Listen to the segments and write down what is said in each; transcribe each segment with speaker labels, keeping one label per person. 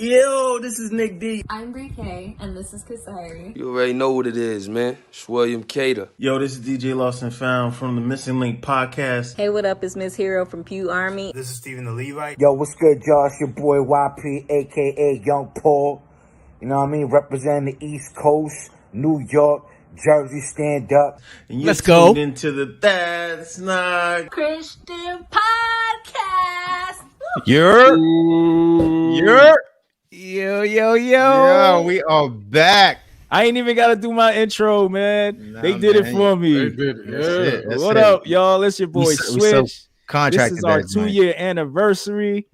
Speaker 1: Yo, this is Nick D.
Speaker 2: I'm Brie K, and this is Kasari.
Speaker 3: You already know what it is, man. It's William Cater.
Speaker 1: Yo, this is DJ Lost and Found from the Missing Link podcast.
Speaker 4: Hey, what up? It's Miss Hero from Pew Army.
Speaker 5: This is Stephen the Levite.
Speaker 6: Yo, what's good, y'all? It's your boy YP, a.k.a. Young Paul. You know what I mean? Representing the East Coast, New York, Jersey, stand up.
Speaker 1: And
Speaker 7: Let's go
Speaker 1: into the That's Not
Speaker 4: Christian Podcast.
Speaker 7: Yo.
Speaker 5: Yo, we are back.
Speaker 7: I ain't even got to do my intro, man.
Speaker 5: Nah,
Speaker 7: they did it for me.
Speaker 5: They did it. Yeah.
Speaker 7: What up, y'all? It's your boy Switch.
Speaker 5: Contracted.
Speaker 7: This is our 2-year anniversary.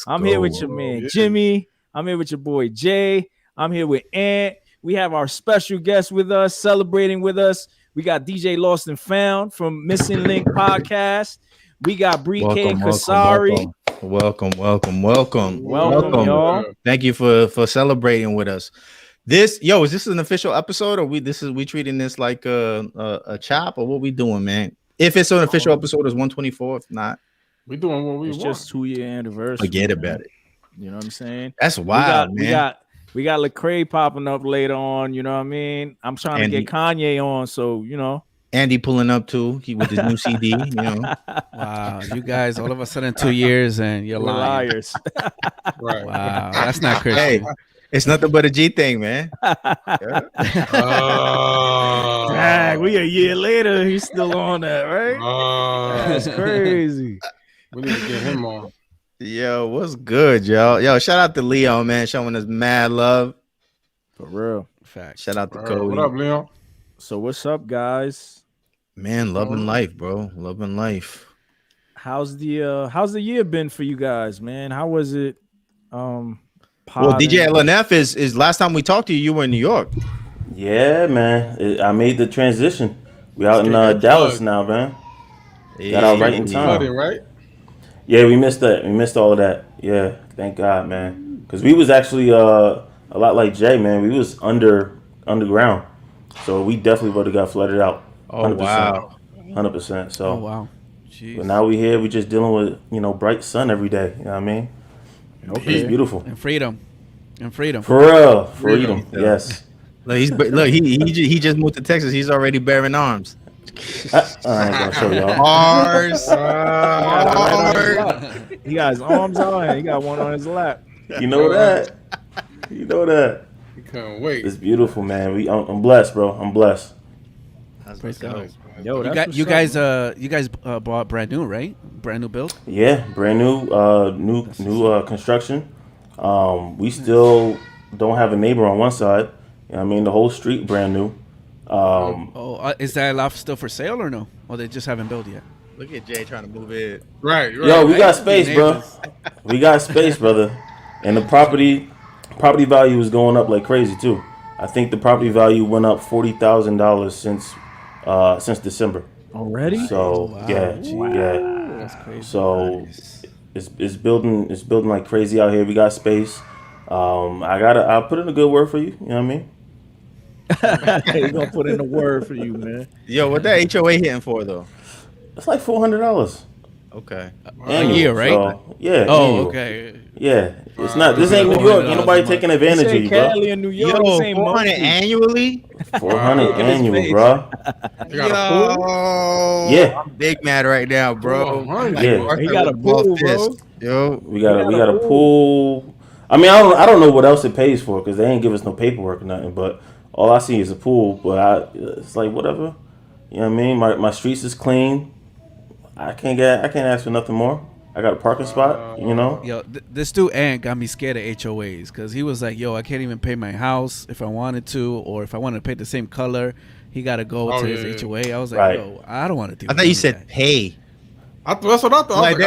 Speaker 7: I'm here with your man Jimmy. I'm here with your boy Jay. I'm here with Ant. We have our special guest with us, celebrating with us. We got DJ Lost and Found from Missing Link Podcast. We got Brie K and Kasari.
Speaker 5: Welcome,
Speaker 7: y'all.
Speaker 5: Thank you for celebrating with us. Is this an official episode, or we treating this like a chop, or what we doing, man? If it's an official episode, it's 124. If not,
Speaker 8: we doing what we
Speaker 7: want.
Speaker 8: It's
Speaker 7: just 2-year anniversary.
Speaker 5: Forget about it.
Speaker 7: You know what I'm saying?
Speaker 5: That's wild, man.
Speaker 7: We got Lecrae popping up later on. You know what I mean? I'm trying to get Kanye on, so you know.
Speaker 5: Andy pulling up too. He with his new CD. You know.
Speaker 9: Wow, you guys all of a sudden 2 years and you're
Speaker 7: liars.
Speaker 8: Right.
Speaker 9: Wow, that's not Christian.
Speaker 5: Hey, it's nothing but a G thing, man.
Speaker 7: Dang, we a year later, he's still on that, right? That's crazy.
Speaker 8: We need to get him on.
Speaker 5: Yo, what's good, y'all? Yo, shout out to Leon, man, showing us mad love.
Speaker 7: For real.
Speaker 9: Fact.
Speaker 5: Shout out to Cody.
Speaker 8: What up, Leon?
Speaker 7: So what's up, guys?
Speaker 5: Man, loving life, bro. Loving life.
Speaker 7: How's the year been for you guys, man? How was it?
Speaker 5: Well, DJ LNF is last time we talked to you were in New York.
Speaker 1: Yeah, man. I made the transition. We out in Dallas now, man. Got out right in time.
Speaker 8: Flooded, right?
Speaker 1: Yeah, we missed that. We missed all of that. Yeah, thank God, man. Because we was actually a lot like Jay, man. We was underground. So we definitely would have got flooded out. 100%,
Speaker 5: wow.
Speaker 1: 100%. So,
Speaker 9: wow. Jeez.
Speaker 1: But now we here. We just dealing with bright sun every day. You know what I mean?
Speaker 7: Okay.
Speaker 1: It's beautiful.
Speaker 9: And freedom.
Speaker 1: For real, freedom. Yes.
Speaker 5: Look, he just moved to Texas. He's already bearing arms.
Speaker 1: I ain't gonna show y'all.
Speaker 5: Ours.
Speaker 7: He got his arms on and he got one on his lap.
Speaker 1: You know that.
Speaker 8: You can't wait.
Speaker 1: It's beautiful, man. I'm blessed, bro. I'm blessed.
Speaker 7: Yo,
Speaker 9: you guys bought brand new, right? Brand new build?
Speaker 1: Yeah, brand new, new construction. We still don't have a neighbor on one side. You know what I mean, the whole street brand new.
Speaker 9: Is that lot still for sale or no? Or they just haven't built yet?
Speaker 5: Look at Jay trying to move it.
Speaker 8: Right.
Speaker 1: Yo, we got space, bro. We got space, brother. And the property value is going up like crazy too. I think the property value went up $40,000 since December.
Speaker 7: Already?
Speaker 1: So yeah.
Speaker 7: That's crazy.
Speaker 1: So it's building like crazy out here. We got space. I'll put in a good word for you. You know what I mean?
Speaker 7: He's gonna put in a word for you, man.
Speaker 5: Yo, what that HOA hitting for though?
Speaker 1: It's like $400.
Speaker 5: Okay.
Speaker 9: A year, right?
Speaker 1: So, yeah.
Speaker 9: Oh,
Speaker 1: annual.
Speaker 9: okay.
Speaker 1: Yeah. It's not. This ain't New York. Ain't nobody taking advantage of you, bro.
Speaker 7: Cali in New York.
Speaker 5: Yo,
Speaker 7: This ain't
Speaker 5: 400
Speaker 7: Monkey.
Speaker 5: annually?
Speaker 1: 400 annual, bro.
Speaker 8: You got a pool?
Speaker 1: Yeah.
Speaker 5: I'm big mad right now, bro.
Speaker 1: Yeah.
Speaker 7: He got a pool, bro.
Speaker 5: Yo,
Speaker 1: We got a pool. I mean, I don't know what else it pays for because they ain't give us no paperwork or nothing. But all I see is a pool. But it's like whatever. You know what I mean? My streets is clean. I can't ask for nothing more. I got a parking spot, you know.
Speaker 9: Yo, this dude Ant got me scared of HOAs because he was like, "Yo, I can't even pay my house if I wanted to, or if I wanted to pay the same color, he got to go to his HOA." I was like,
Speaker 1: Right.
Speaker 9: "Yo, I don't want to do."
Speaker 5: I thought you said pay.
Speaker 8: That's what I thought.
Speaker 5: Like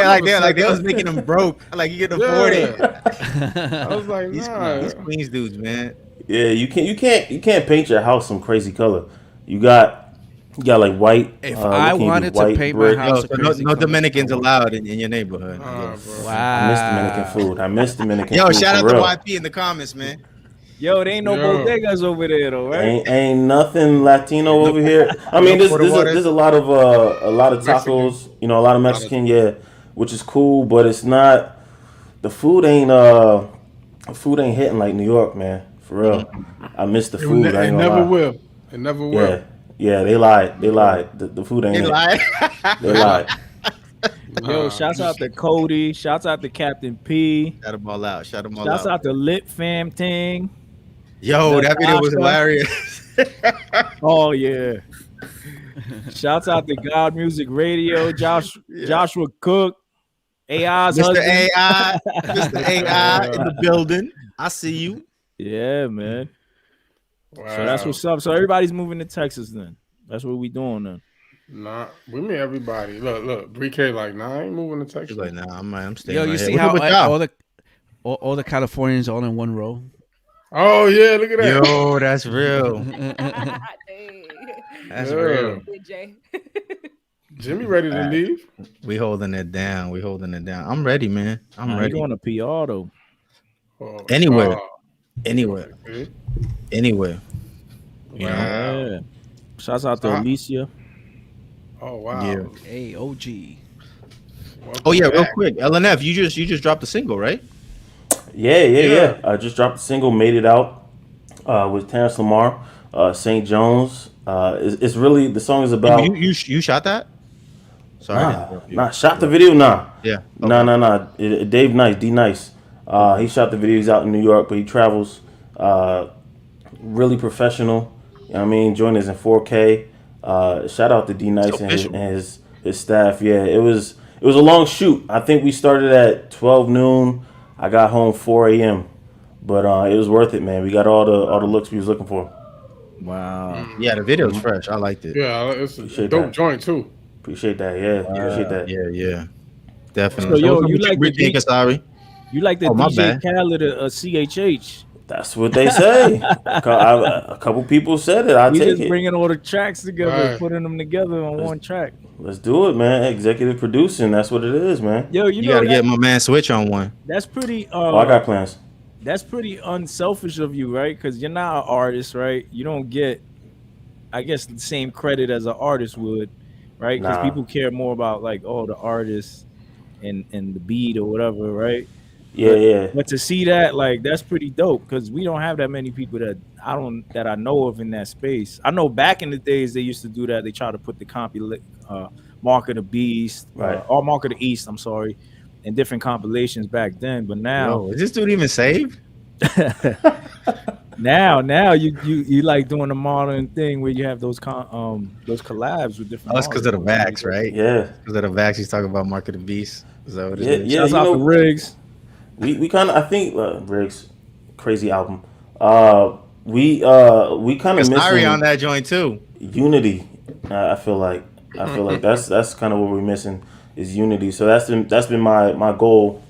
Speaker 5: they was making him broke. Like you can afford it.
Speaker 8: I was like, nah.
Speaker 5: These Queens dudes, man.
Speaker 1: Yeah, you can't paint your house some crazy color. You got like white.
Speaker 9: If I wanted to paint my house,
Speaker 5: no Dominicans allowed in your neighborhood.
Speaker 9: Wow.
Speaker 1: I miss Dominican food. I miss Dominican food.
Speaker 5: Yo, shout out
Speaker 1: for
Speaker 5: to
Speaker 1: real.
Speaker 5: YP in the comments, man.
Speaker 7: Yo, there ain't no bodegas over there though, right?
Speaker 1: Ain't nothing Latino over here. I mean, there's a lot of tacos, you know, a lot of Mexican, yeah, which is cool, but it's not. The food ain't food ain't hitting like New York, man. For real. I miss the food.
Speaker 8: It never will. It never will.
Speaker 1: Yeah, they lied. They lied. The food ain't.
Speaker 5: They lied.
Speaker 1: They lied.
Speaker 7: Yo, shouts out to Cody. Shouts out to Captain P.
Speaker 5: Shout them all out.
Speaker 7: Shouts out to Lit Fam Ting.
Speaker 5: Yo, that video was hilarious.
Speaker 7: Oh yeah. Shouts out to God Music Radio. Joshua Cook. AI's
Speaker 5: Mr.
Speaker 7: husband.
Speaker 5: AI. Mr. AI in the building. I see you.
Speaker 7: Yeah, man.
Speaker 8: Wow.
Speaker 7: So that's what's up. So everybody's moving to Texas then. That's what we doing then.
Speaker 8: Nah, we mean everybody. Look. Brie K like, nah, I ain't moving to Texas.
Speaker 5: He's like, nah, I'm staying.
Speaker 9: Yo,
Speaker 5: right
Speaker 9: you
Speaker 5: here.
Speaker 9: see
Speaker 5: What's up
Speaker 9: how
Speaker 5: with y'all?
Speaker 9: all the Californians all in one row?
Speaker 8: Oh yeah, look at that.
Speaker 5: Yo, that's real. That's real.
Speaker 8: Jimmy ready to leave?
Speaker 5: We holding it down. I'm ready, man. I'm ready.
Speaker 7: Going to PR though.
Speaker 5: Anywhere.
Speaker 8: Okay.
Speaker 5: Anywhere.
Speaker 7: Yeah. Shouts out to Alicia.
Speaker 8: Oh wow.
Speaker 5: Yeah.
Speaker 9: Hey, OG.
Speaker 5: Oh yeah, real quick. LNF, you just dropped a single, right?
Speaker 1: Yeah. I just dropped a single, Made It Out, with Terrence Lamar, St. Jones. It's really, the song is about.
Speaker 5: You shot that? Sorry.
Speaker 1: Nah, shot the video. Nah.
Speaker 5: Yeah. Okay.
Speaker 1: Nah. Dave Nice, D Nice. He shot the video. He's out in New York, but he travels. Really professional. You know what I mean? Joined us in 4K. Shout out to D Nice and his staff. Yeah, it was a long shoot. I think we started at 12 noon. I got home 4 a.m. But it was worth it, man. We got all the looks we was looking for.
Speaker 7: Wow.
Speaker 5: Yeah, the video's fresh. I liked it.
Speaker 8: Yeah, it's a dope joint too.
Speaker 1: Appreciate that. Yeah, appreciate that.
Speaker 5: Yeah. Definitely.
Speaker 7: So, yo, you like the
Speaker 5: DJ
Speaker 7: Khaled of CHH?
Speaker 1: That's what they say. A couple people said it.
Speaker 7: We
Speaker 1: take
Speaker 7: just
Speaker 1: it.
Speaker 7: bringing all the tracks together,
Speaker 8: Right.
Speaker 7: putting them together on one track.
Speaker 1: Let's do it, man. Executive producing. That's what it is, man.
Speaker 7: Yo,
Speaker 5: You gotta get my man Switch on one.
Speaker 7: That's pretty.
Speaker 1: I got plans.
Speaker 7: That's pretty unselfish of you, right? Because you're not an artist, right? You don't get, I guess, the same credit as an artist would, right? Because people care more about like, the artist and the beat or whatever, right?
Speaker 1: Yeah.
Speaker 7: But to see that, like, that's pretty dope because we don't have that many people that I know of in that space. I know back in the days they used to do that. They try to put the Mark of the Beast,
Speaker 1: right?
Speaker 7: Or Mark of the East. I'm sorry, in different compilations back then. But now,
Speaker 5: is this dude even saved?
Speaker 7: now you like doing the modern thing where you have those collabs with different.
Speaker 5: That's because of the vax, right?
Speaker 1: Yeah,
Speaker 5: because of the vax. He's talking about Mark of the Beast. Is that what it is?
Speaker 1: Yeah.
Speaker 7: Shouts out to Riggs.
Speaker 1: We kind of, I think Riggs, crazy album. We kind of missing
Speaker 5: on that joint too.
Speaker 1: Unity. I feel like that's kind of what we're missing is unity. So that's been my goal,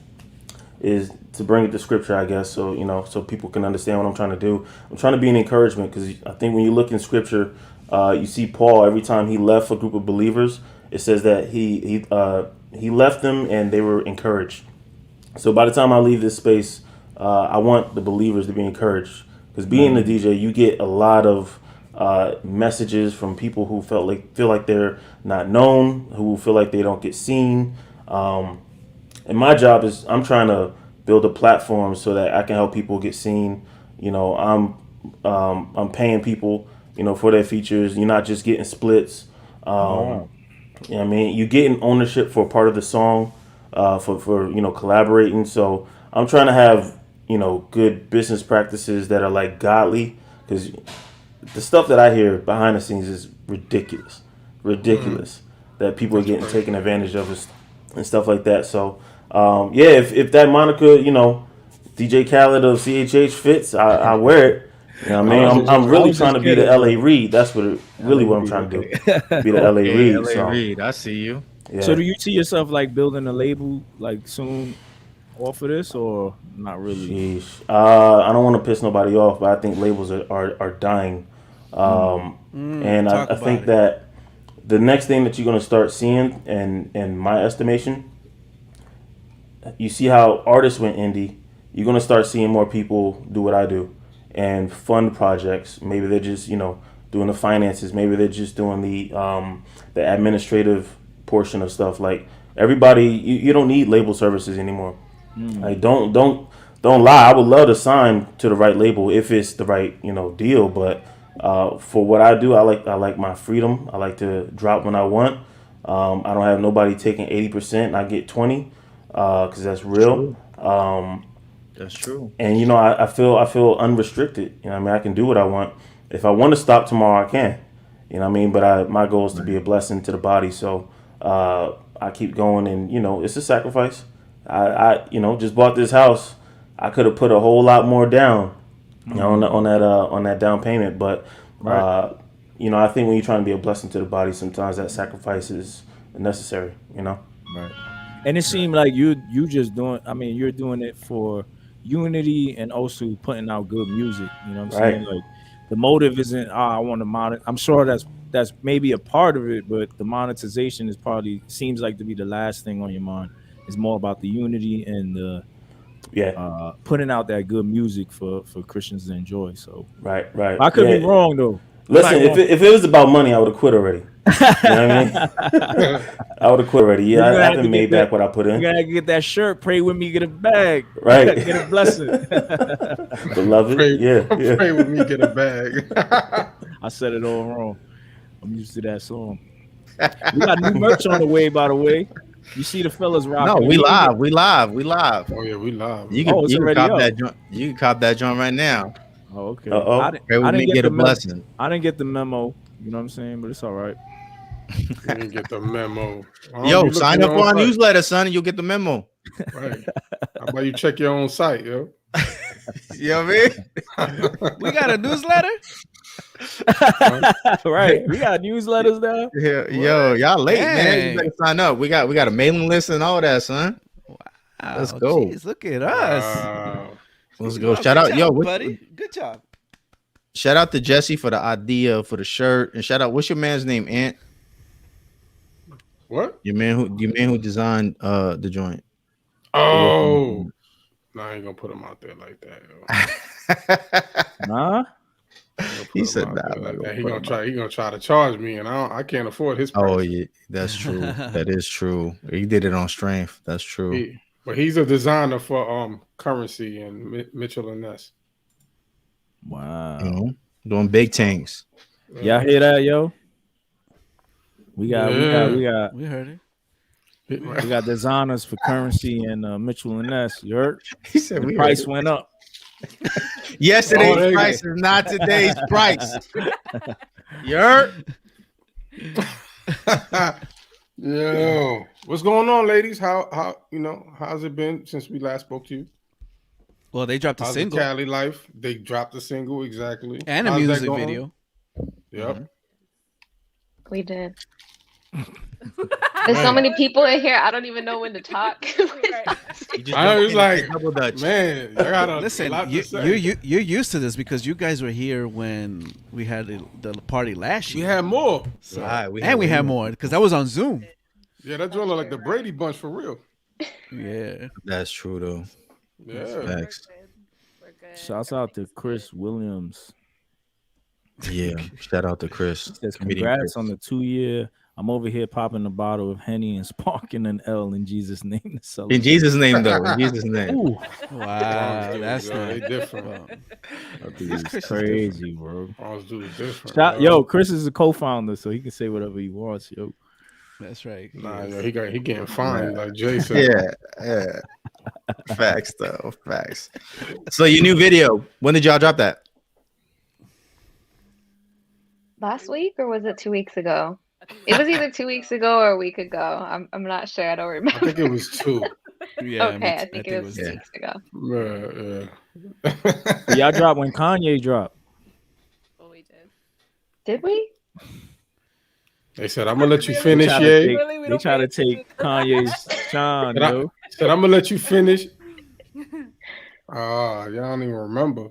Speaker 1: is to bring it to scripture, I guess. So so people can understand what I'm trying to do. I'm trying to be an encouragement because I think when you look in scripture, you see Paul every time he left a group of believers, it says that he left them and they were encouraged. So by the time I leave this space, I want the believers to be encouraged because being a DJ, you get a lot of messages from people who feel like they're not known, who feel like they don't get seen. And my job is I'm trying to build a platform so that I can help people get seen. I'm paying people, for their features. You're not just getting splits. You know what I mean? You're getting ownership for a part of the song. For collaborating. So I'm trying to have good business practices that are like godly, because the stuff that I hear behind the scenes is ridiculous that people are getting taken advantage of and stuff like that. So if that moniker DJ Khaled of CHH fits, I wear it. You know what I mean? I'm really trying to be the LA Reid. That's what I'm trying to do. Be the LA Reid.
Speaker 5: LA Reid, I see you.
Speaker 1: Yeah.
Speaker 7: So do you see yourself like building a label like soon off of this, or not really?
Speaker 1: Sheesh. I don't want to piss nobody off, but I think labels are dying. And I think that the next thing that you're going to start seeing, in my estimation, you see how artists went indie. You're going to start seeing more people do what I do and fund projects. Maybe they're just doing the finances. Maybe they're just doing the administrative portion of stuff. Like everybody, you don't need label services anymore. Like don't don't lie, I would love to sign to the right label if it's the right, deal. But for what I do, I like my freedom. I like to drop when I want. I don't have nobody taking 80% and I get 20, because that's real.
Speaker 5: That's true.
Speaker 1: And I feel unrestricted. I can do what I want. If I want to stop tomorrow, I can. But my goal is to be a blessing to the body. So I keep going, and it's a sacrifice. I just bought this house. I could have put a whole lot more down, on that down payment. But I think when you're trying to be a blessing to the body, sometimes that sacrifice is necessary.
Speaker 7: Right. And it seemed like you just doing. I mean, you're doing it for unity and also putting out good music. You know what I'm saying? Like the motive isn't, I want to monitor. I'm sure that's maybe a part of it, but the monetization is probably seems like to be the last thing on your mind. It's more about the unity and the putting out that good music for Christians to enjoy. So
Speaker 1: right.
Speaker 7: I could be wrong though.
Speaker 1: Listen, if it was about money, I would have quit already. You know what I mean? I would have quit already. Yeah, I haven't made back what I put in.
Speaker 7: You gotta get that shirt. Pray with me, get a bag.
Speaker 1: Right.
Speaker 7: Get a blessing.
Speaker 1: Beloved.
Speaker 8: Pray with me, get a bag.
Speaker 7: I said it all wrong. I'm used to that song. We got new merch on the way, by the way. You see the fellas rocking.
Speaker 5: No, we live.
Speaker 8: Oh yeah, we live.
Speaker 5: You can cop that joint. You can cop that joint right now.
Speaker 7: Oh, okay.
Speaker 5: Pray with me, get a blessing.
Speaker 7: I didn't get the memo. You know what I'm saying? But it's all right.
Speaker 8: You didn't get the memo.
Speaker 5: Yo, sign up for our newsletter, son, and you'll get the memo.
Speaker 8: Right. How about you check your own site, yo?
Speaker 5: You know what I mean?
Speaker 9: We got a newsletter?
Speaker 7: Right. We got newsletters now.
Speaker 5: Yeah, yo, y'all late, man. You better sign up. We got a mailing list and all that, son.
Speaker 9: Wow.
Speaker 5: Let's go.
Speaker 9: Geez, look at us.
Speaker 5: Let's go. Shout out, yo,
Speaker 9: buddy. Good job.
Speaker 5: Shout out to Jesse for the idea for the shirt, and shout out. What's your man's name, Ant?
Speaker 8: What?
Speaker 5: Your man who designed the joint.
Speaker 8: Oh, no, I ain't gonna put him out there like that, yo.
Speaker 7: Nah.
Speaker 5: He said that.
Speaker 8: Like he gonna try to charge me, and I can't afford his price.
Speaker 5: Oh yeah, that's true. That is true. He did it on strength. That's true.
Speaker 8: But he's a designer for Currency and Mitchell and Ness.
Speaker 7: Wow.
Speaker 5: Doing big tanks.
Speaker 7: Y'all hear that, yo? We heard it. We got designers for Currency and Mitchell and Ness. You heard?
Speaker 5: He said
Speaker 7: the price went up.
Speaker 5: Yesterday's price is not today's price. You heard?
Speaker 8: Yo, what's going on, ladies? How's it been since we last spoke to you?
Speaker 9: Well, they dropped a single.
Speaker 8: The Cali life. They dropped a single, exactly.
Speaker 9: And a music video.
Speaker 8: Yep.
Speaker 2: We did. There's so many people in here. I don't even know when to talk.
Speaker 8: I was like, man, I gotta
Speaker 9: listen. You're used to this because you guys were here when we had the party last year.
Speaker 8: We had more.
Speaker 9: So, we had more because that was on Zoom.
Speaker 8: Yeah, that's really like the Brady Bunch for real.
Speaker 9: Yeah,
Speaker 5: that's true though.
Speaker 8: Yeah.
Speaker 7: Shouts out to Chris Williams.
Speaker 5: Yeah, shout out to Chris.
Speaker 7: He says, congrats on the 2-year. I'm over here popping a bottle of Henny and sparking an L in Jesus' name.
Speaker 5: In Jesus' name, though. In Jesus' name.
Speaker 7: Ooh.
Speaker 9: Wow, that's
Speaker 8: different.
Speaker 7: It's crazy, bro.
Speaker 8: Different.
Speaker 7: Yo, Chris is a co-founder, so he can say whatever he wants, yo.
Speaker 9: That's right.
Speaker 8: Nah, he getting fined like Jason.
Speaker 5: Yeah. Facts, though. Facts. So your new video, when did y'all drop that?
Speaker 2: Last week, or was it 2 weeks ago? It was either 2 weeks ago or a week ago. I'm not sure. I don't remember.
Speaker 8: I think it was 2.
Speaker 9: Yeah.
Speaker 2: Okay, I think it was 2 weeks ago.
Speaker 8: Yeah.
Speaker 7: Y'all dropped when Kanye dropped.
Speaker 2: Well, we did. Did we?
Speaker 8: They said, I'm gonna let you finish, Ye.
Speaker 7: They try to take Kanye's shine, yo.
Speaker 8: Said, I'm gonna let you finish. Y'all don't even remember.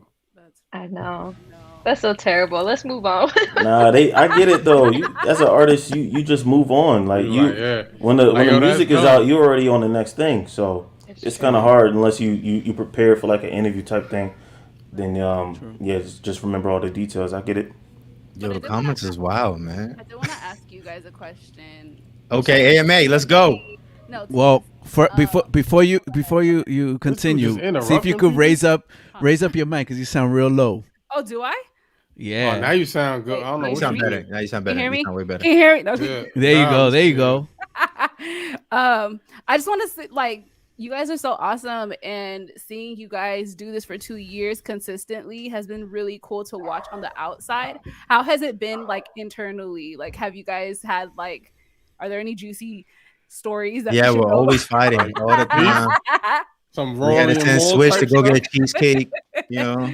Speaker 2: I know. That's so terrible. Let's move on.
Speaker 1: Nah, I get it though. You, as an artist, you just move on. Like when the music is out, you're already on the next thing. So it's kind of hard unless you prepare for like an interview type thing. Then just remember all the details. I get it.
Speaker 5: Yo, the comments is wild, man.
Speaker 10: I do want to ask you guys a question.
Speaker 5: Okay, AMA, let's go.
Speaker 10: No.
Speaker 9: Well, Before you continue, see if you could raise up your mic because you sound real low.
Speaker 10: Oh, do I?
Speaker 9: Yeah.
Speaker 8: Oh, now you sound good. I don't know.
Speaker 5: You sound better. Now you sound better.
Speaker 10: Can you hear me?
Speaker 5: You sound way better.
Speaker 10: Can you hear me? No.
Speaker 8: Yeah.
Speaker 9: There you go. There you go.
Speaker 10: I just want to say, like, you guys are so awesome, and seeing you guys do this for 2 years consistently has been really cool to watch on the outside. How has it been, like, internally? Like, have you guys had, like, are there any juicy stories that
Speaker 5: Yeah, we're always fighting all the time.
Speaker 8: Some
Speaker 5: we had to send Switch to go get a cheesecake, you know.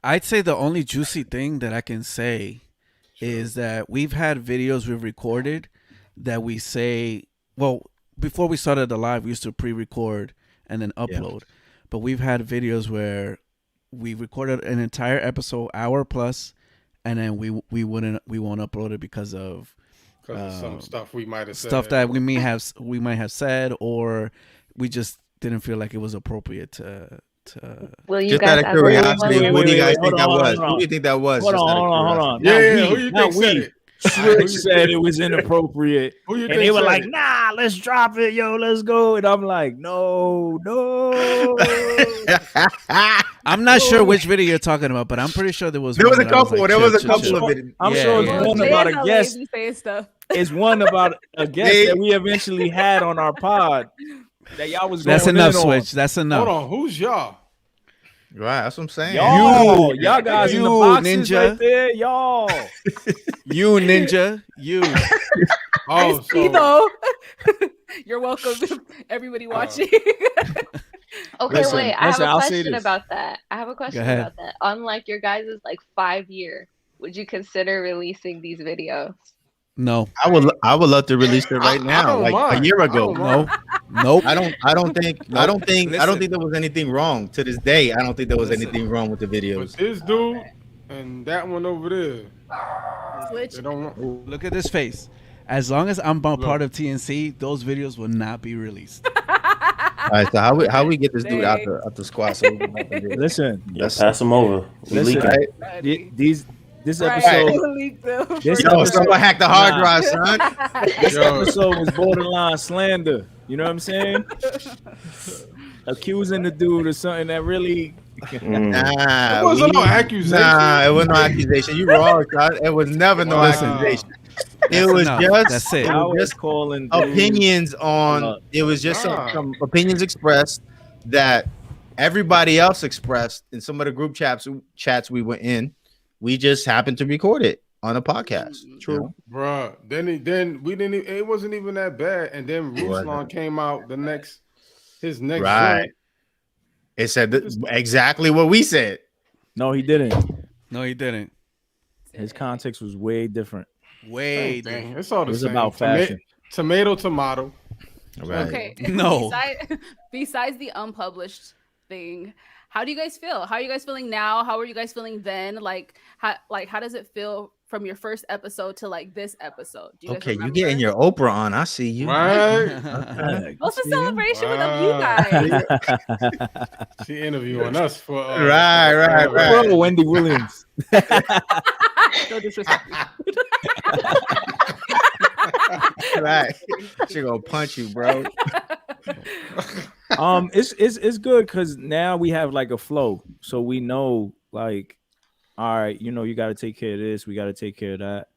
Speaker 9: I'd say the only juicy thing that I can say is that we've had videos we've recorded that we say, well, before we started the live, we used to pre-record and then upload. Yeah. But we've had videos where we recorded an entire episode, hour plus, and then we won't upload it because of
Speaker 8: some stuff we might have said.
Speaker 9: Stuff that we might have said, or we just didn't feel like it was appropriate to
Speaker 2: Will you
Speaker 5: just
Speaker 2: guys
Speaker 5: out of curiosity, who do you guys think that was?
Speaker 7: Hold
Speaker 5: Who do you think that was?
Speaker 7: Hold on.
Speaker 8: Yeah, who do you think said it?
Speaker 7: Switch said it was inappropriate, and they were like, "Nah, let's drop it, yo, let's go." And I'm like, "No."
Speaker 9: I'm not sure which video you're talking about, but I'm pretty sure there was
Speaker 5: a couple. There was a couple of it.
Speaker 7: I'm sure it's one about a guest. It's one about a guest that we eventually had on our pod. That y'all was going
Speaker 9: That's enough,
Speaker 7: in
Speaker 9: Switch. That's enough.
Speaker 8: Hold on, who's y'all?
Speaker 5: Right, that's what I'm saying.
Speaker 7: Y'all guys in the boxes
Speaker 9: ninja.
Speaker 7: right there, y'all.
Speaker 9: You ninja, you.
Speaker 8: Oh,
Speaker 10: so. You're welcome, everybody watching.
Speaker 2: Okay, wait. I have a question about that. Unlike your guys' like 5-year, would you consider releasing these videos?
Speaker 9: No,
Speaker 5: I would love to release it right now, like a year ago.
Speaker 9: Nope.
Speaker 5: I don't think there was anything wrong to this day. I don't think there was anything wrong with the videos.
Speaker 8: But this dude and that one over there.
Speaker 10: Switch.
Speaker 9: Look at this face. As long as I'm part of TNC, those videos will not be released.
Speaker 5: All right, so how we get this dude out the squad? So
Speaker 7: listen,
Speaker 1: pass him over.
Speaker 7: This episode,
Speaker 5: someone hacked the hard drive, son.
Speaker 7: This episode was borderline slander. You know what I'm saying? Accusing the dude of something that really.
Speaker 8: It wasn't no accusation.
Speaker 5: Nah, it was no accusation. You wrong, son. It was never no accusation. It was just
Speaker 7: calling
Speaker 5: opinions on. It was just some opinions expressed that everybody else expressed in some of the group chats we were in. We just happened to record it on a podcast.
Speaker 7: True,
Speaker 8: bro. Then we didn't. It wasn't even that bad. And then Ruslan came out his next
Speaker 5: right.
Speaker 8: joint.
Speaker 5: It said exactly what we said.
Speaker 7: No, he didn't.
Speaker 5: His
Speaker 7: context was way different.
Speaker 9: Way different.
Speaker 8: It's all the same.
Speaker 7: It was about fashion.
Speaker 8: Tomato.
Speaker 5: Right.
Speaker 10: Okay.
Speaker 9: No.
Speaker 10: Besides the unpublished thing, how do you guys feel? How are you guys feeling now? How were you guys feeling then? How does it feel from your first episode to like this episode?
Speaker 5: You getting your Oprah on? I see you.
Speaker 8: Right.
Speaker 10: What's the celebration with you guys?
Speaker 8: She interviewing us for
Speaker 5: right.
Speaker 7: Bro, Wendy Williams.
Speaker 10: No disrespect.
Speaker 5: Right. She gonna punch you, bro.
Speaker 7: It's good because now we have like a flow, so we know like, all right, you got to take care of this, we got to take care of that.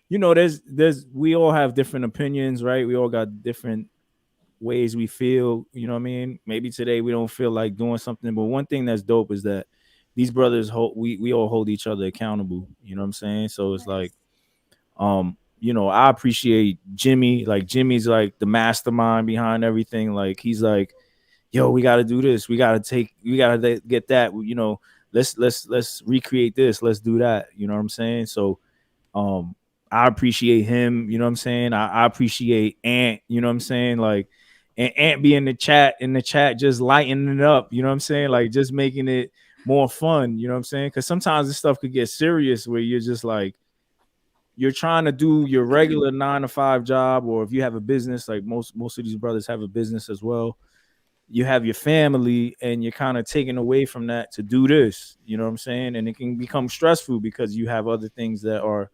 Speaker 7: There's we all have different opinions, right? We all got different ways we feel. You know what I mean? Maybe today we don't feel like doing something, but one thing that's dope is that these brothers we all hold each other accountable. You know what I'm saying? So it's like, I appreciate Jimmy. Like Jimmy's like the mastermind behind everything. Like he's like, yo, we got to do this. We got to get that. Let's recreate this. Let's do that. You know what I'm saying? So, I appreciate him. You know what I'm saying? I appreciate Ant. You know what I'm saying? Like, and Ant be in the chat, just lightening it up. You know what I'm saying? Like just making it more fun. You know what I'm saying? Because sometimes this stuff could get serious where you're just like, you're trying to do your regular 9-to-5 job, or if you have a business, like most of these brothers have a business as well. You have your family and you're kind of taken away from that to do this, you know what I'm saying? And it can become stressful because you have other things that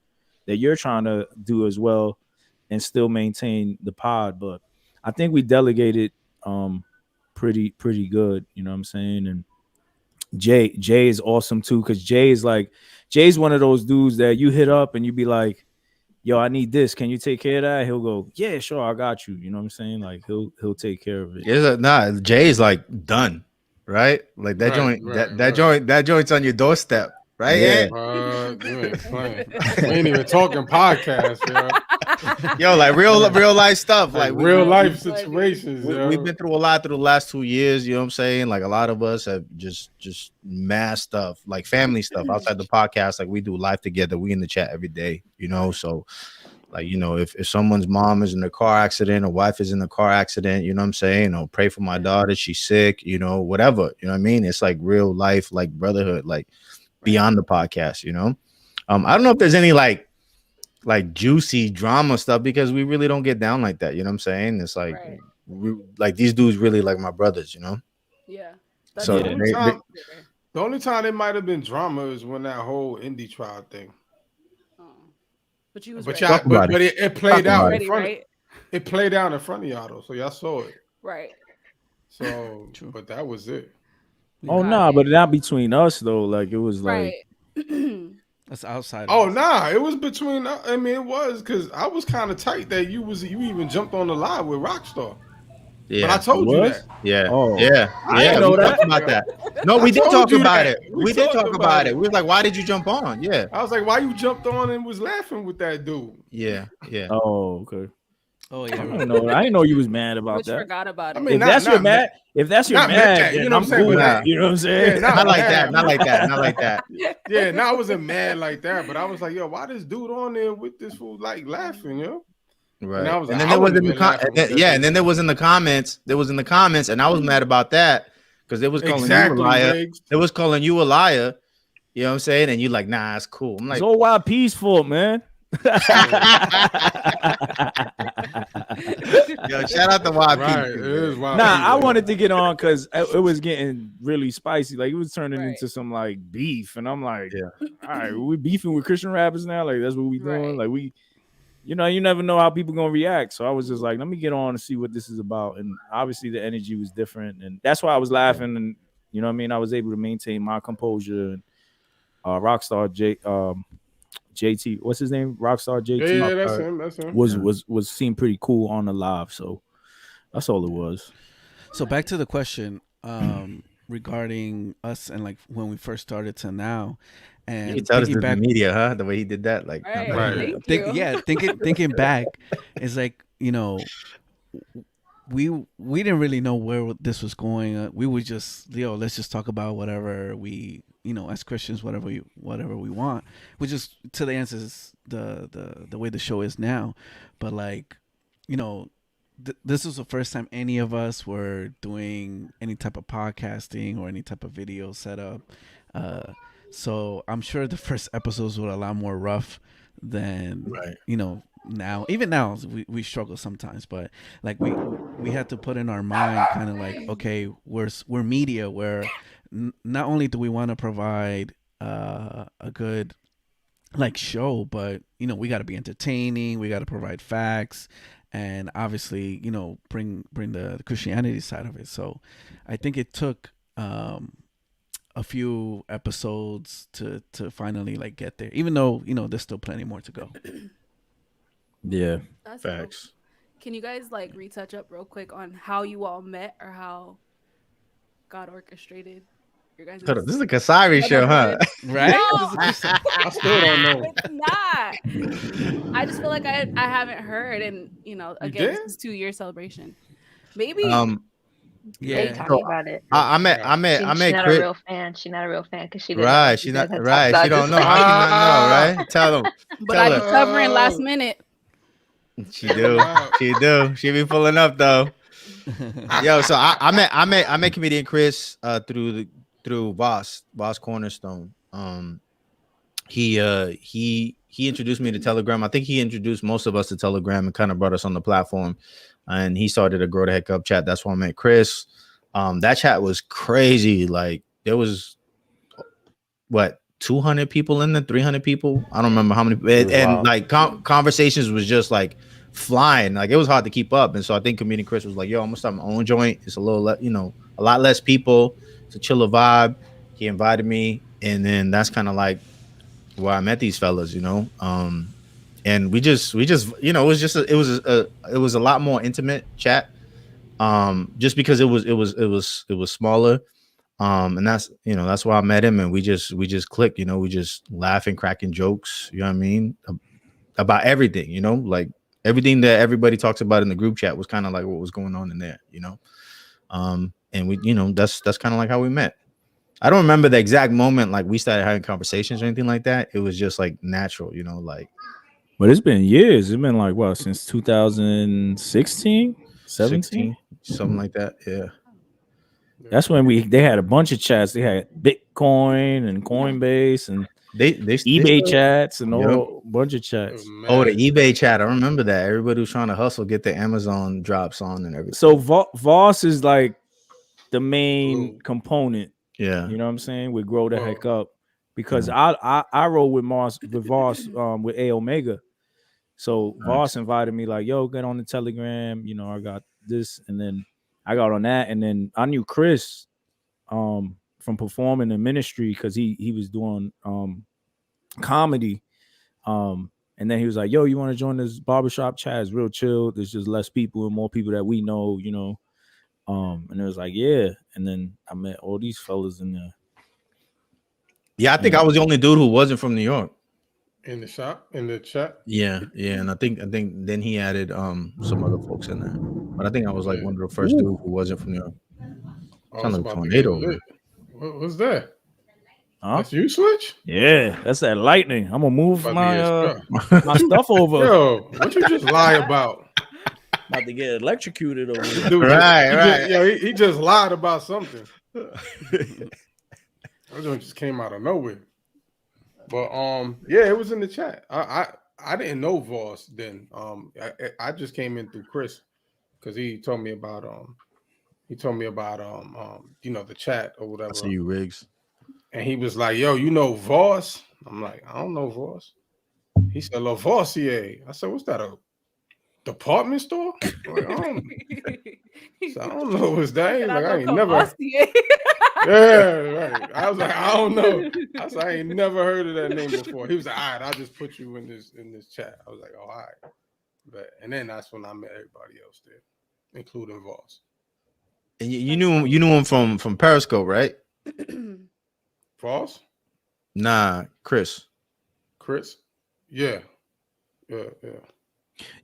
Speaker 7: you're trying to do as well and still maintain the pod. But I think we delegated pretty good. You know what I'm saying? And Jay is awesome too, because Jay's one of those dudes that you hit up and you be like, yo, I need this. Can you take care of that? He'll go, yeah, sure, I got you. You know what I'm saying? Like he'll take care of it.
Speaker 5: Jay's like done, right? Like that joint, that joint's on your doorstep, right?
Speaker 7: Yeah.
Speaker 8: You ain't playing. We ain't even talking podcast,
Speaker 5: yo, like real life stuff, like
Speaker 8: real life situations.
Speaker 5: We've been through a lot through the last 2 years. You know what I'm saying? Like a lot of us have just mass stuff, like family stuff outside the podcast. Like we do life together. We in the chat every day, you know. So, like, you know, if someone's mom is in a car accident or wife is in a car accident, you know what I'm saying? Or pray for my daughter, she's sick, you know, whatever. You know what I mean? It's like real life, like brotherhood, like beyond the podcast, you know. I don't know if there's any like juicy drama stuff, because we really don't get down like that. You know what I'm saying? It's like, like these dudes really like my brothers, you know?
Speaker 10: Yeah.
Speaker 5: So
Speaker 8: the only time it might have been drama is when that whole indie trial thing.
Speaker 10: But you was
Speaker 8: but it played out in front. It played out in front of y'all though, so y'all saw it.
Speaker 10: Right.
Speaker 8: So, but that was it.
Speaker 7: Oh no, but not between us though. Like it was like
Speaker 9: that's outside.
Speaker 8: Oh nah, it was between. I mean, it was because I was kind of tight that you even jumped on the live with Rockstar.
Speaker 5: Yeah,
Speaker 8: but I told you that.
Speaker 5: Yeah,
Speaker 7: oh,
Speaker 5: yeah.
Speaker 7: I didn't know that.
Speaker 5: About that. No, we did talk about it. We did talk about it. We were like, why did you jump on? Yeah,
Speaker 8: I was like, why you jumped on and was laughing with that dude?
Speaker 5: Yeah.
Speaker 7: Oh, okay.
Speaker 9: Oh yeah,
Speaker 7: I didn't know you was mad about that.
Speaker 10: Forgot about it.
Speaker 8: I mean,
Speaker 7: if that's your mad, you know what I'm saying? You know what I'm saying?
Speaker 5: Not like that.
Speaker 8: Yeah, no, I wasn't mad like that, but I was like, yo, why this dude on there with this fool like laughing, yo?
Speaker 5: Right. And then there was in the comments. There was in the comments, and I was mad about that because they was calling you a liar. They was calling you a liar. You know what I'm saying? And you like, nah, it's cool. I'm like,
Speaker 7: it's all YP's fault, man.
Speaker 5: Yo, shout out to YP.
Speaker 8: Right,
Speaker 7: I wanted to get on because it was getting really spicy. Like it was turning into some like beef, and I'm like, all right, we beefing with Christian rappers now. Like that's what we doing. Like we, you know, you never know how people gonna react. So I was just like, let me get on and see what this is about. And obviously the energy was different, and that's why I was laughing. And you know what I mean, I was able to maintain my composure. And Rockstar JT, what's his name? Rockstar JT.
Speaker 8: Yeah, that's him.
Speaker 7: Was seemed pretty cool on the live, so that's all it was.
Speaker 9: So back to the question regarding us and like when we first started to now, and
Speaker 5: you can tell us the media, huh? The way he did that, like,
Speaker 9: thinking back, it's like, you know, we didn't really know where this was going. We would just, let's just talk about whatever we, you know, as Christians, whatever we want, which is to the answers the way the show is now. But like, you know, this was the first time any of us were doing any type of podcasting or any type of video setup. So I'm sure the first episodes were a lot more rough than, you know, now. Even now we struggle sometimes, but like we had to put in our mind kind of like, okay, we're media, where not only do we want to provide a good like show, but you know, we got to be entertaining, we got to provide facts, and obviously, you know, bring the Christianity side of it. So I think it took a few episodes to finally like get there, even though, you know, there's still plenty more to go.
Speaker 7: Yeah,
Speaker 10: that's
Speaker 5: facts.
Speaker 10: Cool. Can you guys like retouch up real quick on how you all met or how God orchestrated your guys?
Speaker 5: This is a Kasari show, huh?
Speaker 9: Right?
Speaker 10: No,
Speaker 8: I still don't know.
Speaker 10: It's not. I just feel like I haven't heard, and you know, again, this is 2-year celebration. Maybe.
Speaker 2: They talking about it.
Speaker 5: I met
Speaker 2: She's not
Speaker 5: Chris.
Speaker 2: a real fan. She's not a real fan because she didn't
Speaker 5: Right.
Speaker 2: know.
Speaker 5: She not right. She don't know. How you not know, right? Tell them.
Speaker 10: But I be covering last minute.
Speaker 5: She do. She be pulling up though. Yo, so I met comedian Chris through Boss Cornerstone. He introduced me to Telegram. I think he introduced most of us to Telegram and kind of brought us on the platform. And he started a Grow the Heck Up chat. That's why I met Chris. That chat was crazy. Like there was 200 people in there, 300 people. I don't remember how many. And like conversations was just like flying. Like it was hard to keep up. And so I think comedian Chris was like, yo, I'm gonna start my own joint. It's a little, a lot less people. It's a chiller vibe. He invited me, and then that's kind of like where I met these fellas, and we just, it was a lot more intimate chat, just because it was smaller, and that's why I met him, and we just clicked, we just laughing, cracking jokes, you know what I mean, about everything, like everything that everybody talks about in the group chat was kind of like what was going on in there, and we, that's kind of like how we met. I don't remember the exact moment like we started having conversations or anything like that. It was just like natural, like.
Speaker 7: But it's been years. It's been like what, since 2016, 17,
Speaker 5: something like that. Yeah.
Speaker 7: That's when they had a bunch of chats. They had Bitcoin and Coinbase and
Speaker 5: they
Speaker 7: eBay chats and a bunch of chats.
Speaker 5: Oh, the eBay chat. I remember that. Everybody was trying to hustle, get the Amazon drops on and everything.
Speaker 7: So Voss is like the main component.
Speaker 5: Yeah,
Speaker 7: you know what I'm saying? We grow the heck up, because I roll with Voss with A Omega. So Voss invited me like, yo, get on the Telegram. I got this, and then I got on that, and then I knew Chris from performing in ministry, because he was doing comedy, and then he was like, yo, you want to join this barbershop chat? It's real chill. There's just less people and more people that we know, and it was like, yeah. And then I met all these fellas in there.
Speaker 5: Yeah, I think I was the only dude who wasn't from New York.
Speaker 8: In the chat.
Speaker 5: Yeah. And I think then he added some other folks in there. But I think I was like one of the first dudes who wasn't from New York. Sound like a tornado.
Speaker 8: What's that?
Speaker 7: Huh?
Speaker 8: That's you, Switch?
Speaker 7: Yeah, that's that lightning. I'm gonna move my stuff over.
Speaker 8: Yo, what you just lie about?
Speaker 7: About to get electrocuted over here.
Speaker 8: Dude,
Speaker 5: right.
Speaker 8: He just lied about something. That just came out of nowhere. But it was in the chat. I didn't know Voss then. I just came in through Chris, because he told me about the chat or whatever.
Speaker 5: I see you, Riggs.
Speaker 8: And he was like, yo, Voss? I'm like, I don't know Voss. He said, Lavoisier. I said, what's that, a department store? Like, I don't know what's that. Like, I ain't never. Yeah, right. I was like, I don't know. I was like, I ain't never heard of that name before. He was like, all right, I'll just put you in this chat. I was like, oh, all right. And then that's when I met everybody else there, including Voss.
Speaker 5: And you knew him from Periscope, right?
Speaker 8: Voss?
Speaker 5: Nah, Chris.
Speaker 8: Yeah.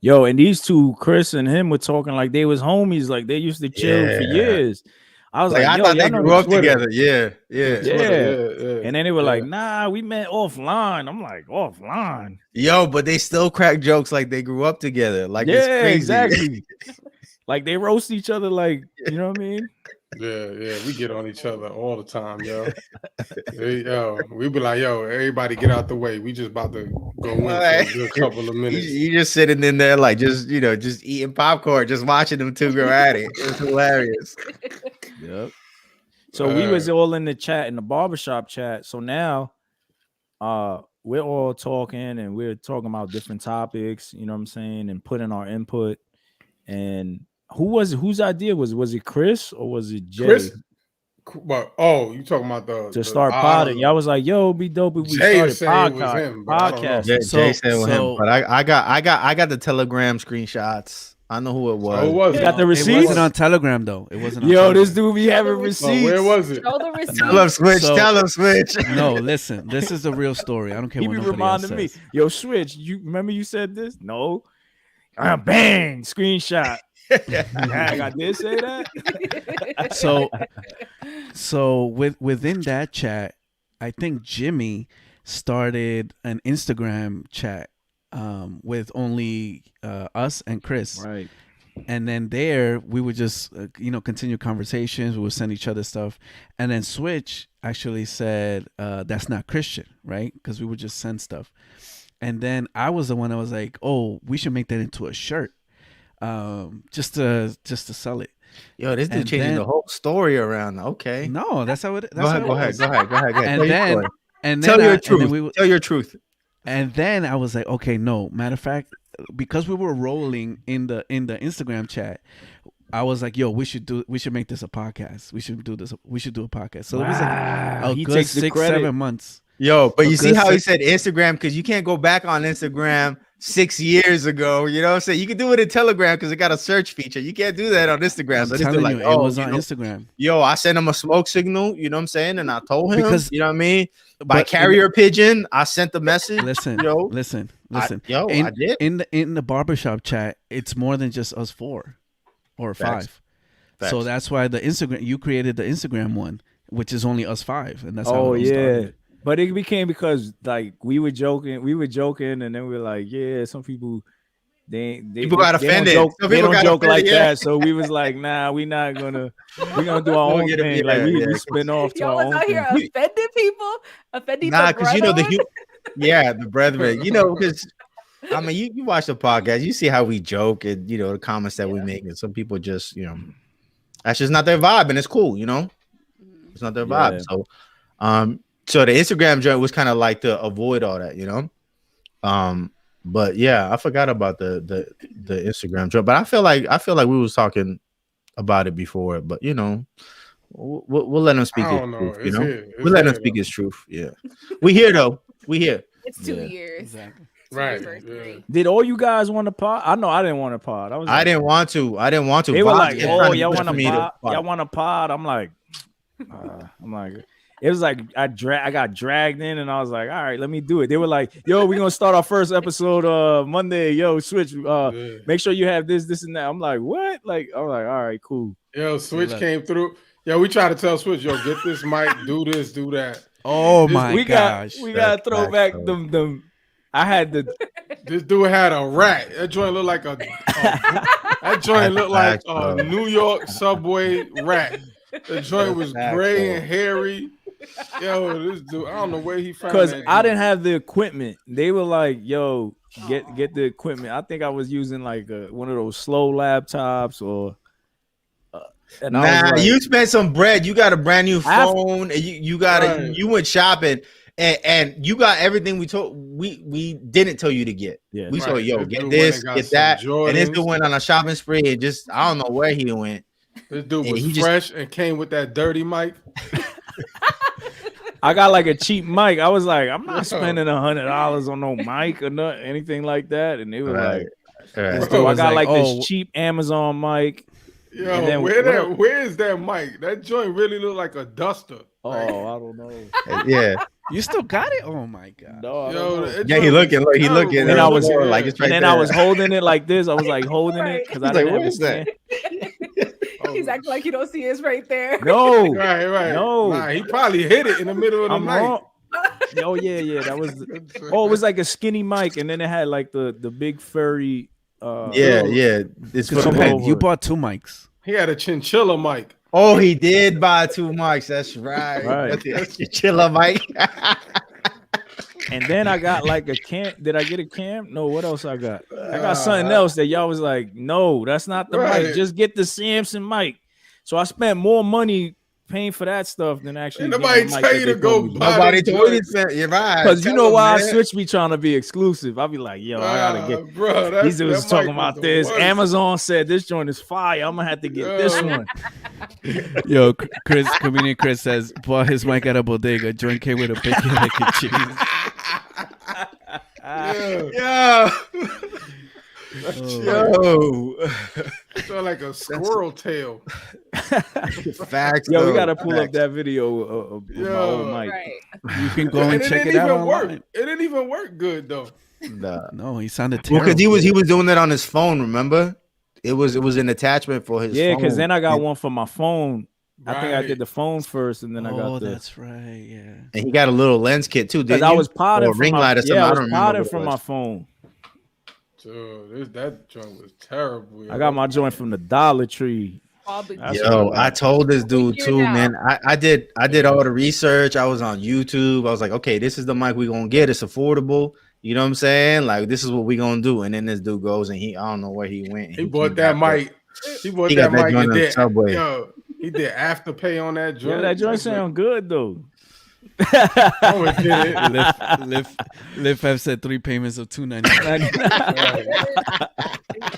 Speaker 7: Yo, and these two, Chris and him, were talking like they was homies, like they used to chill for years. I was like,
Speaker 5: I thought they grew up together. Yeah.
Speaker 7: And then they were like, nah, we met offline. I'm like, offline?
Speaker 5: Yo, but they still crack jokes like they grew up together. Like, it's crazy.
Speaker 7: Exactly. Like they roast each other, like, you know what I mean?
Speaker 8: Yeah, we get on each other all the time, yo. We be like, yo, everybody get out the way. We just about to go in for a good couple of minutes.
Speaker 5: You just sitting in there like just eating popcorn, just watching them two go at it. It's hilarious.
Speaker 7: Yep. So we was all in the chat, in the barbershop chat. So now we're all talking, and we're talking about different topics, you know what I'm saying, and putting our input. And whose idea was it Chris or was it Jay?
Speaker 8: Chris? But you talking about
Speaker 7: to start podding? Y'all was like, "Yo, it'd be dope if we started podcast."
Speaker 5: Jay said it was him, but I got the Telegram screenshots. I know who it was.
Speaker 8: Oh, was
Speaker 7: you got the receipts?
Speaker 9: It wasn't on Telegram though. It wasn't. On
Speaker 7: Telegram. This dude be having receipts.
Speaker 8: Where was it?
Speaker 10: Show the receipts.
Speaker 5: Tell him Switch.
Speaker 9: No, listen. This is the real story. I don't care.
Speaker 7: He
Speaker 9: what
Speaker 7: be
Speaker 9: nobody else
Speaker 7: reminding
Speaker 9: says.
Speaker 7: me. Yo, Switch. You remember you said this? No. Bang! Screenshot. I did say that.
Speaker 9: So within that chat, I think Jimmy started an Instagram chat with only us and Chris,
Speaker 7: right?
Speaker 9: And then there we would just continue conversations. We would send each other stuff, and then Switch actually said that's not Christian, right? Because we would just send stuff, and then I was the one that was like, oh, we should make that into a shirt. Just to sell it.
Speaker 5: Yo, this dude changing the whole story around. Okay.
Speaker 9: No, that's how it.
Speaker 5: Go ahead.
Speaker 9: And then
Speaker 5: tell your truth. Tell your truth.
Speaker 9: And then I was like, okay, no. Matter of fact, because we were rolling in the Instagram chat, I was like, "Yo, we should make this a podcast. We should do this. We should do a podcast." So it was like a good 6-7 months.
Speaker 5: Yo, but you see how he said Instagram, because you can't go back on Instagram 6 years ago. You know what I'm saying? You can do it in Telegram because it got a search feature. You can't do that on Instagram.
Speaker 9: I'm telling you, it was on Instagram.
Speaker 5: Yo, I sent him a smoke signal, you know what I'm saying? And I told him, you know what I mean? By carrier pigeon, I sent the message.
Speaker 9: Listen.
Speaker 5: I did.
Speaker 9: In the barbershop chat, it's more than just us 4 or 5.
Speaker 5: Facts.
Speaker 9: So that's why you created the Instagram one, which is only us 5. And that's how it started.
Speaker 7: But it became because like we were joking, and then we were like, yeah, some people
Speaker 5: people got offended.
Speaker 7: They don't joke like that. So we was like, nah, we're gonna do our own thing. Like we spin off to our own
Speaker 10: out here
Speaker 7: thing.
Speaker 10: offending people, offending
Speaker 5: because you know the brethren, you know, because I mean you watch the podcast, you see how we joke and you know the comments that we make, and some people just, you know, that's just not their vibe, and it's cool, you know, it's not their vibe. So the Instagram joint was kind of like to avoid all that, you know. But yeah, I forgot about the Instagram joint. But I feel like we was talking about it before. But you know, we'll let him speak his truth. You know, we'll let him speak his truth. Yeah, we here though. We here.
Speaker 10: It's 2 years.
Speaker 9: Exactly.
Speaker 8: Right.
Speaker 7: Did all you guys want to pod? I know I didn't want to pod.
Speaker 5: I didn't want to.
Speaker 7: They were like, "Oh, y'all want to pod? Y'all want to pod?" I'm like, it was like I got dragged in, and I was like, all right, let me do it. They were like, yo, we're gonna start our first episode Monday. Yo, Switch, make sure you have this and that. I'm like, what? Like, I'm like, all right, cool.
Speaker 8: Yo, Switch came through. Yo, we try to tell Switch, yo, get this mic, do this, do that.
Speaker 9: Oh my gosh.
Speaker 7: We gotta throw back them. I had
Speaker 8: this dude had a rat. That joint looked like a New York subway rat. The joint was gray and hairy. Yo, this dude, I don't know where he found that.
Speaker 7: Because I didn't have the equipment. They were like, yo, get the equipment. I think I was using like one of those slow laptops or
Speaker 5: you spent some bread. You got a brand new phone, and you went shopping, and you got everything we didn't tell you to get. Yeah. We told yo, get this, get that. And this dude went on a shopping spree and just I don't know where he went.
Speaker 8: This dude was fresh and came with that dirty mic.
Speaker 7: I got like a cheap mic. I was like, I'm not spending $100 on no mic or nothing, anything like that. And they were like, so I got like this cheap Amazon mic.
Speaker 8: Yo, then where is that mic? That joint really look like a duster.
Speaker 7: Oh, I don't know.
Speaker 5: Yeah.
Speaker 9: You still got it? Oh my god!
Speaker 8: No,
Speaker 5: he looking.
Speaker 7: And I was like, it's right. And then I was holding it like this. I was like holding it because I didn't
Speaker 5: like, what is that?
Speaker 10: He's acting like you don't see it's right there.
Speaker 7: No,
Speaker 8: right.
Speaker 7: No,
Speaker 8: nah, he probably hit it in the middle of the night.
Speaker 7: Oh yeah. That was. It was like a skinny mic, and then it had like the big furry.
Speaker 5: Yeah. It's
Speaker 9: you bought 2 mics.
Speaker 8: He had a chinchilla mic.
Speaker 5: Oh, he did buy 2 mics. That's right. That's chinchilla mic.
Speaker 7: And then I got like a cam. Did I get a cam? No. What else I got? I got something else that y'all was like, no, that's not the mic. Just get the Samson mic. So I spent more money paying for that stuff than actually.
Speaker 8: Ain't nobody tell you to go buy.
Speaker 5: Nobody told you to. You're right.
Speaker 7: Because you know why I Switch be trying to be exclusive. I'll be like, yo, I gotta get.
Speaker 8: Bro,
Speaker 7: these dudes talking about this. Worst. Amazon said this joint is fire. I'm gonna have to get this one.
Speaker 9: Yo, comedian Chris says bought his mic at a bodega. Joint came with a bacon, mac and cheese.
Speaker 5: Yeah. Yo,
Speaker 8: it's like a squirrel tail.
Speaker 5: Facts.
Speaker 7: Yo, we gotta pull up that video of my old mic.
Speaker 10: Right.
Speaker 9: You can go and check it out online.
Speaker 8: It didn't even work good though.
Speaker 9: No, he sounded terrible.
Speaker 5: Well, because he was doing it on his phone. Remember, it was an attachment for his.
Speaker 7: Yeah, because then I got one for my phone. Right. I think I did the phone first, and then I got the.
Speaker 9: That's right. Yeah.
Speaker 5: And he got a little lens kit too.
Speaker 7: Because I was potting from my
Speaker 5: I was
Speaker 7: potting from my phone.
Speaker 8: Dude, that joint was terrible. Yo.
Speaker 7: I got my joint from the Dollar Tree.
Speaker 5: Yo, I told this dude too, man. I did all the research. I was on YouTube. I was like, okay, this is the mic we're gonna get. It's affordable. You know what I'm saying? Like, this is what we're gonna do. And then this dude goes and I don't know where he went.
Speaker 8: He bought that mic. He bought that mic and did, he did Afterpay on that joint.
Speaker 7: Yeah, that joint sound good though.
Speaker 8: always get it.
Speaker 9: Liv have said 3 payments of $2.99.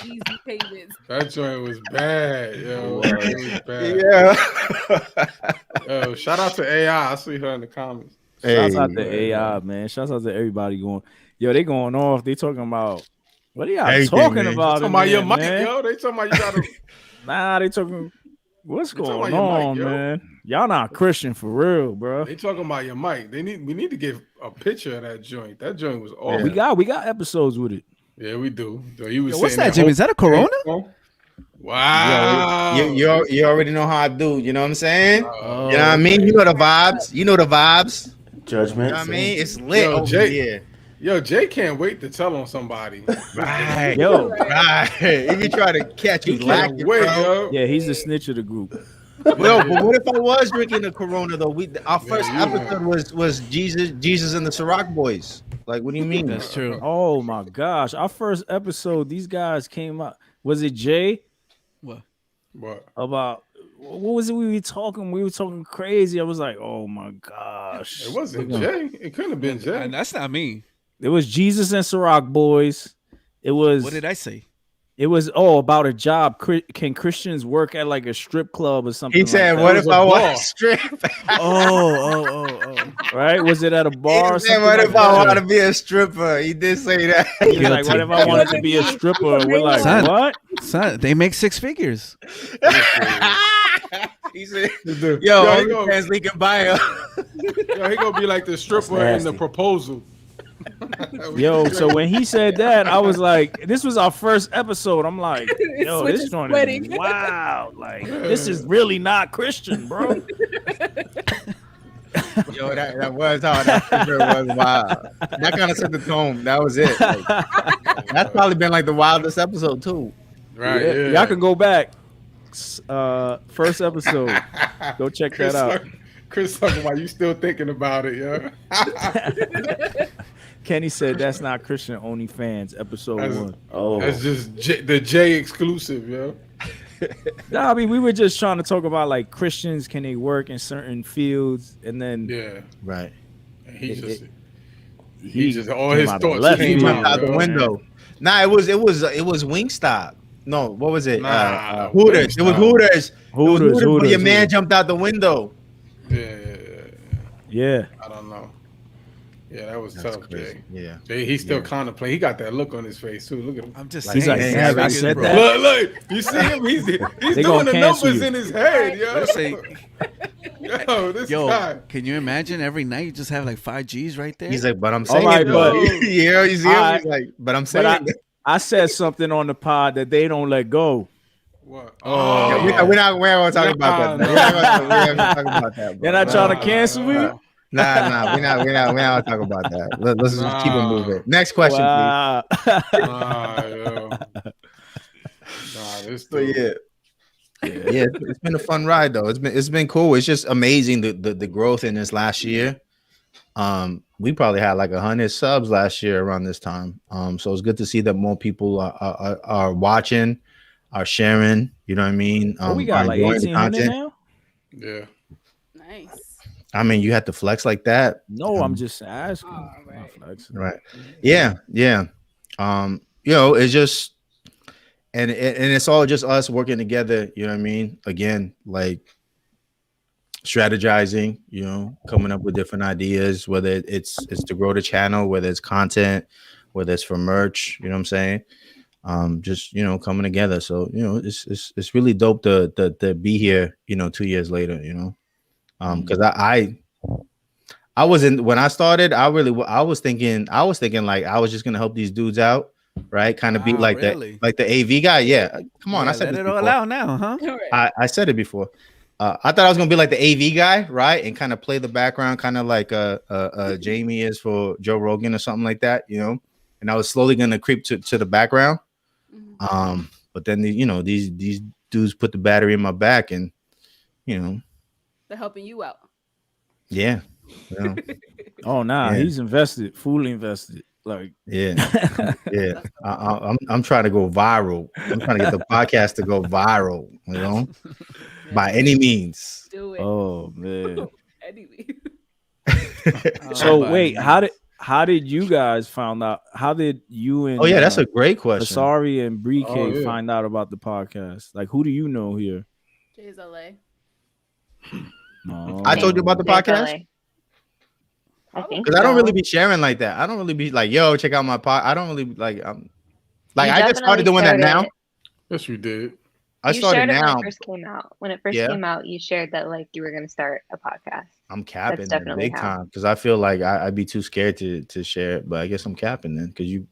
Speaker 10: Easy payments.
Speaker 8: That joint was bad, yo. It was bad.
Speaker 5: Yeah.
Speaker 8: Yo, shout out to AI. I see her in the comments.
Speaker 7: Shouts out to AI, man. Shouts out to everybody going. Yo, they going off. They talking about what are y'all talking about?
Speaker 8: Talking about your mic, yo. They talking about you gotta.
Speaker 7: Nah, they talking. What's going on, mic, man? Y'all not Christian for real, bro.
Speaker 8: They talking about your mic. We need to get a picture of that joint. That joint was awful.
Speaker 7: We got episodes with it.
Speaker 8: Yeah, we do.
Speaker 9: What's that, Jimmy? Is that a Corona?
Speaker 8: Wow.
Speaker 5: You already know how I do. You know what I'm saying? You know what I mean? You know the vibes.
Speaker 1: Judgment.
Speaker 5: You know what I mean? It's lit over here.
Speaker 8: Yo, Jay can't wait to tell on somebody.
Speaker 5: Right. If you try to catch you lacking, bro.
Speaker 7: Yeah, he's the snitch of the group.
Speaker 5: Well, but what if I was drinking the Corona though? Our first episode was Jesus and the Ciroc Boys. Like, what do you mean?
Speaker 9: That's true.
Speaker 7: Oh my gosh, our first episode, these guys came out. Was it Jay?
Speaker 9: What?
Speaker 7: About what was it? We were talking crazy. I was like, oh my gosh.
Speaker 8: It wasn't Jay. It couldn't have been Jay.
Speaker 9: And that's not me.
Speaker 7: It was Jesus and Ciroc Boys. It was.
Speaker 9: What did I say?
Speaker 7: It was about a job. Can Christians work at like a strip club or something?
Speaker 5: He said,
Speaker 7: like
Speaker 5: "What if I want to strip?"
Speaker 7: Oh. Right? Was it at a bar?
Speaker 5: He said, "What if I want to be a stripper?" He did say that.
Speaker 7: He's like, "What if I wanted to be a stripper?" We're like, "What?"
Speaker 9: Son, they make 6 figures.
Speaker 5: He said, "Yo, OnlyFans link in bio."
Speaker 8: Yo, he gonna be like the stripper in The Proposal.
Speaker 7: Yo, so when he said that, I was like, this was our first episode. I'm like, yo, this joint is wow. Like, this is really not Christian, bro.
Speaker 5: Yo, that was hard. That picture was wild. That kind of set the tone. That was it. Like, that's probably been like the wildest episode too.
Speaker 8: Right.
Speaker 7: Yeah. Y'all can go back. First episode. Go check that out.
Speaker 8: Chris talking about you still thinking about it, yo.
Speaker 7: Kenny said that's not Christian OnlyFans episode 1.
Speaker 8: That's just the J exclusive, yo.
Speaker 7: Nah, I mean, we were just trying to talk about like Christians, can they work in certain fields, and then
Speaker 5: right.
Speaker 8: He just all his thoughts
Speaker 5: came out the window. Nah, it was Wingstop. No, what was it? Hooters. It was Hooters. Hooters. But your man jumped out the window.
Speaker 7: Yeah.
Speaker 8: I don't know. Yeah, that was tough, Jay.
Speaker 5: Yeah.
Speaker 8: Jay, he's still contemplating. He got that look on his face too. Look at him.
Speaker 9: I'm just
Speaker 7: saying. He's like, I said that.
Speaker 8: Look, you see him? He's doing the numbers in his head, yo. This guy.
Speaker 9: Can you imagine every night you just have like 5 G's right there?
Speaker 5: He's like, but I'm saying it, though. Yeah, he's like, but I'm saying it.
Speaker 7: I said something on the pod that they don't let go.
Speaker 8: What?
Speaker 5: We're not going to talk about that. We're not going to talk about that.
Speaker 7: You're not trying to cancel me?
Speaker 5: Nah, we're not talking about that. Let's just keep it moving. Next question, please. It's been a fun ride though. It's been cool. It's just amazing the growth in this last year. We probably had like 100 subs last year around this time. So it's good to see that more people are watching, are sharing. You know what I mean?
Speaker 7: We got like 1,800 now.
Speaker 8: Yeah.
Speaker 10: Nice.
Speaker 5: I mean, you had to flex like that.
Speaker 7: No, I'm just asking.
Speaker 5: Right. Yeah. It's just, and it's all just us working together. You know what I mean? Again, like strategizing. Coming up with different ideas. Whether it's to grow the channel, whether it's content, whether it's for merch. You know what I'm saying? Just coming together. So it's really dope to be here. 2 years later. Because I wasn't when I started. I was thinking like I was just gonna help these dudes out, right? Kind of be like the AV guy. Yeah, come on. I said it all out
Speaker 9: now, huh?
Speaker 5: I said it before. I thought I was gonna be like the AV guy, right, and kind of play the background, kind of like Jamie is for Joe Rogan or something like that, And I was slowly gonna creep to the background. But then these dudes put the battery in my back, and
Speaker 10: They're helping you out.
Speaker 5: Yeah.
Speaker 7: Oh nah, he's invested, fully invested. Like
Speaker 5: I'm trying to go viral. I'm trying to get the podcast to go viral. By any means.
Speaker 10: Do it.
Speaker 7: Oh man.
Speaker 10: Anyway.
Speaker 7: So wait, how did you guys find out? How did you and
Speaker 5: that's a great question.
Speaker 7: Asari and Bree find out about the podcast? Like, who do you know here?
Speaker 10: Jay's LA.
Speaker 5: I told you about the podcast.
Speaker 2: I think
Speaker 5: because I don't really be sharing like that. I don't really be like, yo, check out my pod. I don't really like. I just started doing that now.
Speaker 8: Yes, you did.
Speaker 5: I started now.
Speaker 2: When it first came out. When it first came out, you shared that like you were going to start a podcast.
Speaker 5: I'm capping it big time because I feel like I'd be too scared to share it, but I guess I'm capping then because you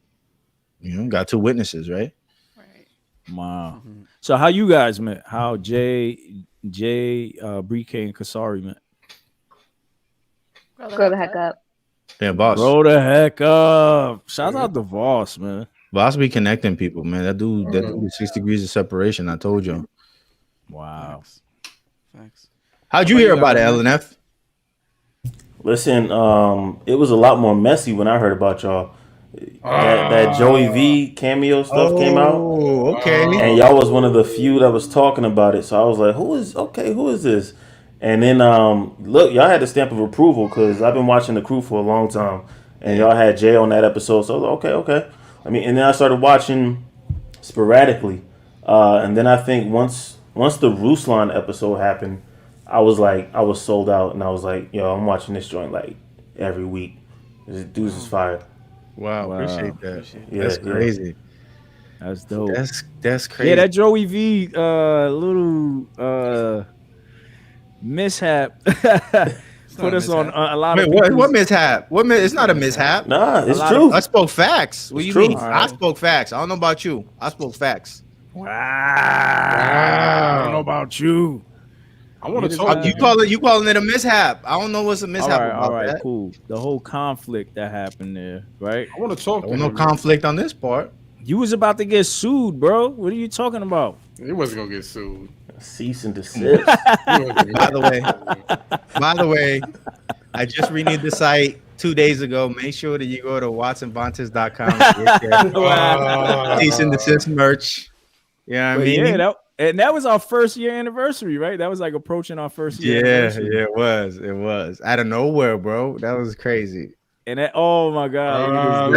Speaker 5: got two witnesses, right?
Speaker 10: Right.
Speaker 7: Wow. Mm-hmm. So how you guys met? How Jay, Bree K, and Kasari met?
Speaker 2: Grow the heck up.
Speaker 5: Yeah, boss.
Speaker 7: Grow the heck up. Shout out to Boss, man.
Speaker 5: Boss be connecting people, man. That dude is 6 degrees of separation. I told you.
Speaker 7: Wow.
Speaker 9: Thanks.
Speaker 5: How'd you hear about it, LNF?
Speaker 1: Listen, it was a lot more messy when I heard about y'all. That Joey V cameo stuff came out.
Speaker 5: Oh, okay.
Speaker 1: And y'all was one of the few that was talking about it. So I was like, who is this? And then, look, y'all had the stamp of approval because I've been watching The Crew for a long time. And y'all had Jay on that episode. So I was like, okay. I mean, and then I started watching sporadically. And then I think once the Ruslan episode happened, I was sold out. And I was like, yo, I'm watching this joint like every week. This dude's is fire.
Speaker 5: Wow. Appreciate that.
Speaker 1: Yeah,
Speaker 5: that's crazy.
Speaker 7: That's dope.
Speaker 5: That's crazy.
Speaker 7: Yeah, that Joey V little mishap put us on a lot of
Speaker 5: what mishap? It's not a mishap.
Speaker 1: Nah, it's true.
Speaker 5: I spoke facts. What do you
Speaker 1: true.
Speaker 5: mean? I spoke facts. I don't know about you. I spoke facts.
Speaker 7: Wow. I don't know about you.
Speaker 8: I want to talk.
Speaker 5: You calling it a mishap? I don't know what's a mishap.
Speaker 7: All right, cool. The whole conflict that happened there, right?
Speaker 8: I want to talk.
Speaker 5: No conflict on this part.
Speaker 7: You was about to get sued, bro. What are you talking about?
Speaker 8: He wasn't gonna get sued.
Speaker 1: Cease and desist.
Speaker 5: By the way, I just renewed the site 2 days ago. Make sure that you go to watsonvantes.com. Cease and desist merch. Yeah, I mean,
Speaker 7: that was our first year anniversary, right? That was like approaching our first year.
Speaker 5: Yeah, it was out of nowhere, bro. That was crazy.
Speaker 7: And oh my god,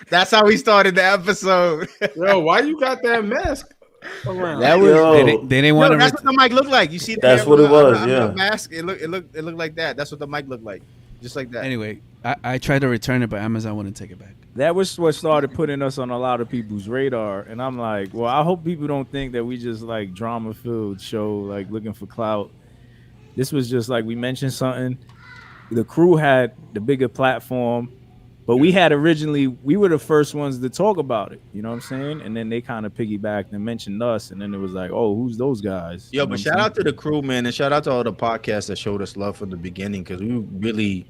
Speaker 5: that's how we started the episode.
Speaker 8: Yo, why you got that mask?
Speaker 5: That was
Speaker 9: they didn't want to.
Speaker 5: That's what the mic looked like. You see,
Speaker 1: that's what it was. Yeah,
Speaker 5: mask. It looked like that. That's what the mic looked like, just like that.
Speaker 9: Anyway, I tried to return it, but Amazon wouldn't take it back.
Speaker 7: That was what started putting us on a lot of people's radar, and I'm like, well, I hope people don't think that we just like drama-filled show, like looking for clout. This was just like we mentioned something. The Crew had the bigger platform. But we were the first ones to talk about it. You know what I'm saying? And then they kind of piggybacked and mentioned us. And then it was like, oh, who's those guys?
Speaker 5: Yo, but shout out to the Crew, man. And shout out to all the podcasts that showed us love from the beginning. Because we really,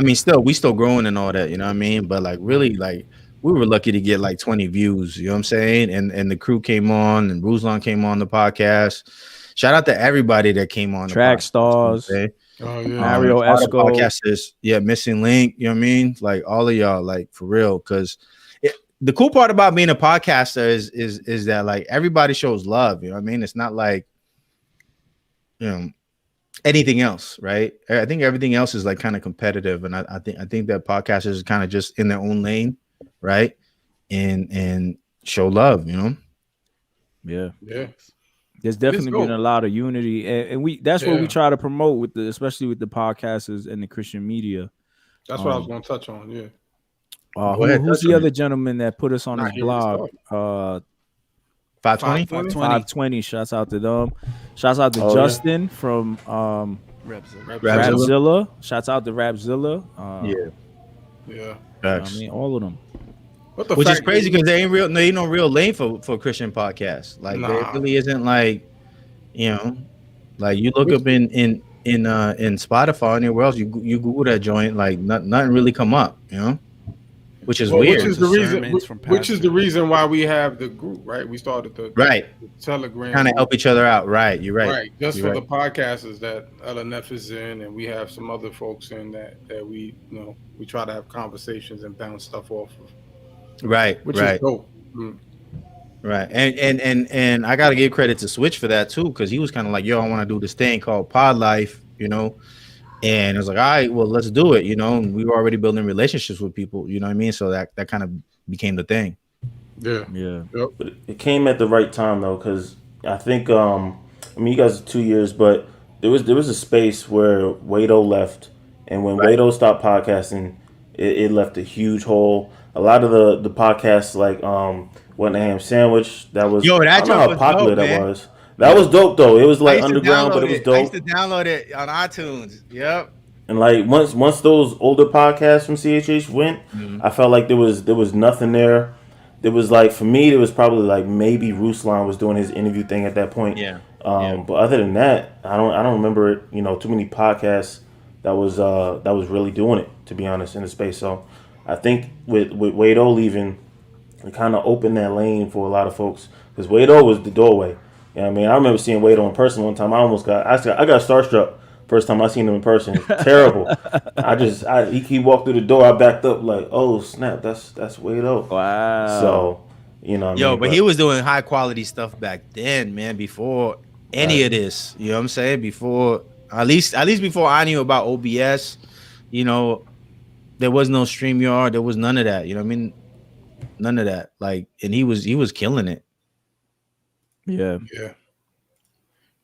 Speaker 5: we still growing and all that. You know what I mean? But like really, like we were lucky to get like 20 views. You know what I'm saying? And the Crew came on and Ruslan came on the podcast. Shout out to everybody that came on.
Speaker 7: Track Stars.
Speaker 5: Okay?
Speaker 8: Oh yeah,
Speaker 7: Mario Esco,
Speaker 5: podcasters, Missing Link. You know what I mean? Like all of y'all, like for real. Because the cool part about being a podcaster is that like everybody shows love. You know what I mean? It's not like anything else, right? I think everything else is like kind of competitive, and I think that podcasters are kind of just in their own lane, right? And show love.
Speaker 7: Yeah.
Speaker 8: Yeah.
Speaker 7: There's definitely been a lot of unity, and that's what we try to promote especially with the podcasters and the Christian media.
Speaker 8: That's what I was going to touch on. Yeah.
Speaker 7: Who's the other gentleman that put us on his blog?
Speaker 5: 520.
Speaker 7: Shouts out to them. Shouts out to Justin from
Speaker 5: Rapzilla.
Speaker 7: Shouts out to Rapzilla.
Speaker 8: Yeah.
Speaker 7: I mean, all of them.
Speaker 5: Which is crazy because there ain't no real lane for Christian podcasts. Like there really isn't like, like you look up in Spotify or anywhere else, you Google that joint, like nothing really come up, which is weird.
Speaker 8: Which is the reason why we have the group, right? We started the Telegram,
Speaker 5: kind of help each other out, right? You're right.
Speaker 8: Right, just for the podcasters that LNF is in, and we have some other folks in that we we try to have conversations and bounce stuff off of.
Speaker 5: Right,
Speaker 8: which is dope.
Speaker 5: Right, and I gotta give credit to Switch for that too, because he was kind of like, "Yo, I want to do this thing called Pod Life," And I was like, all right, well, let's do it. And we were already building relationships with people. You know what I mean? So that kind of became the thing.
Speaker 8: Yeah.
Speaker 1: Yep. But it came at the right time though, because I think I mean, you guys are 2 years, but there was a space where Wado left, and when Wado stopped podcasting, it left a huge hole. A lot of the podcasts like What the Ham Sandwich, that was I don't know how popular that was. That was dope though. It was like underground, but it was dope.
Speaker 5: I used to download it on iTunes. Yep.
Speaker 1: And like once those older podcasts from CHH went, I felt like there was nothing there. There was like, for me, it was probably like maybe Ruslan was doing his interview thing at that point.
Speaker 5: Yeah.
Speaker 1: But other than that, I don't remember it. Too many podcasts that was really doing it, to be honest, in the space. So I think with Wado leaving, it kind of opened that lane for a lot of folks, because Wado was the doorway. You know what I mean? I remember seeing Wado in person one time. I got starstruck first time I seen him in person. Terrible. He walked through the door. I backed up like, oh snap, that's Wado.
Speaker 7: Wow.
Speaker 1: So
Speaker 5: but he was doing high quality stuff back then, man. Before any of this, you know what I'm saying? Before at least before I knew about OBS, there was no StreamYard. There was none of that. You know what I mean? None of that. Like, and he was killing it.
Speaker 7: Yeah.
Speaker 8: Yeah.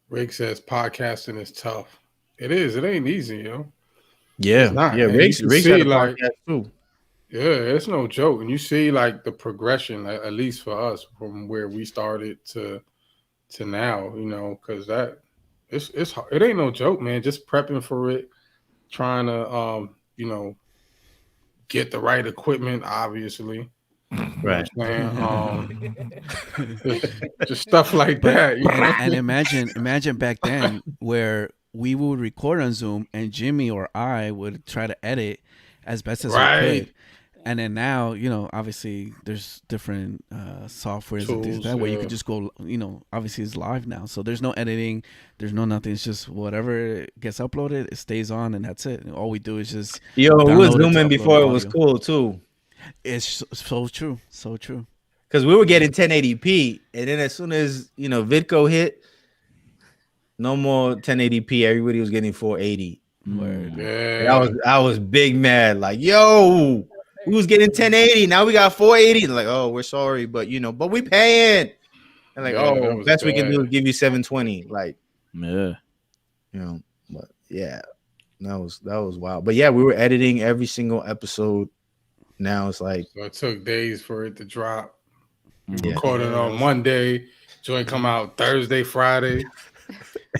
Speaker 8: Rick says podcasting is tough. It is. It ain't easy,
Speaker 5: Yeah.
Speaker 8: Not,
Speaker 5: yeah. Rick's had a podcast too.
Speaker 8: Yeah, it's no joke. And you see like the progression, at least for us, from where we started to now, because it ain't no joke, man. Just prepping for it, trying to get the right equipment, obviously.
Speaker 5: Right.
Speaker 8: Just stuff like that.
Speaker 9: And imagine back then where we would record on Zoom and Jimmy or I would try to edit as best as we could. And then now, obviously there's different softwares and things that way you could just go, obviously it's live now. So there's no editing, there's no nothing. It's just whatever gets uploaded, it stays on, and that's it. And all we do is just
Speaker 5: we was zooming before it was cool too.
Speaker 9: It's so true. So true.
Speaker 5: Because we were getting 1080p, and then as soon as Vidco hit, no more 1080p. Everybody was getting 480.
Speaker 8: Yeah.
Speaker 5: I was big mad. Like, yo, we was getting 1080. Now we got 480. Like, oh, we're sorry, but but we paying. And like, best we can do is give you 720. Like,
Speaker 7: yeah,
Speaker 5: but yeah, that was wild. But yeah, we were editing every single episode. Now it's like,
Speaker 8: so it took days for it to drop. We recorded on Monday. Joint come out Thursday, Friday.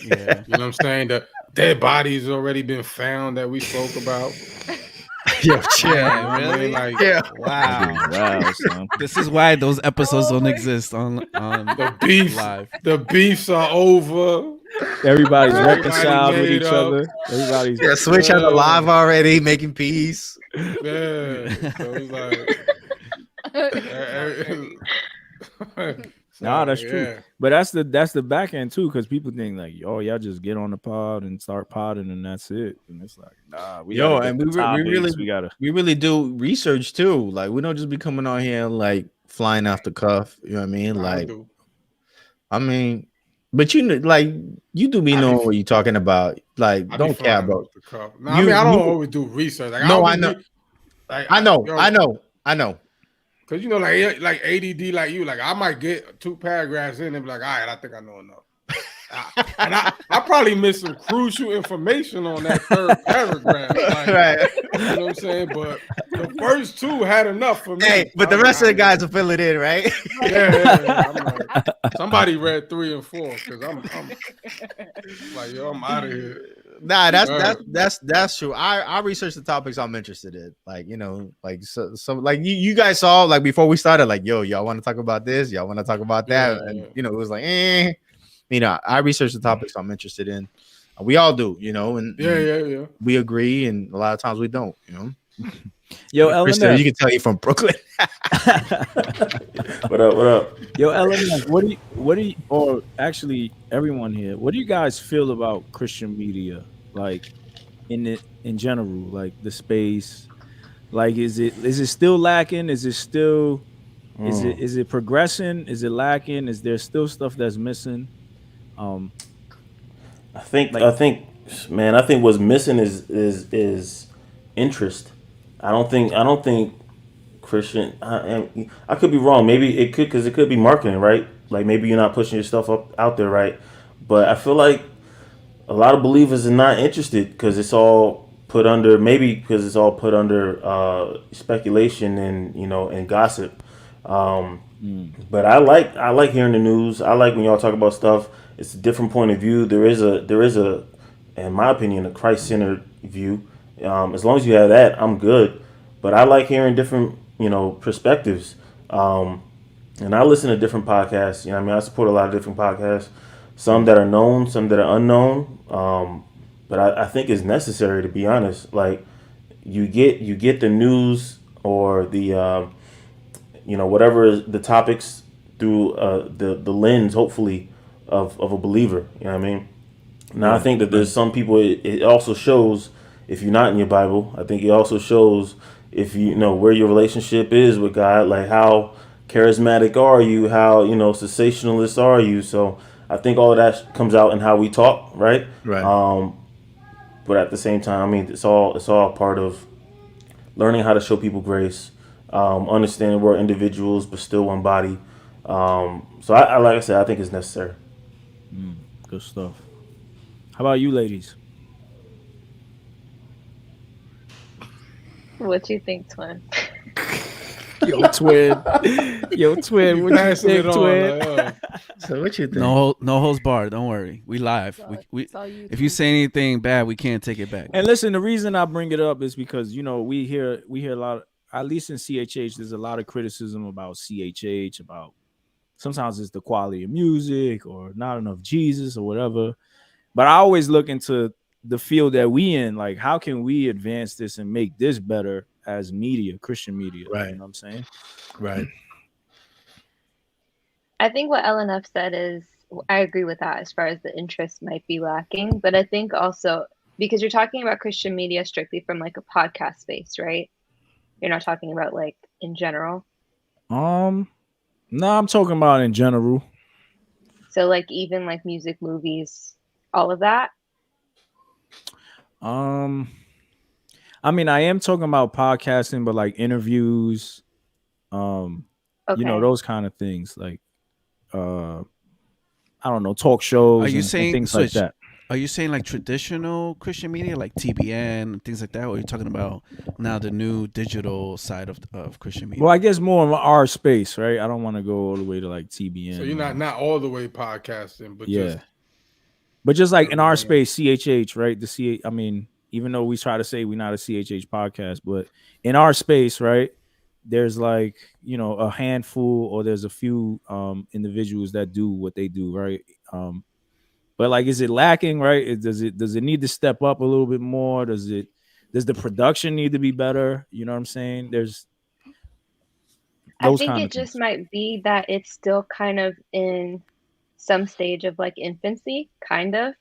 Speaker 8: Yeah, you know what I'm saying? The dead bodies already been found that we spoke about.
Speaker 9: Really?
Speaker 7: Wow. Son.
Speaker 9: This is why those episodes don't exist on
Speaker 8: the beef
Speaker 9: live.
Speaker 8: The beefs are over.
Speaker 7: Everybody's reconciled with each other. Everybody's
Speaker 5: Switch on the live already, making peace.
Speaker 8: Yeah. So it's like
Speaker 7: that's true. But that's the back end too, because people think like, oh, y'all just get on the pod and start podding and that's it. And it's like, nah, we
Speaker 5: really do research too. Like, we don't just be coming on here like flying off the cuff. You know what I mean? Like, I mean, but you do be knowing what you're talking about. Like, don't care about.
Speaker 8: I don't always do research. Like,
Speaker 5: I know. I know.
Speaker 8: Cause like ADD, like you, like I might get 2 paragraphs in and be like, all right, I think I know enough. And I probably missed some crucial information on that third paragraph. Like,
Speaker 5: right.
Speaker 8: You know what I'm saying? But the first 2 had enough for me.
Speaker 5: Hey, but the rest of the guys will fill it in, right?
Speaker 8: Yeah. I'm like, somebody read 3 and 4 because I'm like, yo, I'm out of here.
Speaker 5: Nah, that's true. I research the topics I'm interested in. Like, like so like you guys saw, like, before we started, like, yo, y'all want to talk about this? Y'all want to talk about that?
Speaker 8: Yeah,
Speaker 5: and it was like, I research the topics I'm interested in. We all do, and
Speaker 8: yeah.
Speaker 5: We agree, and a lot of times we don't,
Speaker 7: Yo,
Speaker 5: LMF, you can tell you from Brooklyn.
Speaker 1: What up?
Speaker 7: Yo, LMF, what do you, or actually everyone here, what do you guys feel about Christian media, like in general, like the space? Like, is it still lacking? Is it still is it progressing? Is it lacking? Is there still stuff that's missing?
Speaker 1: I think man, I think what's missing is interest. I don't think Christian. I could be wrong. Maybe it could, because it could be marketing, right? Like maybe you're not pushing your stuff up out there, right? But I feel like a lot of believers are not interested because it's all put under, maybe because it's all put under speculation and and gossip. But I like hearing the news. I like when y'all talk about stuff. It's a different point of view. There is a, in my opinion, a Christ-centered view. As long as you have that, I'm good. But I like hearing different perspectives. And I listen to different podcasts. I mean, I support a lot of different podcasts. Some that are known, some that are unknown. But I think it's necessary, to be honest. Like you get the news or the whatever the topics through the lens, hopefully, of a believer. You know what I mean? Now I think that there's some people. It also shows if you're not in your Bible. I think it also shows if you know where your relationship is with God. Like how charismatic are you? How sensationalist are you? So I think all of that comes out in how we talk, right?
Speaker 5: Right.
Speaker 1: But at the same time, I mean, it's all part of learning how to show people grace, understanding we're individuals but still one body. So I like I said, I think it's necessary.
Speaker 7: Good stuff. How about you, ladies?
Speaker 2: What you think, Twin?
Speaker 7: Yo, Twin. What you think, Twin?
Speaker 5: So what you think?
Speaker 9: No holds barred. Don't worry. We live. We if you say anything bad, we can't take it back.
Speaker 7: And listen, the reason I bring it up is because we hear a lot. At least in CHH, there's a lot of criticism about CHH. About sometimes it's the quality of music or not enough Jesus or whatever. But I always look into the field that we in. Like, how can we advance this and make this better as media, Christian media?
Speaker 5: Right.
Speaker 7: You know what I'm saying?
Speaker 5: Right.
Speaker 2: I think what LNF said is, I agree with that as far as the interest might be lacking. But I think also, because you're talking about Christian media strictly from like a podcast space, right? You're not talking about like in general.
Speaker 7: No, I'm talking about in general.
Speaker 2: So like even like music, movies, all of that.
Speaker 7: I mean, I am talking about podcasting, but like interviews, those kind of things, like I don't know, talk shows.
Speaker 9: Are you
Speaker 7: and
Speaker 9: saying
Speaker 7: things like that?
Speaker 9: Are you saying like traditional Christian media, like TBN and things like that, or are you talking about now the new digital side of Christian media?
Speaker 7: Well, I guess more of our space, right? I don't want to go all the way to like TBN.
Speaker 8: So you're not all the way podcasting, but
Speaker 7: just like in our space, CHH, right? I mean, even though we try to say we're not a CHH podcast, but in our space, right, there's like a handful or there's a few individuals that do what they do, right? But like, is it lacking, right? Does it need to step up a little bit more? Does the production need to be better? You know what I'm saying?
Speaker 2: I think it just might be that it's still kind of in some stage of like infancy, kind of.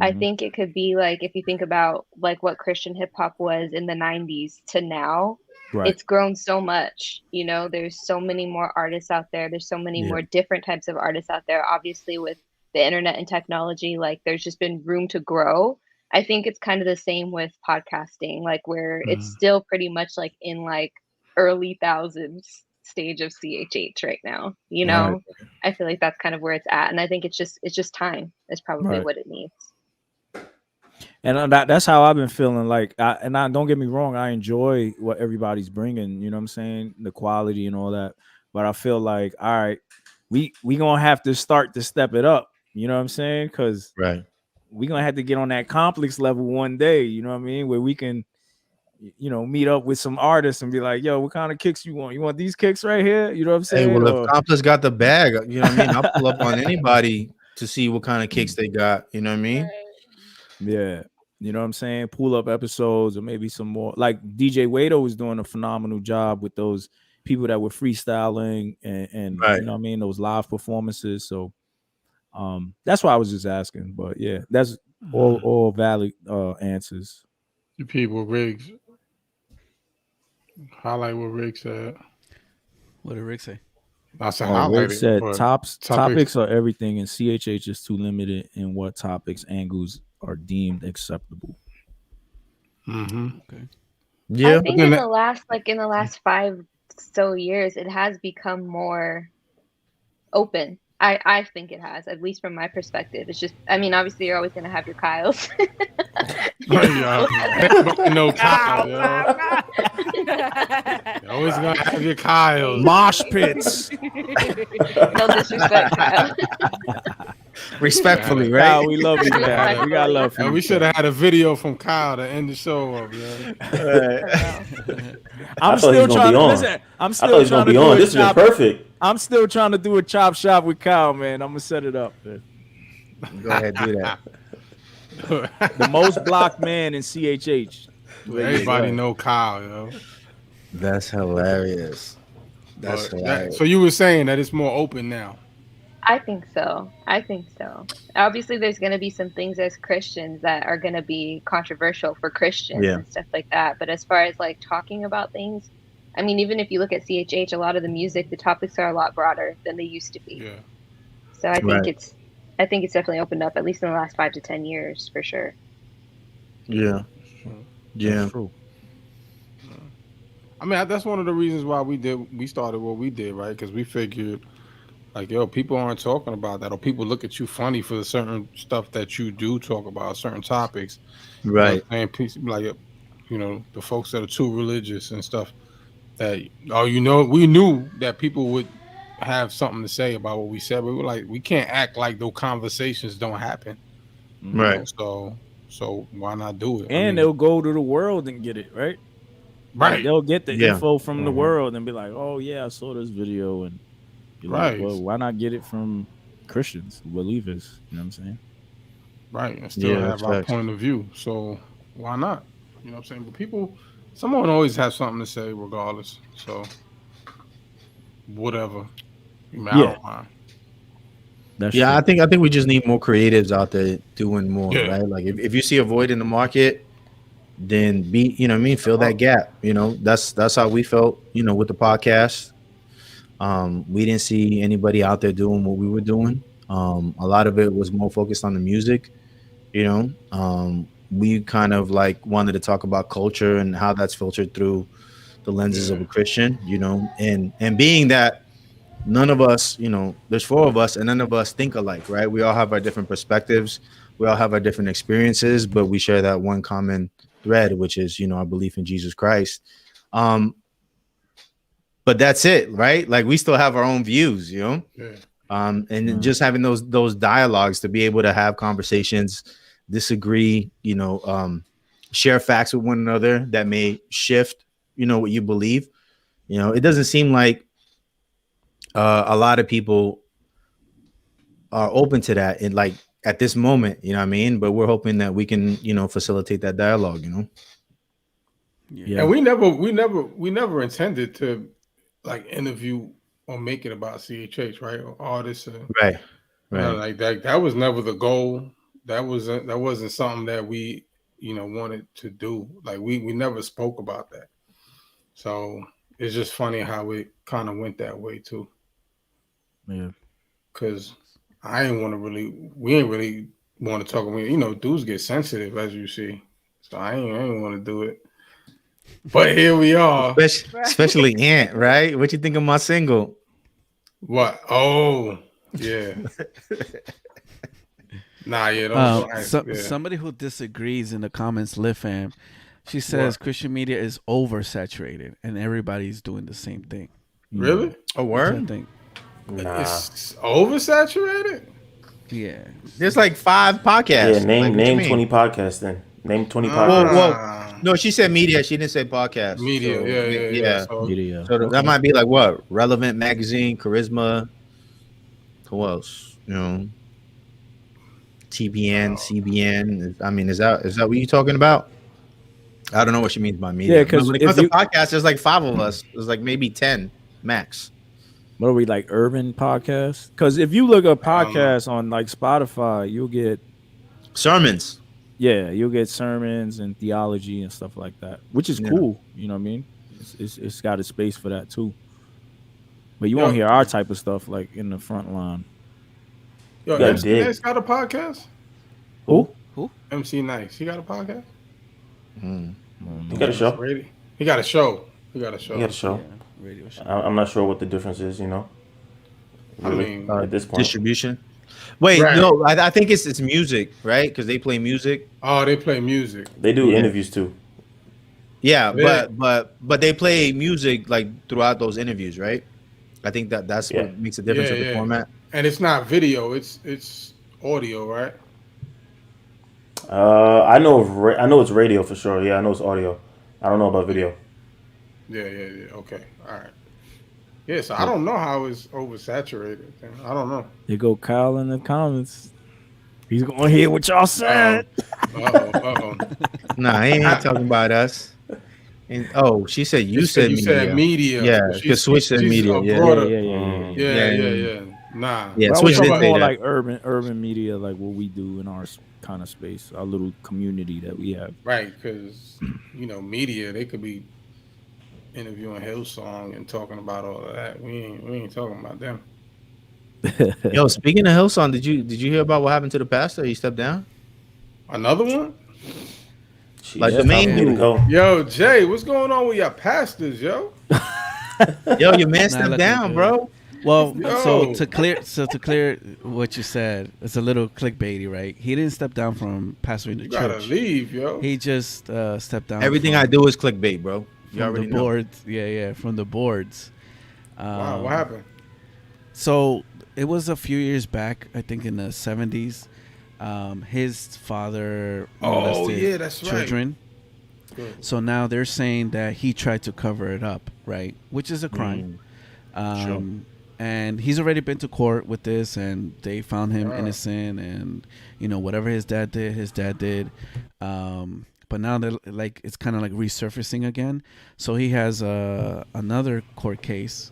Speaker 2: I think it could be like, if you think about like what Christian hip hop was in the 90s to now, it's grown so much. There's so many more artists out there. There's so many more different types of artists out there. Obviously, with the internet and technology, like there's just been room to grow. I think it's kind of the same with podcasting, like where it's still pretty much like in like early thousands stage of CHH right now. I feel like that's kind of where it's at, and I think it's just time is probably what it needs.
Speaker 7: And that's how I've been feeling. Like, don't get me wrong, I enjoy what everybody's bringing. You know what I'm saying? The quality and all that. But I feel like, all right, we gonna have to start to step it up. You know what I'm saying? Because we gonna have to get on that complex level one day. You know what I mean? Where we can, meet up with some artists and be like, yo, what kind of kicks you want? You want these kicks right here? You know what I'm saying?
Speaker 5: Hey, well, if Complex got the bag, you know what I mean? I'll pull up on anybody to see what kind of kicks they got. You know what I mean?
Speaker 7: Yeah. You know what I'm saying? Pull up episodes or maybe some more. Like DJ Wado was doing a phenomenal job with those people that were freestyling and you know what I mean? Those live performances. So that's why I was just asking. But yeah, that's all valid answers.
Speaker 8: You people, Riggs. Highlight what Rick said.
Speaker 9: What did Rick say?
Speaker 8: I said highlight.
Speaker 7: Rick said topics are everything, and CHH is too limited in what topics, angles, are deemed acceptable.
Speaker 5: Okay.
Speaker 2: I think in the last 5 so years, it has become more open. I think it has, at least from my perspective. It's just, I mean, obviously you're always gonna have your Kyles.
Speaker 8: Everybody know Kyle, yo. You're always gonna have your Kyles.
Speaker 7: Mosh pits.
Speaker 2: No disrespect, Kyle.
Speaker 5: Respectfully, right?
Speaker 7: Kyle, we love you, man. We got love for you.
Speaker 8: We should have had a video from Kyle to end the show up, man.
Speaker 7: I'm still trying to listen. I'm still trying to do
Speaker 1: This is perfect.
Speaker 7: I'm still trying to do a chop shop with Kyle, man. I'm gonna set it up. Man.
Speaker 5: Go ahead, do that.
Speaker 7: The most blocked man in CHH.
Speaker 8: Everybody know Kyle, yo.
Speaker 5: That's hilarious. That's hilarious.
Speaker 8: So you were saying that it's more open now?
Speaker 2: I think so. Obviously, there's going to be some things as Christians that are going to be controversial for Christians and stuff like that. But as far as like talking about things, I mean, even if you look at CHH, a lot of the music, the topics are a lot broader than they used to be.
Speaker 8: Yeah.
Speaker 2: So I think it's definitely opened up, at least in the last 5 to 10 years, for sure.
Speaker 5: Yeah. Yeah.
Speaker 8: I mean, that's one of the reasons why we started what we did, right? Because we figured, like, yo, people aren't talking about that, or people look at you funny for the certain stuff that you do talk about, certain topics,
Speaker 5: right?
Speaker 8: And like, you know, the folks that are too religious and stuff. That we knew that people would have something to say about what we said, but we were like, we can't act like those conversations don't happen,
Speaker 5: right?
Speaker 8: So why not do it?
Speaker 7: And they'll go to the world and get it, right?
Speaker 8: Right.
Speaker 7: Like they'll get the info from the world and be like, oh yeah, I saw this video, and you're like, well, why not get it from Christians, believers? You know what I'm saying?
Speaker 8: Right, and still have our point of view. So why not? You know what I'm saying? But someone always has something to say, regardless. So whatever. I mean, I don't mind.
Speaker 5: I think we just need more creatives out there doing more, right? Like if you see a void in the market, then fill that gap. You know, that's how we felt, with the podcast. We didn't see anybody out there doing what we were doing. A lot of it was more focused on the music, we kind of like wanted to talk about culture and how that's filtered through the lenses of a Christian, and being that none of us, there's 4 of us and none of us think alike, right? We all have our different perspectives. We all have our different experiences, but we share that one common thread, which is, our belief in Jesus Christ. But that's it, right? Like we still have our own views, and just having those dialogues to be able to have conversations, disagree, share facts with one another that may shift, what you believe. It doesn't seem like a lot of people are open to that in like at this moment, you know what I mean? But we're hoping that we can, facilitate that dialogue,
Speaker 8: Yeah. And we never intended to like interview or make it about CHH, right? Or artists,
Speaker 5: right.
Speaker 8: Like that was never the goal. That wasn't something that we, wanted to do. Like we never spoke about that. So it's just funny how it kind of went that way too.
Speaker 7: Yeah.
Speaker 8: Cause we ain't really want to talk about, dudes get sensitive, as you see. So I ain't want to do it. But here we are.
Speaker 5: Especially Ant, right? What you think of my single?
Speaker 8: What? Oh, yeah.
Speaker 9: Somebody who disagrees in the comments, Fam. She says Christian media is oversaturated and everybody's doing the same thing.
Speaker 8: Really?
Speaker 5: A word?
Speaker 8: It's oversaturated?
Speaker 9: Yeah.
Speaker 5: There's like 5 podcasts.
Speaker 1: Yeah, name 20 podcasts then. Name 20 podcasts.
Speaker 5: Well, no, she said media. She didn't say podcast.
Speaker 8: Media,
Speaker 5: so,
Speaker 8: yeah.
Speaker 5: Media. So that might be like what? Relevant Magazine, Charisma. Who else? TBN, CBN. I mean, is that what you're talking about? I don't know what she means by media.
Speaker 7: Yeah, because
Speaker 5: when it comes to podcasts, there's like 5 of us. There's like maybe 10 max.
Speaker 7: What are we, like urban podcasts? Because if you look up podcasts on like Spotify, you'll get
Speaker 5: sermons.
Speaker 7: Yeah, you'll get sermons and theology and stuff like that, which is cool. You know what I mean? It's got a space for that too. But you won't hear our type of stuff like in the front line.
Speaker 8: It's got a podcast?
Speaker 7: Who?
Speaker 9: Who?
Speaker 8: MC Nice. He got a podcast.
Speaker 1: He got a show.
Speaker 8: He got a show. He got a show.
Speaker 1: He got a show.
Speaker 9: Yeah, radio show.
Speaker 1: I'm not sure what the difference is. You know. Really,
Speaker 8: I mean,
Speaker 1: at this point,
Speaker 5: Distribution. Wait,
Speaker 8: Right.
Speaker 5: no, I think it's music, right? Because they play music.
Speaker 8: Oh, they play music.
Speaker 1: they do interviews too.
Speaker 5: Yeah,
Speaker 8: Yeah.
Speaker 5: but they play music like throughout those interviews, right? I think that's
Speaker 1: Yeah.
Speaker 5: what makes a difference with the format.
Speaker 8: And it's not video. It's audio, right?
Speaker 1: I know it's radio for sure. Yeah, I know it's audio. I don't know about video.
Speaker 8: Yeah. Okay. All right. Yeah, so I don't know how it's oversaturated. I don't know.
Speaker 7: There go Kyle in the comments. He's gonna hear what y'all said.
Speaker 8: Uh-oh.
Speaker 5: Nah, he ain't talking about us. And she said you said media.
Speaker 8: said media.
Speaker 5: Yeah, because Switch said media.
Speaker 8: Yeah. Nah.
Speaker 5: Yeah,
Speaker 7: But I
Speaker 5: Switch
Speaker 7: was
Speaker 5: did
Speaker 7: talking
Speaker 5: say
Speaker 7: more
Speaker 5: that.
Speaker 7: like urban media, like what we do in our kind of space, our little community that we have.
Speaker 8: Right, because media, they could be interviewing Hillsong and talking about all of that. We ain't talking about them.
Speaker 5: Yo, speaking of Hillsong, did you hear about what happened to the pastor? He stepped down.
Speaker 8: Another one?
Speaker 5: Like the main dude.
Speaker 8: Yo, Jay, what's going on with your pastors, yo?
Speaker 5: Yo, your man
Speaker 9: Not
Speaker 5: stepped
Speaker 9: looking
Speaker 5: down,
Speaker 9: good.
Speaker 5: bro.
Speaker 9: Well,
Speaker 8: Yo.
Speaker 9: so to clear what you said, it's a little clickbaity, right? He didn't step down from pastoring the
Speaker 8: You gotta
Speaker 9: church.
Speaker 8: leave, yo.
Speaker 9: He just stepped down.
Speaker 5: Everything
Speaker 9: from,
Speaker 5: I do is clickbait, bro. You
Speaker 9: from
Speaker 5: already
Speaker 9: the
Speaker 5: know.
Speaker 9: boards. Yeah, from the boards.
Speaker 8: Wow, what happened?
Speaker 9: So it was a few years back, I think in the 70s. His father molested
Speaker 8: that's right.
Speaker 9: children.
Speaker 8: Good.
Speaker 9: So now they're saying that he tried to cover it up, right? Which is a crime.
Speaker 5: Sure.
Speaker 9: And he's already been to court with this, and they found him
Speaker 8: Wow.
Speaker 9: innocent, and whatever his dad did. But now they're like, it's kind of like resurfacing again. So he has another court case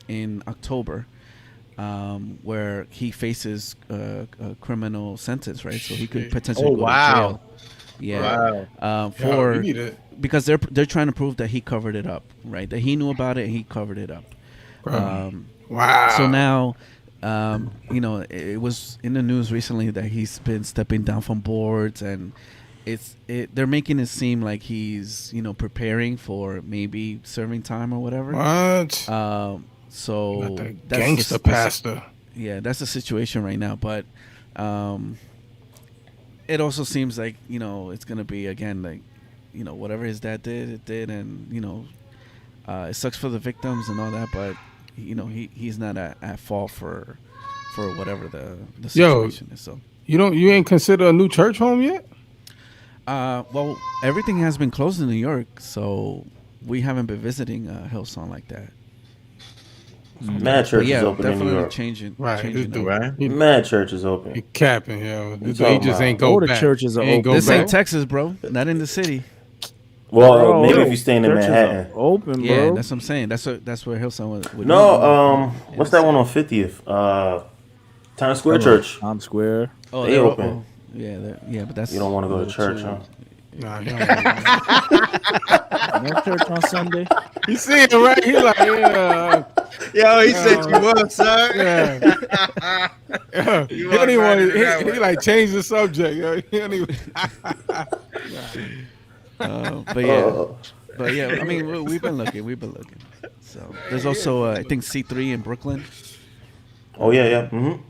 Speaker 9: in October, where he faces a criminal sentence, right? So he could potentially go to jail. Yeah.
Speaker 8: Yo, you need it.
Speaker 9: Because they're trying to prove that he covered it up, right? That he knew about it and he covered it up.
Speaker 8: Wow.
Speaker 9: So now, it was in the news recently that he's been stepping down from boards, and they're making it seem like he's preparing for maybe serving time or whatever.
Speaker 8: What?
Speaker 9: So
Speaker 8: Not the
Speaker 9: that's
Speaker 8: gangster pastor.
Speaker 9: Yeah, that's the situation right now. But it also seems like it's gonna be again like whatever his dad did, it did, and it sucks for the victims and all that. But he's not at fault for whatever the situation is. So
Speaker 8: you ain't consider a new church home yet?
Speaker 9: well, everything has been closed in New York, so we haven't been visiting Hillsong like that.
Speaker 1: Mad church is open in New
Speaker 9: definitely
Speaker 1: York.
Speaker 9: changing.
Speaker 8: Right,
Speaker 9: changing
Speaker 8: this dude,
Speaker 5: right?
Speaker 1: Mad church is open.
Speaker 8: He capping, yo.
Speaker 1: You
Speaker 8: He
Speaker 1: talking
Speaker 8: just
Speaker 1: about?
Speaker 8: ain't go
Speaker 7: All the
Speaker 8: back.
Speaker 7: churches are
Speaker 8: He ain't
Speaker 7: open.
Speaker 8: go
Speaker 9: This
Speaker 8: back.
Speaker 9: ain't Texas, bro. Not in the city.
Speaker 1: Well,
Speaker 7: Bro,
Speaker 1: maybe if you're staying in
Speaker 7: churches
Speaker 1: Manhattan.
Speaker 7: are open, bro.
Speaker 9: Yeah, that's what I'm saying. That's where Hillsong would.
Speaker 1: No, what's that one on 50th? Times Square Church.
Speaker 7: Times Square.
Speaker 9: Oh,
Speaker 1: They
Speaker 9: they're
Speaker 1: open.
Speaker 9: Yeah, but that's
Speaker 1: You don't want to go to church, huh?
Speaker 8: Nah, he
Speaker 7: No church on Sunday.
Speaker 8: You see it, right? He like, yeah.
Speaker 5: Yo, he set you up, sir.
Speaker 8: Yeah. He
Speaker 5: You
Speaker 8: don't even
Speaker 5: right
Speaker 8: want
Speaker 5: in that
Speaker 8: he
Speaker 5: way.
Speaker 8: like change the subject. Yo. He don't even.
Speaker 9: but yeah. I mean, we've been looking. So there's also I think C3 in Brooklyn.
Speaker 1: Oh, yeah. Mm-hmm.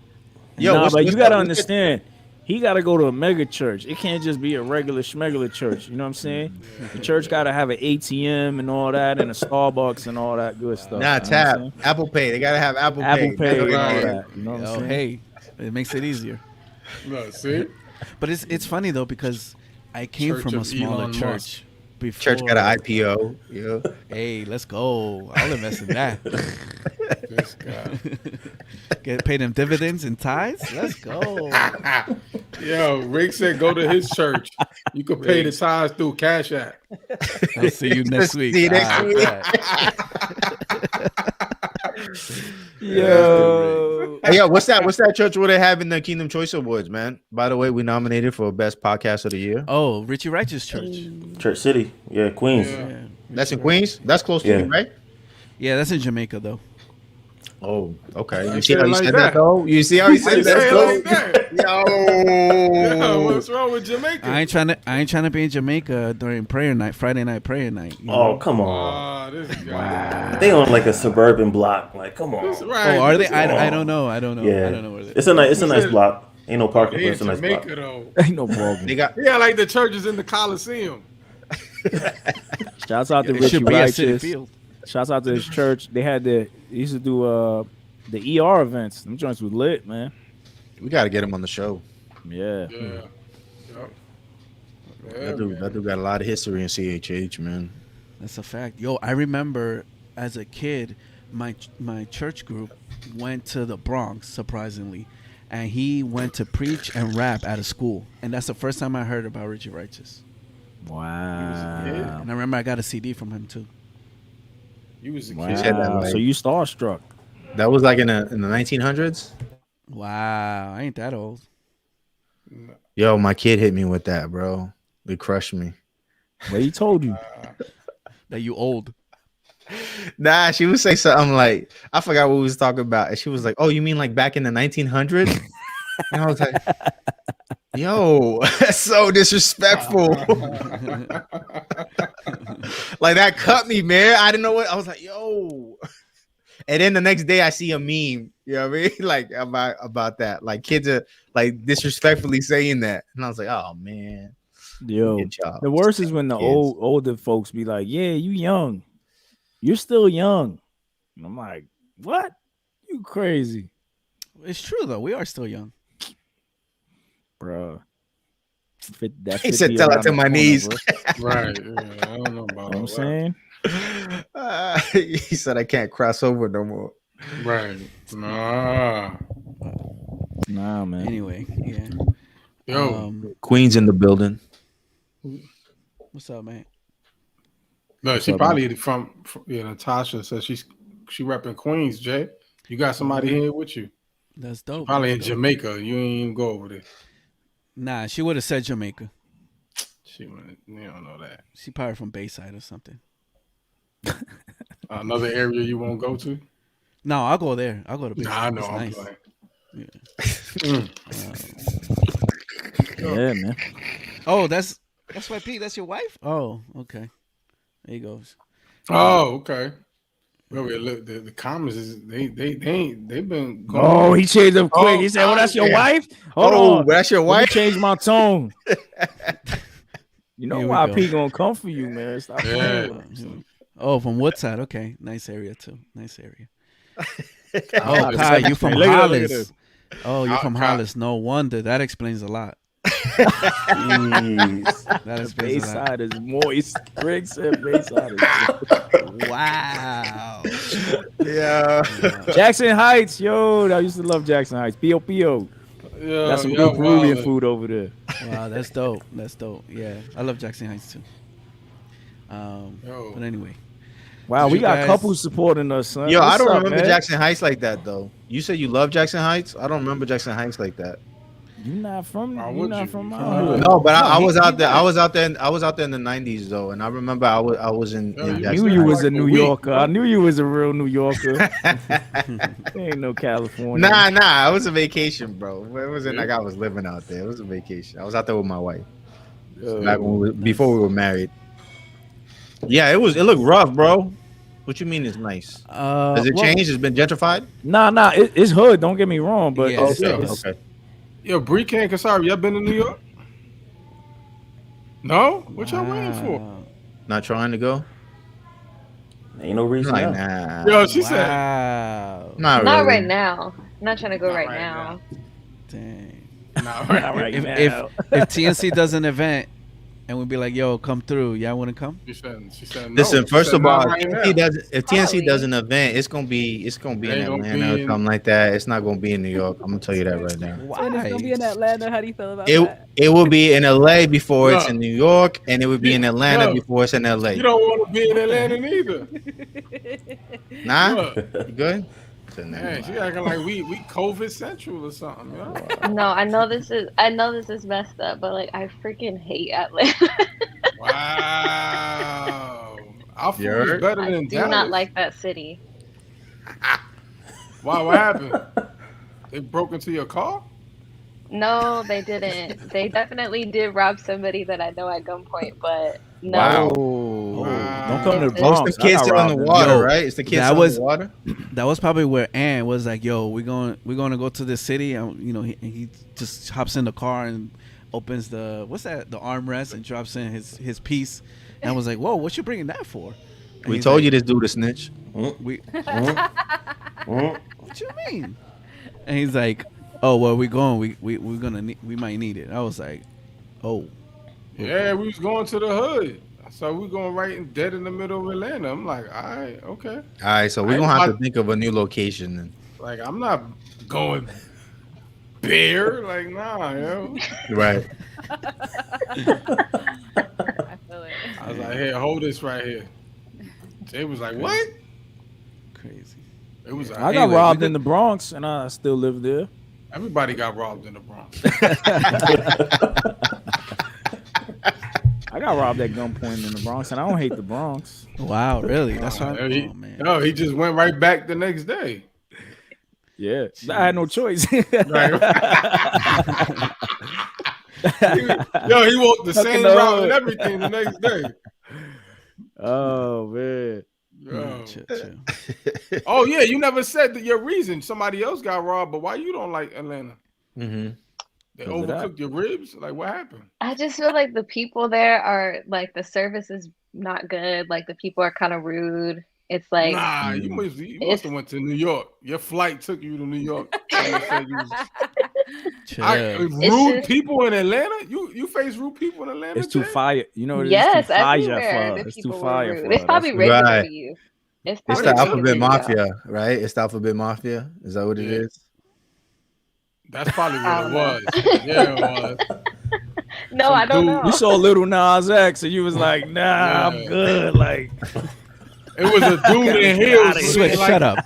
Speaker 5: Yo,
Speaker 7: Nah,
Speaker 5: what's-
Speaker 7: but
Speaker 5: what's
Speaker 7: you got to
Speaker 5: that-
Speaker 7: understand. He got to go to a mega church. It can't just be a regular schmegular church. You know what I'm saying? The church got to have an ATM and all that, and a Starbucks and all that good stuff.
Speaker 5: Nah,
Speaker 7: You know what I'm
Speaker 5: tap.
Speaker 7: saying?
Speaker 5: Apple Pay. They gotta have Apple Pay.
Speaker 7: Apple Pay and all
Speaker 5: Right.
Speaker 7: that. You know what I'm
Speaker 9: Oh,
Speaker 7: saying?
Speaker 9: hey, it makes it easier.
Speaker 8: No, see?
Speaker 9: But it's funny though because I came
Speaker 8: Church
Speaker 9: from a
Speaker 8: of
Speaker 9: smaller
Speaker 8: Elon
Speaker 9: church.
Speaker 8: Musk.
Speaker 9: Before.
Speaker 5: Church got an IPO. Yeah.
Speaker 9: Hey, let's go. I'll invest in that.
Speaker 8: This guy.
Speaker 9: Get paid them dividends and tithes. Let's go.
Speaker 8: Yo, Rick said go to his church. You can pay the tithes through Cash App.
Speaker 9: I'll see you next week.
Speaker 5: See you next
Speaker 9: All
Speaker 5: week.
Speaker 7: Yo.
Speaker 5: Hey, yo, what's that church where they having the Kingdom Choice Awards, man? By the way, we nominated for Best Podcast of the Year.
Speaker 9: Oh, Richie Righteous Church.
Speaker 1: Church City. Yeah, Queens.
Speaker 8: Yeah.
Speaker 5: That's in Queens. That's close to
Speaker 1: Yeah.
Speaker 5: you, right?
Speaker 9: Yeah, that's in Jamaica though.
Speaker 5: Oh, okay.
Speaker 8: I
Speaker 5: You see how
Speaker 8: said it
Speaker 5: you
Speaker 8: like
Speaker 5: said
Speaker 8: that.
Speaker 5: that though? You see how you
Speaker 8: Why
Speaker 5: said
Speaker 8: you say it like
Speaker 5: that?
Speaker 8: that?
Speaker 5: Yo,
Speaker 8: What's wrong with Jamaica?
Speaker 9: I ain't trying to be in Jamaica during prayer night, Friday night prayer night. You
Speaker 1: Oh,
Speaker 9: know?
Speaker 1: come on.
Speaker 8: This guy.
Speaker 1: They on like a suburban block. Like, come on.
Speaker 8: Right.
Speaker 9: Oh, are they?
Speaker 1: Come on.
Speaker 9: I don't know.
Speaker 1: Yeah.
Speaker 9: I don't know where they.
Speaker 1: It's a nice block. Ain't no parking, but
Speaker 8: They in
Speaker 1: it's a nice block.
Speaker 8: Jamaica though.
Speaker 7: Ain't no problem.
Speaker 5: they got
Speaker 8: Yeah, like the churches in the Coliseum.
Speaker 7: Shouts out to
Speaker 9: It
Speaker 7: Richie
Speaker 9: should be a city
Speaker 7: Righteous.
Speaker 9: field.
Speaker 7: Shouts out to his church. They used to do the ER events. Them joints was lit, man.
Speaker 5: we got to get him on the show.
Speaker 7: Yeah.
Speaker 8: Yeah. Yep. Yeah,
Speaker 5: That dude got a lot of history in CHH, man.
Speaker 9: That's a fact. Yo, I remember as a kid, my church group went to the Bronx, surprisingly, and he went to preach and rap at a school, and that's the first time I heard about Richie Righteous.
Speaker 7: Wow.
Speaker 9: And I remember I got a CD from him too.
Speaker 8: You was a
Speaker 7: Wow.
Speaker 8: kid.
Speaker 5: said that, like-
Speaker 7: So you starstruck.
Speaker 5: That was like in the 1900s.
Speaker 9: Wow, I ain't that old.
Speaker 5: Yo, my kid hit me with that, bro. They crushed me.
Speaker 7: Well, he told you.
Speaker 9: That you old.
Speaker 5: Nah, she would say something like, I forgot what we was talking about. And she was like, oh, you mean like back in the 1900s? And I was like, yo, that's so disrespectful. Like that cut me, man. I didn't know what I was like, yo. And then the next day I see a meme, you know what I mean? Like about that. Like kids are like disrespectfully saying that. And I was like, oh man.
Speaker 7: Yo,
Speaker 5: Good job.
Speaker 7: the worst is when the
Speaker 5: Kids.
Speaker 7: older folks be like, yeah, you young. You're still young. And I'm like, what? You crazy.
Speaker 9: It's true though. We are still young.
Speaker 7: Bro.
Speaker 5: He said, tell it to my knees.
Speaker 8: Right. Yeah, I don't know about
Speaker 7: You know what I'm
Speaker 8: all
Speaker 7: saying?
Speaker 5: He said, I can't cross over no more.
Speaker 8: that. Right. Nah.
Speaker 7: Nah, man.
Speaker 9: Anyway, yeah.
Speaker 8: Yo.
Speaker 5: Queen's in the building.
Speaker 9: What's up, man?
Speaker 8: No, she probably from Natasha says she repping Queens, Jay. You got somebody here with you.
Speaker 9: That's dope.
Speaker 8: Probably in
Speaker 9: That's dope.
Speaker 8: Jamaica. You ain't even go over there.
Speaker 9: Nah, she would have said Jamaica.
Speaker 8: You don't know that.
Speaker 9: She probably from Bayside or something.
Speaker 8: Another area you won't go to?
Speaker 9: No, I'll go there. I'll go to
Speaker 8: Nah,
Speaker 9: Bayside.
Speaker 8: I know.
Speaker 9: It's
Speaker 8: I'm
Speaker 9: nice.
Speaker 8: playing.
Speaker 7: Yeah, man.
Speaker 9: Oh, that's why Pete. That's your wife? Oh, okay. There he goes.
Speaker 8: Oh, okay. Well, look, the comments is they've been going.
Speaker 7: Oh, he changed up quick. He said, "Oh, that's your wife." Hold on,
Speaker 5: that's your
Speaker 7: Let me
Speaker 5: wife.
Speaker 7: change my tone. You know
Speaker 9: Here we
Speaker 7: why
Speaker 9: go.
Speaker 7: Pete gonna come for you, man? Stop playing.
Speaker 9: Oh, from Woodside. Okay, nice area too. Nice area.
Speaker 7: Oh,
Speaker 9: Kai, you from
Speaker 7: look at
Speaker 9: Hollis?
Speaker 7: this.
Speaker 9: Oh, you're from Hollis. No wonder. That explains a lot.
Speaker 1: Jeez.
Speaker 9: That explains a lot.
Speaker 7: Bayside is moist. Greg said Bayside is moist.
Speaker 9: Wow.
Speaker 5: Yeah.
Speaker 7: Jackson Heights, yo. I used to love Jackson Heights. P.O.
Speaker 8: Yeah,
Speaker 7: Got some good Peruvian food over there.
Speaker 9: Wow, that's dope. That's dope. Yeah, I love Jackson Heights too. But anyway.
Speaker 7: Wow, we
Speaker 9: You
Speaker 7: got
Speaker 9: guys-
Speaker 7: couples supporting us, son.
Speaker 5: Yo, I
Speaker 7: What's
Speaker 5: don't
Speaker 7: up,
Speaker 5: remember
Speaker 7: man?
Speaker 5: Jackson Heights like that though. You said you love Jackson Heights? I don't remember Jackson Heights like that.
Speaker 7: You not from?
Speaker 8: Why
Speaker 7: You
Speaker 8: would
Speaker 7: not
Speaker 8: you?
Speaker 7: from?
Speaker 5: No, but I was out there. I was out there in the 90s though, and I remember I was in
Speaker 7: I
Speaker 5: Jackson
Speaker 7: knew you was
Speaker 5: Heights.
Speaker 7: a New Yorker. I knew you was a real New Yorker. Ain't no California.
Speaker 5: Nah, it was a vacation, bro. It wasn't like I was living out there. It was a vacation. I was out there with my wife. Back when before we were married. Yeah, it looked rough, bro. What you mean it's nice? Has it changed? It's been gentrified?
Speaker 7: Nah, it's hood. Don't get me wrong, but
Speaker 9: Yeah,
Speaker 7: it's,
Speaker 5: Okay.
Speaker 8: Yo, Bree and Kasari, y'all been to New York? No? What y'all waiting for?
Speaker 5: Not trying to go?
Speaker 1: Ain't no reason.
Speaker 5: Like,
Speaker 1: now.
Speaker 5: nah.
Speaker 8: Yo, she said.
Speaker 9: Wow.
Speaker 2: Not
Speaker 5: really.
Speaker 2: right now. I'm not trying to go right
Speaker 8: right
Speaker 2: now.
Speaker 9: Dang.
Speaker 8: Nah,
Speaker 7: Not right
Speaker 9: If
Speaker 7: now.
Speaker 9: TNC does an event and we'd be like, yo, come through. Y'all want to come?
Speaker 8: She said no.
Speaker 5: Listen,
Speaker 8: She
Speaker 5: first
Speaker 8: said
Speaker 5: of
Speaker 8: not
Speaker 5: all,
Speaker 8: right now.
Speaker 5: if TNC
Speaker 2: Probably.
Speaker 5: does an event, it's gonna be in
Speaker 8: Ain't gonna be
Speaker 5: Atlanta or
Speaker 8: in-
Speaker 5: something like that. It's not gonna be in New York. I'm gonna tell you that right now.
Speaker 10: And it's gonna be in Atlanta. How do you feel about
Speaker 5: It
Speaker 10: that?
Speaker 5: it will be in LA before it's
Speaker 8: No.
Speaker 5: in New York, and it would be in Atlanta
Speaker 8: No.
Speaker 5: before it's in LA.
Speaker 8: You don't want to be in Atlanta neither.
Speaker 5: Nah,
Speaker 8: Look,
Speaker 5: you good?
Speaker 8: man, she acting like we COVID central or something. You know?
Speaker 2: No, I know this is messed up, but like I freaking hate Atlanta.
Speaker 8: Wow. Our food
Speaker 5: You
Speaker 8: is
Speaker 5: heard?
Speaker 8: better
Speaker 2: I
Speaker 8: than
Speaker 2: do
Speaker 8: Dallas.
Speaker 2: not like that city.
Speaker 8: Why? What happened? They broke into your car?
Speaker 2: No, they didn't. They definitely did rob somebody that I know at gunpoint, but
Speaker 5: Wow.
Speaker 2: no.
Speaker 7: Don't come to the
Speaker 2: It's
Speaker 5: Oh, it's
Speaker 7: Bronx.
Speaker 5: the kids
Speaker 7: I got
Speaker 5: still in the
Speaker 7: robbed in
Speaker 5: water,
Speaker 9: Yo,
Speaker 5: right? It's the kids
Speaker 9: that
Speaker 5: still in
Speaker 9: was-
Speaker 5: the water.
Speaker 9: That was probably where Ann was like, "Yo, we're going to go to the city." And, you know, he just hops in the car and opens the the armrest and drops in his piece. And I was like, "Whoa, what you bringing that for?" And
Speaker 5: We
Speaker 9: he's
Speaker 5: told
Speaker 9: like,
Speaker 5: you this dude a snitch.
Speaker 9: We, what you mean? And he's like, "Oh, where we going? We're gonna we might need it." I was like, "Oh,
Speaker 8: Yeah, we was going to the hood. So we going right in dead in the middle of Atlanta. I'm like, all right, okay.
Speaker 5: All right, so we're gonna have to think of a new location then.
Speaker 8: Like, I'm not going bare. Like, nah, yo.
Speaker 5: Right.
Speaker 10: I feel it.
Speaker 8: I was like, here, hold this right here. They was like, what?
Speaker 9: crazy."
Speaker 8: It was like,
Speaker 7: I got
Speaker 9: Anyway,
Speaker 7: robbed
Speaker 9: we
Speaker 7: in the Bronx, and I still live there.
Speaker 8: everybody got robbed in the Bronx.
Speaker 7: I got robbed at gunpoint in the Bronx, and I don't hate the Bronx.
Speaker 9: Wow, really? That's what
Speaker 8: Oh, he,
Speaker 9: man.
Speaker 8: no, he just went right back the next day.
Speaker 7: Yeah, I had no choice.
Speaker 8: Right. Yo, he walked the
Speaker 7: Stuck in
Speaker 8: same
Speaker 7: the
Speaker 8: route and
Speaker 7: hood.
Speaker 8: everything the next day.
Speaker 7: Oh man.
Speaker 8: Yo.
Speaker 9: Chill.
Speaker 8: Oh yeah, you never said that your reason. Somebody else got robbed, but why you don't like Atlanta?
Speaker 5: Mm-hmm.
Speaker 8: They
Speaker 7: 'Cause of that.
Speaker 8: overcooked your ribs. Like, what happened?
Speaker 2: I just feel like the people there are like the service is not good. Like the people are kind of rude. It's like
Speaker 8: Nah, you must have went to New York. Your flight took you to New York. And they said you was-
Speaker 9: Chill.
Speaker 8: rude
Speaker 2: just-
Speaker 8: people in Atlanta. You face rude people in Atlanta.
Speaker 7: It's too
Speaker 8: Jay?
Speaker 7: fire. You know,
Speaker 2: yes,
Speaker 7: it's too fire
Speaker 2: everywhere
Speaker 7: for her.
Speaker 2: the
Speaker 7: It's too
Speaker 2: people were
Speaker 7: fire
Speaker 2: rude.
Speaker 7: for
Speaker 2: It's
Speaker 7: her.
Speaker 2: probably
Speaker 7: That's
Speaker 2: regular
Speaker 5: right.
Speaker 2: to you.
Speaker 5: It's
Speaker 8: What
Speaker 5: the
Speaker 8: is it?
Speaker 5: alphabet
Speaker 2: regular to you,
Speaker 5: mafia, right? It's the alphabet mafia. Is that what it
Speaker 8: Yeah.
Speaker 5: is?
Speaker 8: That's probably
Speaker 2: I
Speaker 8: what
Speaker 2: don't
Speaker 8: it
Speaker 2: know.
Speaker 8: was. Yeah, it was.
Speaker 2: No,
Speaker 8: Some
Speaker 2: I don't
Speaker 8: dude-
Speaker 2: know.
Speaker 7: You saw Little Nas X, and you was like, "Nah,
Speaker 8: Yeah.
Speaker 7: I'm good." Like,
Speaker 8: It was a dude in
Speaker 7: Get
Speaker 8: heels.
Speaker 7: outta
Speaker 8: who
Speaker 7: here.
Speaker 8: didn't
Speaker 9: Switch,
Speaker 8: like-
Speaker 9: shut up.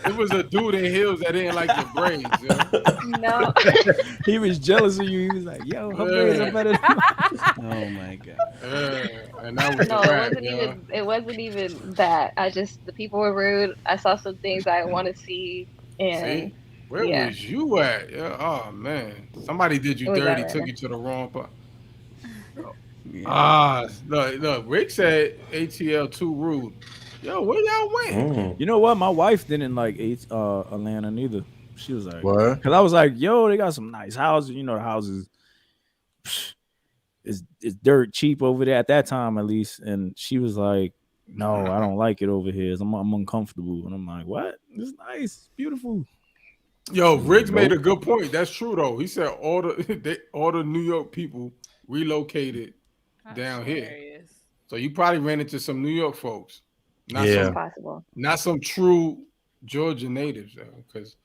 Speaker 8: It was a dude in heels that didn't like your braids. Yeah.
Speaker 2: No.
Speaker 7: he was jealous of you. He was like, "Yo, her braids are better." Than
Speaker 9: Oh my god.
Speaker 8: And that was
Speaker 2: No,
Speaker 8: the
Speaker 2: it
Speaker 8: rap,
Speaker 2: wasn't
Speaker 8: yeah.
Speaker 2: even. It wasn't even that. I just the people were rude. I saw some things I want to see, and
Speaker 8: See, where
Speaker 2: yeah.
Speaker 8: was you at? Yeah. Oh man, somebody did
Speaker 2: It
Speaker 8: you
Speaker 2: was
Speaker 8: dirty,
Speaker 2: Atlanta.
Speaker 8: took you to the wrong part.
Speaker 9: Yeah.
Speaker 8: Look. Rick said ATL too rude. Yo, where y'all went?
Speaker 7: You know what? My wife didn't like Atlanta neither. She was like,
Speaker 5: What?
Speaker 7: because I was like, "Yo, they got some nice houses. You know, the houses is dirt cheap over there at that time, at least." And she was like, "No, I don't like it over here. I'm uncomfortable." And I'm like, "What? It's nice, it's beautiful."
Speaker 8: Yo, Riggs made a good point. That's true though. He said all the New York people relocated down here.
Speaker 10: Hilarious.
Speaker 8: So you probably ran into some New York folks. Not
Speaker 5: Yeah.
Speaker 2: It's possible.
Speaker 8: not some true Georgia natives though, because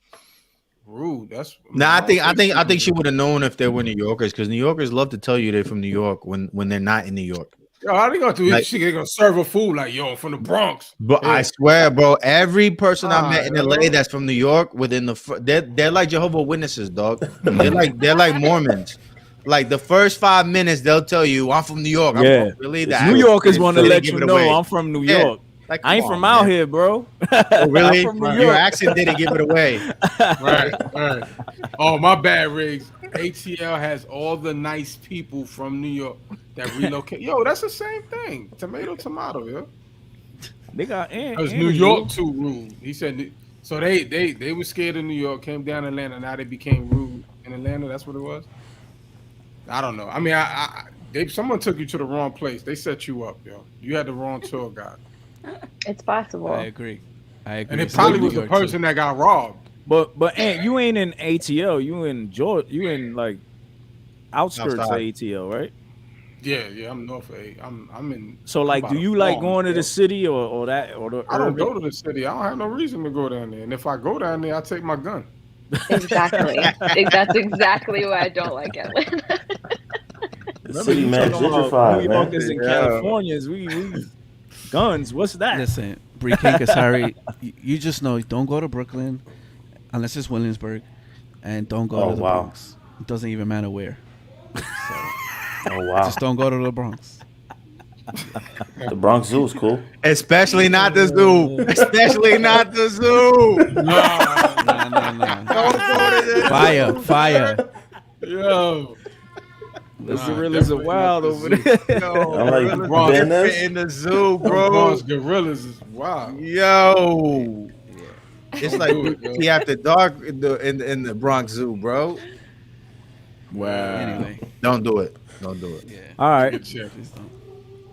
Speaker 8: rude. That's
Speaker 5: Nah, I think she would have known if they were New Yorkers, because New Yorkers love to tell you they're from New York when they're not in New York.
Speaker 8: Yo, how they gonna do?
Speaker 5: Like-
Speaker 8: They gonna serve her food like, yo, I'm from the Bronx.
Speaker 5: But
Speaker 8: Yeah.
Speaker 5: I swear, bro, every person I met in
Speaker 8: Ah,
Speaker 5: LA
Speaker 8: yo.
Speaker 5: that's from New York, within they're like Jehovah's Witnesses, dog. they're like Mormons. Like the first 5 minutes, they'll tell you, "I'm from New York." I'm
Speaker 7: Yeah.
Speaker 5: from Philly.
Speaker 7: New Yorkers want to
Speaker 5: Philly,
Speaker 7: let
Speaker 5: give
Speaker 7: you
Speaker 5: it
Speaker 7: know
Speaker 5: away.
Speaker 7: I'm from New
Speaker 5: Yeah.
Speaker 7: York.
Speaker 5: Like,
Speaker 7: I ain't
Speaker 5: come
Speaker 7: from
Speaker 5: on,
Speaker 7: out
Speaker 5: man.
Speaker 7: here, bro.
Speaker 5: Oh, really?
Speaker 7: I'm from New
Speaker 5: Your
Speaker 7: York.
Speaker 5: accent didn't give it away.
Speaker 8: Right. Oh, my bad, Riggs. ATL has all the nice people from New York that relocate. Yo, that's the same thing. Tomato, yo.
Speaker 7: They got
Speaker 8: Because New York too rude. He said so. They were scared of New York, came down to Atlanta. Now they became rude in Atlanta. That's what it was. I don't know. I mean, someone took you to the wrong place. They set you up, yo. You had the wrong tour guide,
Speaker 2: It's possible.
Speaker 9: I agree.
Speaker 8: and it probably was the person that got robbed.
Speaker 7: But Aunt, you ain't in ATL. You in Georgia. You in like outskirts of
Speaker 5: Outside.
Speaker 8: Oh,
Speaker 7: ATL, right?
Speaker 8: Yeah. I'm north of eight. I'm in.
Speaker 7: So like,
Speaker 8: about
Speaker 7: do
Speaker 8: a
Speaker 7: you like
Speaker 8: farm,
Speaker 7: going to
Speaker 8: yo.
Speaker 7: the city or that or the?
Speaker 8: I don't
Speaker 7: urban?
Speaker 8: go to the city. I don't have no reason to go down there. And if I go down there, I take my gun.
Speaker 2: Exactly. That's exactly why I don't like Atlanta.
Speaker 1: The city, man,
Speaker 7: Talking about
Speaker 1: gentrified,
Speaker 7: New
Speaker 1: man.
Speaker 7: Yorkers and Californians, we guns. What's that?
Speaker 9: Listen, Bree Kinkasari, you just know, don't go to Brooklyn unless it's Williamsburg, and don't go to the
Speaker 1: wow.
Speaker 9: Bronx. It doesn't even matter where.
Speaker 1: Oh wow.
Speaker 9: Just don't go to the Bronx.
Speaker 1: The Bronx Zoo is cool.
Speaker 5: Especially not the zoo. Especially not the zoo.
Speaker 9: No. Fire.
Speaker 8: Yo.
Speaker 7: The gorillas are wild over there.
Speaker 5: Yo,
Speaker 1: I'm like,
Speaker 5: gorillas in the zoo, bro.
Speaker 8: Bronx gorillas is wild.
Speaker 5: Yo. It's like he after dark in the Bronx Zoo, bro.
Speaker 7: Wow.
Speaker 9: Anyway.
Speaker 5: Don't do it. Don't do it.
Speaker 9: Yeah.
Speaker 7: All right.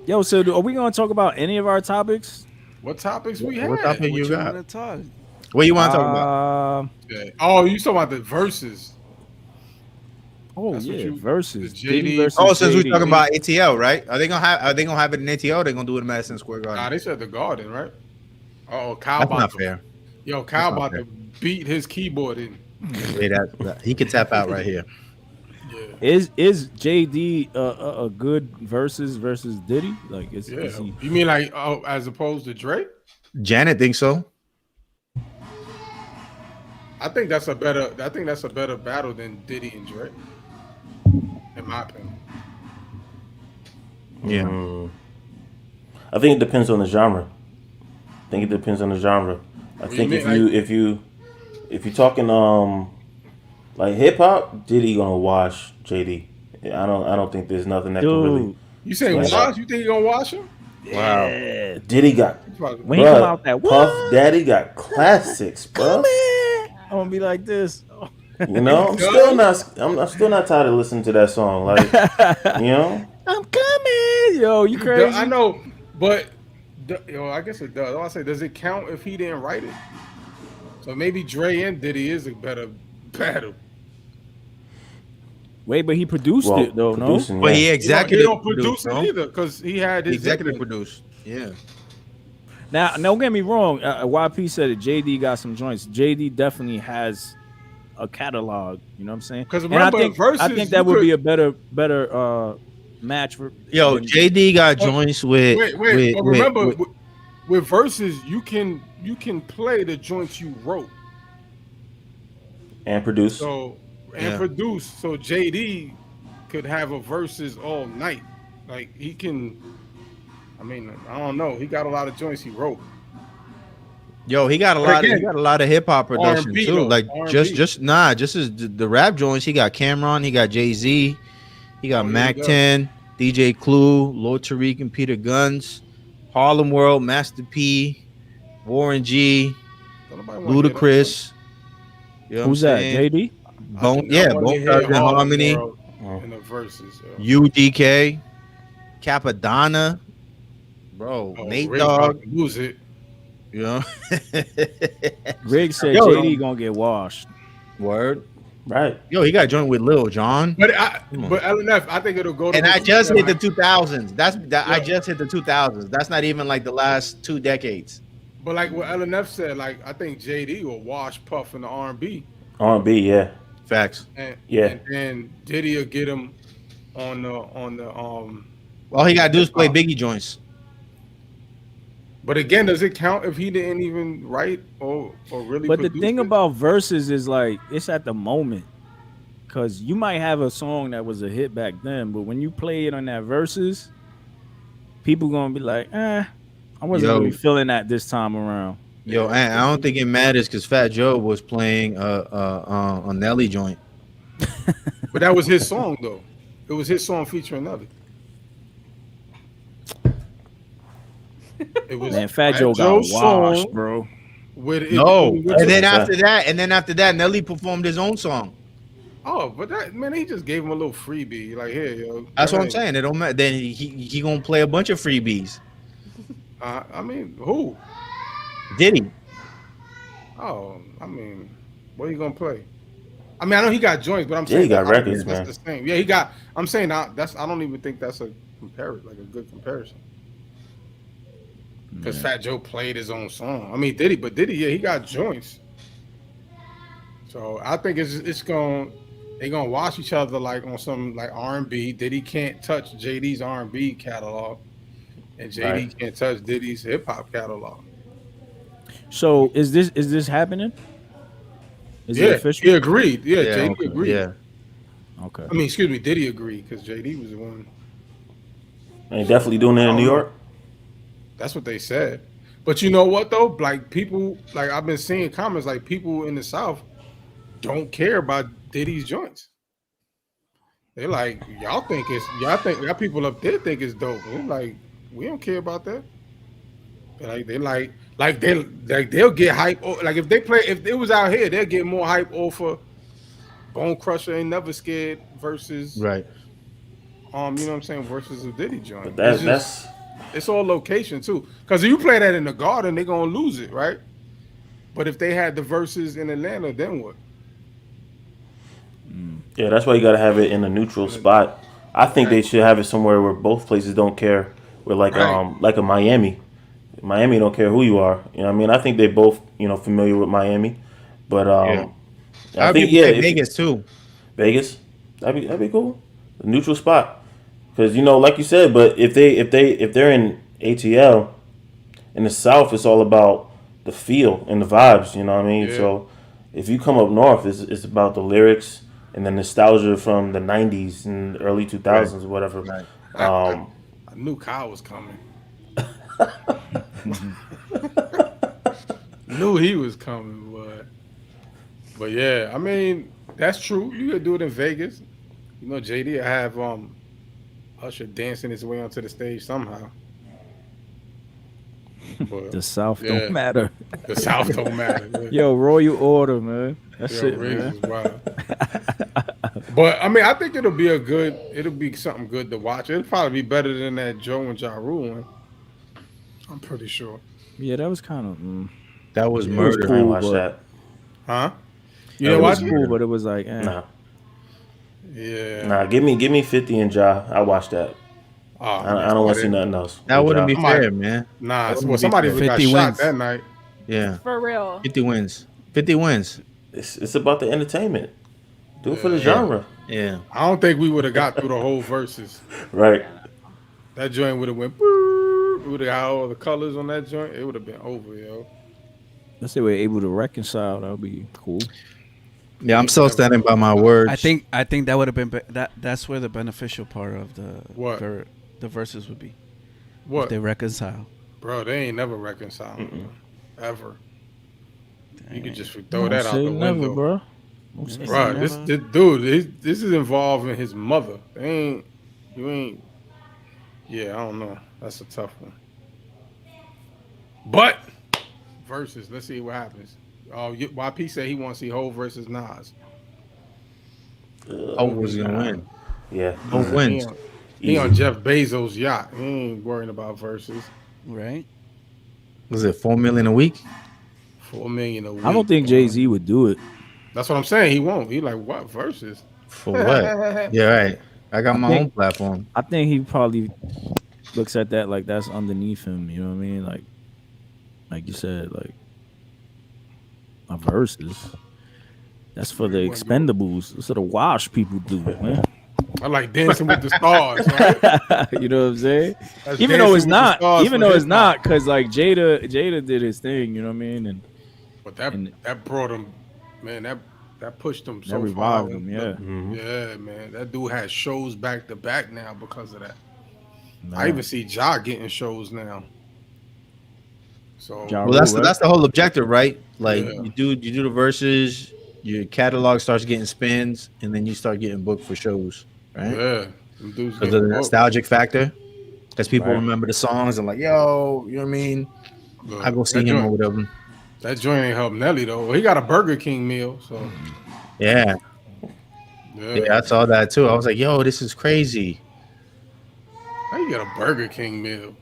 Speaker 7: Yo, so are we going to talk about any of our topics?
Speaker 8: What topics we have?
Speaker 5: What topic you got?
Speaker 9: wanna talk?
Speaker 5: What you want to talk about?
Speaker 8: Oh, you talking about the verses?
Speaker 7: Oh,
Speaker 8: That's what
Speaker 7: yeah,
Speaker 8: you-
Speaker 7: versus
Speaker 8: the JD
Speaker 7: versus
Speaker 5: Oh, since we're
Speaker 7: JD.
Speaker 5: talking about ATL, right? Are they gonna have it in ATL? Or they gonna do it in Madison Square Garden?
Speaker 8: Nah, they said the Garden, right? Oh, Kyle
Speaker 5: That's
Speaker 8: about
Speaker 5: not
Speaker 8: to,
Speaker 5: fair.
Speaker 8: Yo, Kyle
Speaker 5: That's not
Speaker 8: about to beat his keyboard in.
Speaker 5: Wait, that he can tap out right here.
Speaker 8: Yeah.
Speaker 7: Is JD a good versus Diddy? Like, is
Speaker 8: Yeah.
Speaker 7: he?
Speaker 8: You mean like as opposed to Drake?
Speaker 5: Janet thinks so.
Speaker 8: I think that's a better battle than Diddy and Drake. In my opinion.
Speaker 5: Yeah.
Speaker 1: I think it depends on the genre. I think it depends on the genre. I think if you're talking like hip hop, Diddy gonna wash JD. I don't think there's nothing that can really.
Speaker 8: You say wash? You think you gonna wash him?
Speaker 1: Wow. Diddy got
Speaker 7: When he come out that
Speaker 1: Puff Daddy got classics, bro.
Speaker 7: I'm gonna be like this.
Speaker 1: You know, I'm still not tired of listening to that song. Like, you know,
Speaker 7: I'm coming. Yo, you crazy?
Speaker 8: I know, but I guess it does. I say, does it count if he didn't write it? So maybe Dre and Diddy is a better battle.
Speaker 7: Wait, but he produced it though, no?
Speaker 5: But he executive
Speaker 8: He don't produce it either because he had his
Speaker 5: executive produced. Yeah.
Speaker 7: Now, don't get me wrong. YP said it. JD got some joints. JD definitely has a catalog. You know what I'm saying?
Speaker 8: Because
Speaker 7: I think that would be a better match for.
Speaker 5: Yo, JD got joints with.
Speaker 8: Wait. Remember, with verses, you can play the joints you wrote
Speaker 1: and produce.
Speaker 8: Produce. So JD could have a verses all night. Like he can. I mean, I don't know. He got a lot of joints he wrote.
Speaker 5: Yo, he got a lot of hip hop production
Speaker 8: R&B
Speaker 5: too.
Speaker 8: though,
Speaker 5: Like
Speaker 8: R&B.
Speaker 5: just as the rap joints. He got Cameron. He got Jay-Z. He got Mac 10, DJ Clue, Lord Tariq and Peter Guns, Harlem World, Master P, Warren G, Ludacris. You know
Speaker 7: Who's
Speaker 5: what I'm
Speaker 7: that?
Speaker 5: saying?
Speaker 7: JD?
Speaker 5: Bone Thugs and Harmony.
Speaker 8: In the verses.
Speaker 5: UDK, Capadonna, bro, Nate
Speaker 8: Rick
Speaker 5: Dogg.
Speaker 8: Lose it.
Speaker 5: You know,
Speaker 7: Greg said
Speaker 5: Yo,
Speaker 7: JD gonna get washed.
Speaker 5: Word.
Speaker 1: Right.
Speaker 5: Yo, he got joined with Lil Jon.
Speaker 8: But LNF, I think it'll go to.
Speaker 5: And I just hit the 2000s. I just hit the 2000s. That's not even like the last 2 decades.
Speaker 8: But like what LNF said, like I think JD will wash Puff in the R&B.
Speaker 1: R&B, yeah.
Speaker 5: Facts.
Speaker 8: And Diddy will get him on the
Speaker 5: All he gotta do is play Biggie joints.
Speaker 8: But again, does it count if he didn't even write or really?
Speaker 7: But the
Speaker 8: produce
Speaker 7: thing
Speaker 8: it?
Speaker 7: about verses is like it's at the moment, because you might have a song that was a hit back then, but when you play it on that verses, people gonna be like, I wasn't really feeling that this time around.
Speaker 5: Yo, I don't think it matters because Fat Joe was playing a Nelly joint.
Speaker 8: But that was his song though. It was his song featuring Nelly. It was
Speaker 7: Fat Joe got washed, bro.
Speaker 5: And then after that, Nelly performed his own song.
Speaker 8: Oh, but he just gave him a little freebie. Like, here, yo.
Speaker 5: That's what I'm saying. It don't matter. Then he gonna play a bunch of freebies.
Speaker 8: I mean, who?
Speaker 5: Diddy.
Speaker 8: Oh, I mean, what are you gonna play? I mean, I know he got joints, but I'm saying
Speaker 1: he got records, man.
Speaker 8: That's the same. Yeah, he got. I'm saying I don't even think that's a good comparison. Because Fat Joe played his own song. I mean, Diddy, yeah, he got joints. So I think they're gonna wash each other like on some like R&B. Diddy can't touch JD's R&B catalog, and JD can't touch Diddy's hip hop catalog.
Speaker 7: So is this happening? Is it official?
Speaker 8: He agreed. Yeah, JD agreed.
Speaker 5: Yeah.
Speaker 7: Okay.
Speaker 8: I mean, excuse me, Diddy agreed because JD was the one.
Speaker 1: And definitely doing it in New York.
Speaker 8: That's what they said. But you know what though? Like people, like I've been seeing comments, like people in the South don't care about Diddy's joints. They like y'all think y'all people up there think it's dope. They're like, we don't care about that. They'll get hype. Like if it was out here, they'll get more hype over Bone Crusher Ain't Never Scared versus
Speaker 5: right.
Speaker 8: You know what I'm saying, versus a Diddy joint.
Speaker 1: But
Speaker 8: it's all location too. Because if you play that in the Garden, they're gonna lose it, right? But if they had the verses in Atlanta, then what?
Speaker 1: Yeah, that's why you gotta have it in a neutral spot. I think they should have it somewhere where both places don't care. Where like a Miami. Miami don't care who you are. You know what I mean? I think they both, familiar with Miami. But I think
Speaker 5: Vegas too.
Speaker 1: Vegas? That'd be cool. A neutral spot. Because like you said, but if they're in ATL in the South, it's all about the feel and the vibes, you know what I mean? Yeah. So if you come up north, it's about the lyrics and the nostalgia from the 90s and early 2000s or whatever.
Speaker 8: Right. I knew Kyle was coming. Knew he was coming, but yeah, I mean, that's true. You could do it in Vegas. JD, I have Usher dancing his way onto the stage somehow. But,
Speaker 7: the South don't matter.
Speaker 8: The South don't matter. Man.
Speaker 7: Yo, Royal Order, man. That's it, man.
Speaker 8: But I mean, I think it'll be something good to watch. It'll probably be better than that Joe and Ja Rule one. I'm pretty sure.
Speaker 7: Yeah, that was kind of.
Speaker 5: That was murder.
Speaker 1: I watched that.
Speaker 8: Huh?
Speaker 7: You know what's cool, but it was like,
Speaker 1: nah.
Speaker 8: Yeah.
Speaker 1: Nah, give me 50 and Ja. I watched that. I don't want to see nothing else.
Speaker 5: That wouldn't be fair, man.
Speaker 8: Nah, somebody got shot that night.
Speaker 5: Yeah.
Speaker 10: For real.
Speaker 5: 50 wins. 50 wins.
Speaker 1: It's about the entertainment. Do it for the genre.
Speaker 5: Yeah.
Speaker 8: I don't think we would have got through the whole verses.
Speaker 1: Right.
Speaker 8: That joint would have went. We would have had all the colors on that joint. It would have been over, yo.
Speaker 7: Let's say we're able to reconcile. That would be cool.
Speaker 5: Yeah, I'm still standing by my words.
Speaker 9: I think that would have been that's where the beneficial part of the verses would be.
Speaker 8: What?
Speaker 9: If they reconcile.
Speaker 8: Bro, they ain't never reconciled. Ever. Dang. You can just throw that out the window.
Speaker 7: Bro.
Speaker 8: Bro, this dude, this is involving his mother. You ain't. Yeah, I don't know. That's a tough one. But versus, let's see what happens. YP said he wants to see Hov versus Nas.
Speaker 5: Hov was gonna win.
Speaker 1: Yeah,
Speaker 5: Hov wins.
Speaker 8: He on Jeff Bezos' yacht. He ain't worrying about versus.
Speaker 9: Right?
Speaker 5: Was it $4 million a week?
Speaker 8: $4 million a week.
Speaker 7: I don't think Jay-Z would do it.
Speaker 8: That's what I'm saying. He won't. He like, what versus?
Speaker 5: For what? Yeah, right. I got my own platform.
Speaker 7: I think he probably looks at that like that's underneath him. You know what I mean? Like you said, like my verses. That's for the expendables. That's what the wash people do, man.
Speaker 8: I like Dancing with the Stars, right?
Speaker 7: You know what I'm saying? Even though it's not, because like Jada did his thing. You know what I mean?
Speaker 8: But that brought him, man. That pushed him so
Speaker 7: revived
Speaker 8: far.
Speaker 7: Him, yeah.
Speaker 8: Mm-hmm. Yeah, man. That dude has shows back to back now because of that. Nah. I even see Ja getting shows now. So
Speaker 5: that's the whole objective, right? Like you do the verses, your catalog starts getting spins, and then you start getting booked for shows, right?
Speaker 8: Yeah,
Speaker 5: because of the nostalgic factor, because people remember the songs and like, yo, you know what I mean? I go see him or whatever.
Speaker 8: That joint ain't help Nelly though. Well, he got a Burger King meal, so
Speaker 5: yeah, I saw that too. I was like, yo, this is crazy.
Speaker 8: How you get a Burger King meal?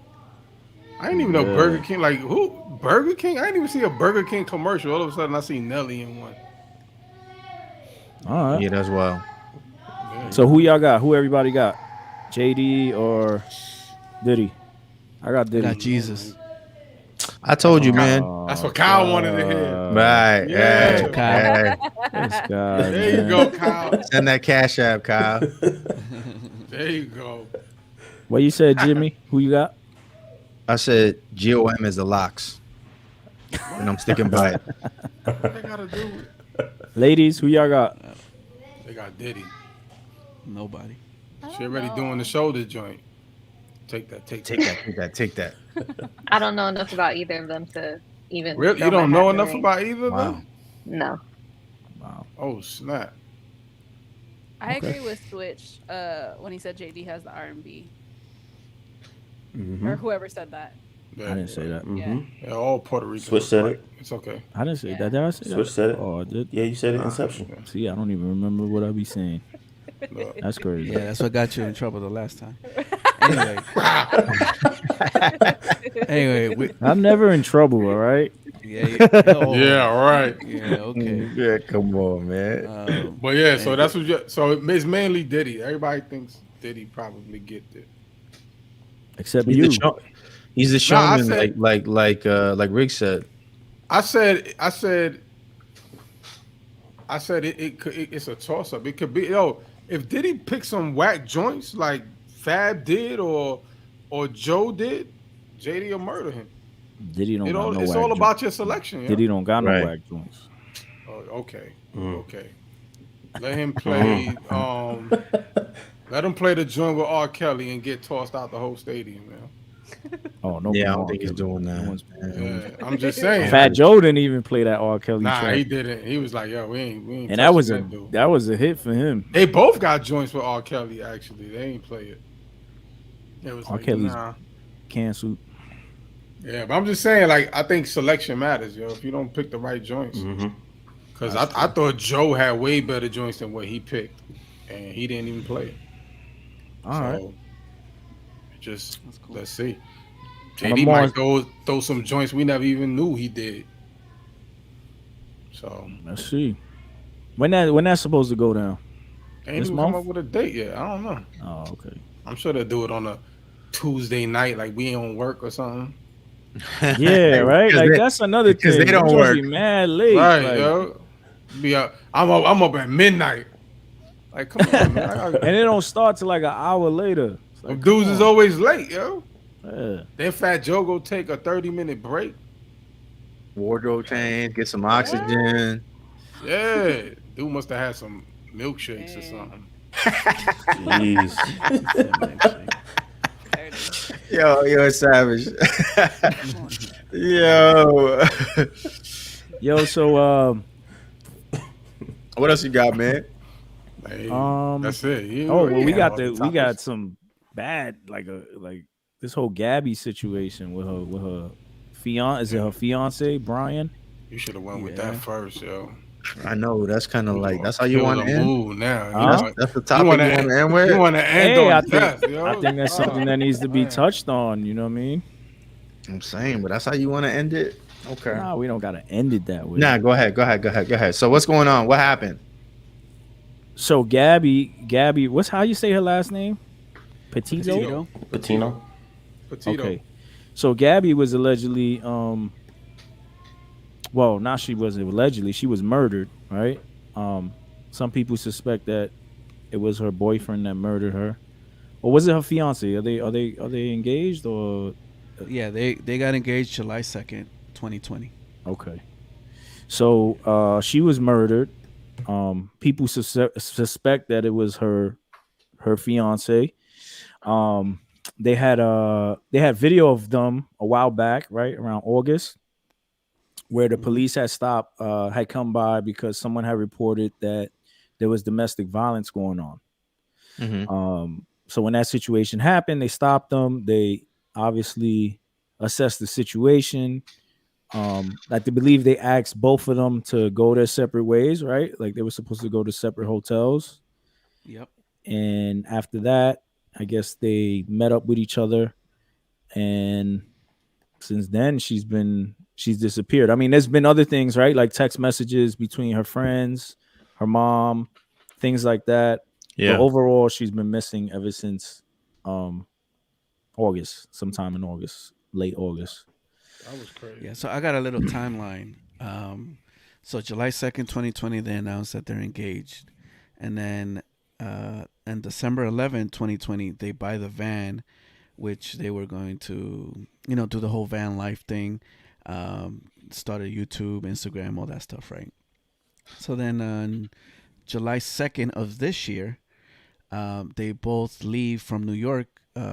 Speaker 8: I didn't even know Burger King. Like who? Burger King? I didn't even see a Burger King commercial. All of a sudden, I see Nelly in one.
Speaker 7: All right.
Speaker 5: Yeah, that's wild.
Speaker 7: So who y'all got? Who everybody got? JD or Diddy? I got Diddy.
Speaker 9: I got Jesus.
Speaker 5: I told you, man.
Speaker 8: That's what Kyle wanted to hear.
Speaker 5: Right.
Speaker 8: Yeah.
Speaker 5: Kyle.
Speaker 7: This guy,
Speaker 8: there you go, Kyle.
Speaker 5: Send that cash app, Kyle.
Speaker 8: There you go.
Speaker 7: What you said, Jimmy? Who you got?
Speaker 5: I said GOM is the locks. And I'm sticking by it.
Speaker 8: What they gotta do with
Speaker 7: Ladies, who y'all got?
Speaker 8: They got Diddy.
Speaker 9: Nobody.
Speaker 8: She already doing the shoulder joint. Take that.
Speaker 2: I don't know enough about either of them to even.
Speaker 8: Really? You don't know enough about either of them?
Speaker 2: No.
Speaker 7: Wow.
Speaker 8: Oh snap!
Speaker 10: I agree with Switch when he said JD has the R&B. Or whoever said that.
Speaker 8: Yeah,
Speaker 7: I didn't say that.
Speaker 8: Yeah, all Puerto Ricans.
Speaker 1: Switch said it.
Speaker 8: It's okay.
Speaker 7: I didn't say that. Did I say
Speaker 1: Switch
Speaker 7: that?
Speaker 1: said it.
Speaker 7: Oh, I did.
Speaker 1: Yeah, you said it. Inception.
Speaker 7: See, I don't even remember what I be saying. That's crazy.
Speaker 9: Yeah, that's what got you in trouble the last time. Anyway.
Speaker 7: I'm never in trouble, all right?
Speaker 8: Yeah, right.
Speaker 9: Yeah, okay.
Speaker 5: Yeah, come on, man.
Speaker 8: But yeah, so that's what. So it's mainly Diddy. Everybody thinks Diddy probably get it.
Speaker 7: Except
Speaker 5: he's
Speaker 7: you.
Speaker 5: He's the showman, like Rick said.
Speaker 8: I said it's a toss up. It could be if Diddy picked some whack joints like Fab did or Joe did, JD will murder him.
Speaker 7: Diddy don't got no
Speaker 8: it's
Speaker 7: whack
Speaker 8: all about
Speaker 7: joints.
Speaker 8: your selection.
Speaker 7: Diddy don't got no whack joints.
Speaker 8: Okay. Let him play. Let him play the joint with R. Kelly and get tossed out the whole stadium, man.
Speaker 7: Oh no!
Speaker 5: Yeah, I don't think he's doing that.
Speaker 8: Yeah, I'm just saying.
Speaker 7: Fat Joe didn't even play that R. Kelly
Speaker 8: Nah,
Speaker 7: track.
Speaker 8: he didn't. He was like, "Yo, we ain't."
Speaker 7: And that was a hit for him.
Speaker 8: They both got joints with R. Kelly. Actually, they ain't play it. It was
Speaker 7: R.
Speaker 8: like,
Speaker 7: Kelly's
Speaker 8: nah.
Speaker 7: canceled.
Speaker 8: Yeah, but I'm just saying, like, I think selection matters, yo. If you don't pick the right joints, because I thought Joe had way better joints than what he picked, and he didn't even play it.
Speaker 7: All right.
Speaker 8: Just let's see. JD might throw some joints we never even knew he did. So
Speaker 7: let's see. When that's supposed to go down?
Speaker 8: Ain't even come up with a date yet. I don't know.
Speaker 7: Oh, okay.
Speaker 8: I'm sure they'll do it on a Tuesday night, like we ain't on work or something.
Speaker 7: Yeah, right. Like that's another thing.
Speaker 5: They don't work.
Speaker 7: Be mad late,
Speaker 8: right?
Speaker 7: Like,
Speaker 8: Yo, be up. I'm up at midnight. Like, come on, man.
Speaker 7: And it don't start till like an hour later.
Speaker 8: Like, dudes is always late, yo.
Speaker 7: Yeah.
Speaker 8: Then Fat Joe go take a 30-minute break.
Speaker 5: Wardrobe change, get some oxygen.
Speaker 8: Yeah, dude must have had some milkshakes or something.
Speaker 1: Jeez.
Speaker 5: Yo, savage. Yo. So what else you got, man?
Speaker 8: Hey, that's it.
Speaker 7: We got some bad like this whole Gabby situation with her fiance. Is it her fiance, Brian?
Speaker 8: You should have went with that first, yo.
Speaker 5: I know that's kind of like that's how you want to end.
Speaker 8: Now
Speaker 5: that's the topic you want to end with.
Speaker 8: You want to end on death, yo.
Speaker 7: I think that's something that needs to be touched on. You know what I mean?
Speaker 5: I'm saying, but that's how you want to end it. Okay.
Speaker 7: Nah, we don't gotta end it that way.
Speaker 5: Nah, go ahead. So what's going on? What happened?
Speaker 7: So Gabby, what's how you say her last name?
Speaker 1: Petito.
Speaker 7: Okay. So Gabby was allegedly well, not she wasn't allegedly, she was murdered, right? Some people suspect that it was her boyfriend that murdered her. Or was it her fiance? Are they engaged or
Speaker 9: yeah, they got engaged July 2nd, 2020. Okay.
Speaker 7: So she was murdered. People suspect that it was her fiance. They had video of them a while back, right around August, where the police had come by because someone had reported that there was domestic violence going on.
Speaker 5: Mm-hmm.
Speaker 7: So when that situation happened, they stopped them. They obviously assessed the situation. Like they believe they asked both of them to go their separate ways, right? Like they were supposed to go to separate hotels.
Speaker 9: Yep.
Speaker 7: And after that, I guess they met up with each other. And since then, she's disappeared. I mean, there's been other things, right? Like text messages between her friends, her mom, things like that.
Speaker 5: Yeah.
Speaker 7: But overall, she's been missing ever since August, sometime in August, late August.
Speaker 8: That was crazy.
Speaker 9: Yeah, so I got a little timeline. So July 2nd, 2020, they announced that they're engaged. And then on December 11th, 2020, they buy the van, which they were going to, do the whole van life thing, start a YouTube, Instagram, all that stuff, right? So then on July 2nd of this year, they both leave from New York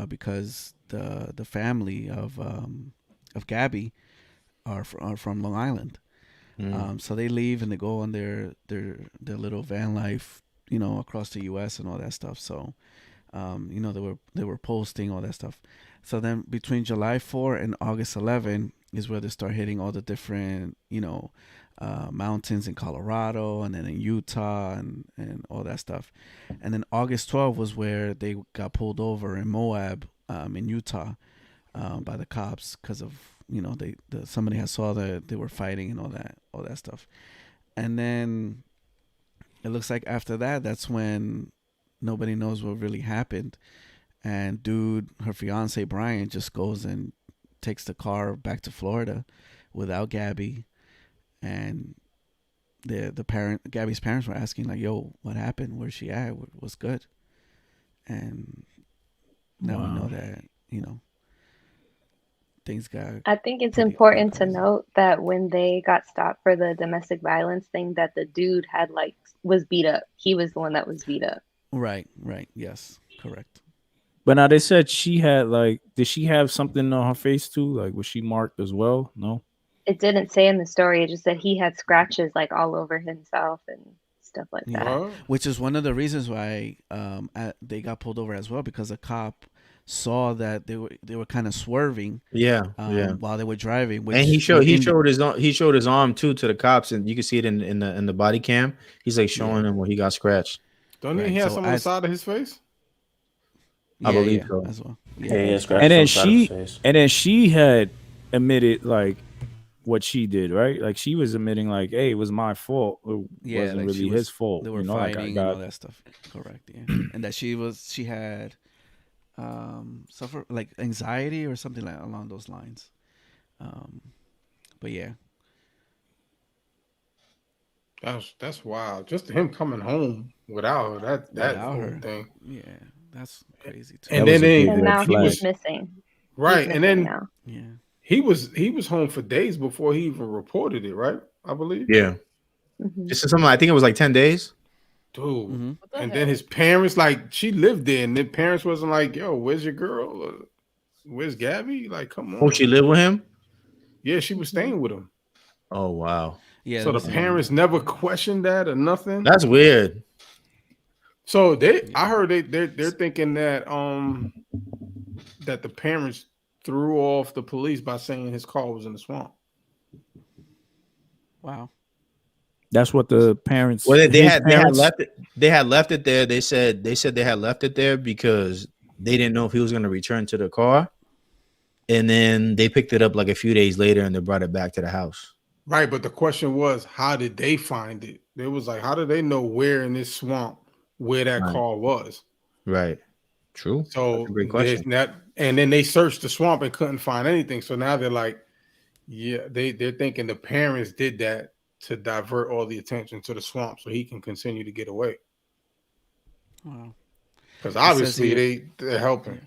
Speaker 9: because the family of Gabby are from Long Island. So they leave and they go on their little van life, across the U.S. and all that stuff. So, they were posting all that stuff. So then between July 4 and August 11 is where they start hitting all the different, mountains in Colorado and then in Utah and all that stuff. And then August 12 was where they got pulled over in Moab, in Utah, by the cops because of, somebody had saw that they were fighting and all that stuff. And then it looks like after that, that's when nobody knows what really happened. And her fiance Brian just goes and takes the car back to Florida without Gabby. And Gabby's parents were asking like, "Yo, what happened? Where's she at? What's good?" And now we know that, things got.
Speaker 2: I think it's important to note that when they got stopped for the domestic violence thing, that the dude was beat up. He was the one that was beat up.
Speaker 9: Right. Yes, correct.
Speaker 7: But now they said she had did she have something on her face too? Like, was she marked as well? No.
Speaker 2: It didn't say in the story. It just said he had scratches all over himself and stuff like that.
Speaker 9: Which is one of the reasons why they got pulled over as well, because a cop saw that they were kind of swerving. While they were driving.
Speaker 5: And he showed his arm too to the cops, and you can see it in the body cam. He's like showing them where he got scratched.
Speaker 8: Don't he have some on the side of his face?
Speaker 5: I believe so
Speaker 9: as well.
Speaker 7: And then she had admitted what she did, right? Like she was admitting hey, it was my fault. It wasn't really his fault.
Speaker 9: They were fighting and all that stuff. Correct. Yeah. And that she had suffer anxiety or something along those lines. But yeah.
Speaker 8: That's wild. Just him coming home without her, that whole thing.
Speaker 9: Yeah, that's crazy too.
Speaker 2: And now he was missing.
Speaker 8: Right,
Speaker 2: He's
Speaker 8: and then
Speaker 2: now.
Speaker 8: he was home for days before he even reported it. Right, I believe.
Speaker 5: Yeah, this is something. I think it was 10 days.
Speaker 8: Dude, and then his parents, she lived there, and the parents wasn't like, "Yo, where's your girl? Or, where's Gabby? Like, come on."
Speaker 5: Oh, she lived with him?
Speaker 8: Yeah, she was staying with him.
Speaker 5: Oh wow.
Speaker 9: Yeah.
Speaker 8: So the parents never questioned that or nothing.
Speaker 5: That's weird.
Speaker 8: So I heard they're thinking that that the parents threw off the police by saying his car was in the swamp.
Speaker 9: Wow.
Speaker 7: That's what the parents.
Speaker 5: Well, they had left it. They had left it there. They said they had left it there because they didn't know if he was going to return to the car, and then they picked it up a few days later and they brought it back to the house.
Speaker 8: Right, but the question was, how did they find it? It was how did they know where in this swamp where that car was?
Speaker 5: Right. True.
Speaker 8: So
Speaker 5: that's a great question.
Speaker 8: And then they searched the swamp and couldn't find anything. So now they're like, yeah, they're thinking the parents did that to divert all the attention to the swamp so he can continue to get away.
Speaker 9: Wow.
Speaker 8: Because obviously they're helping.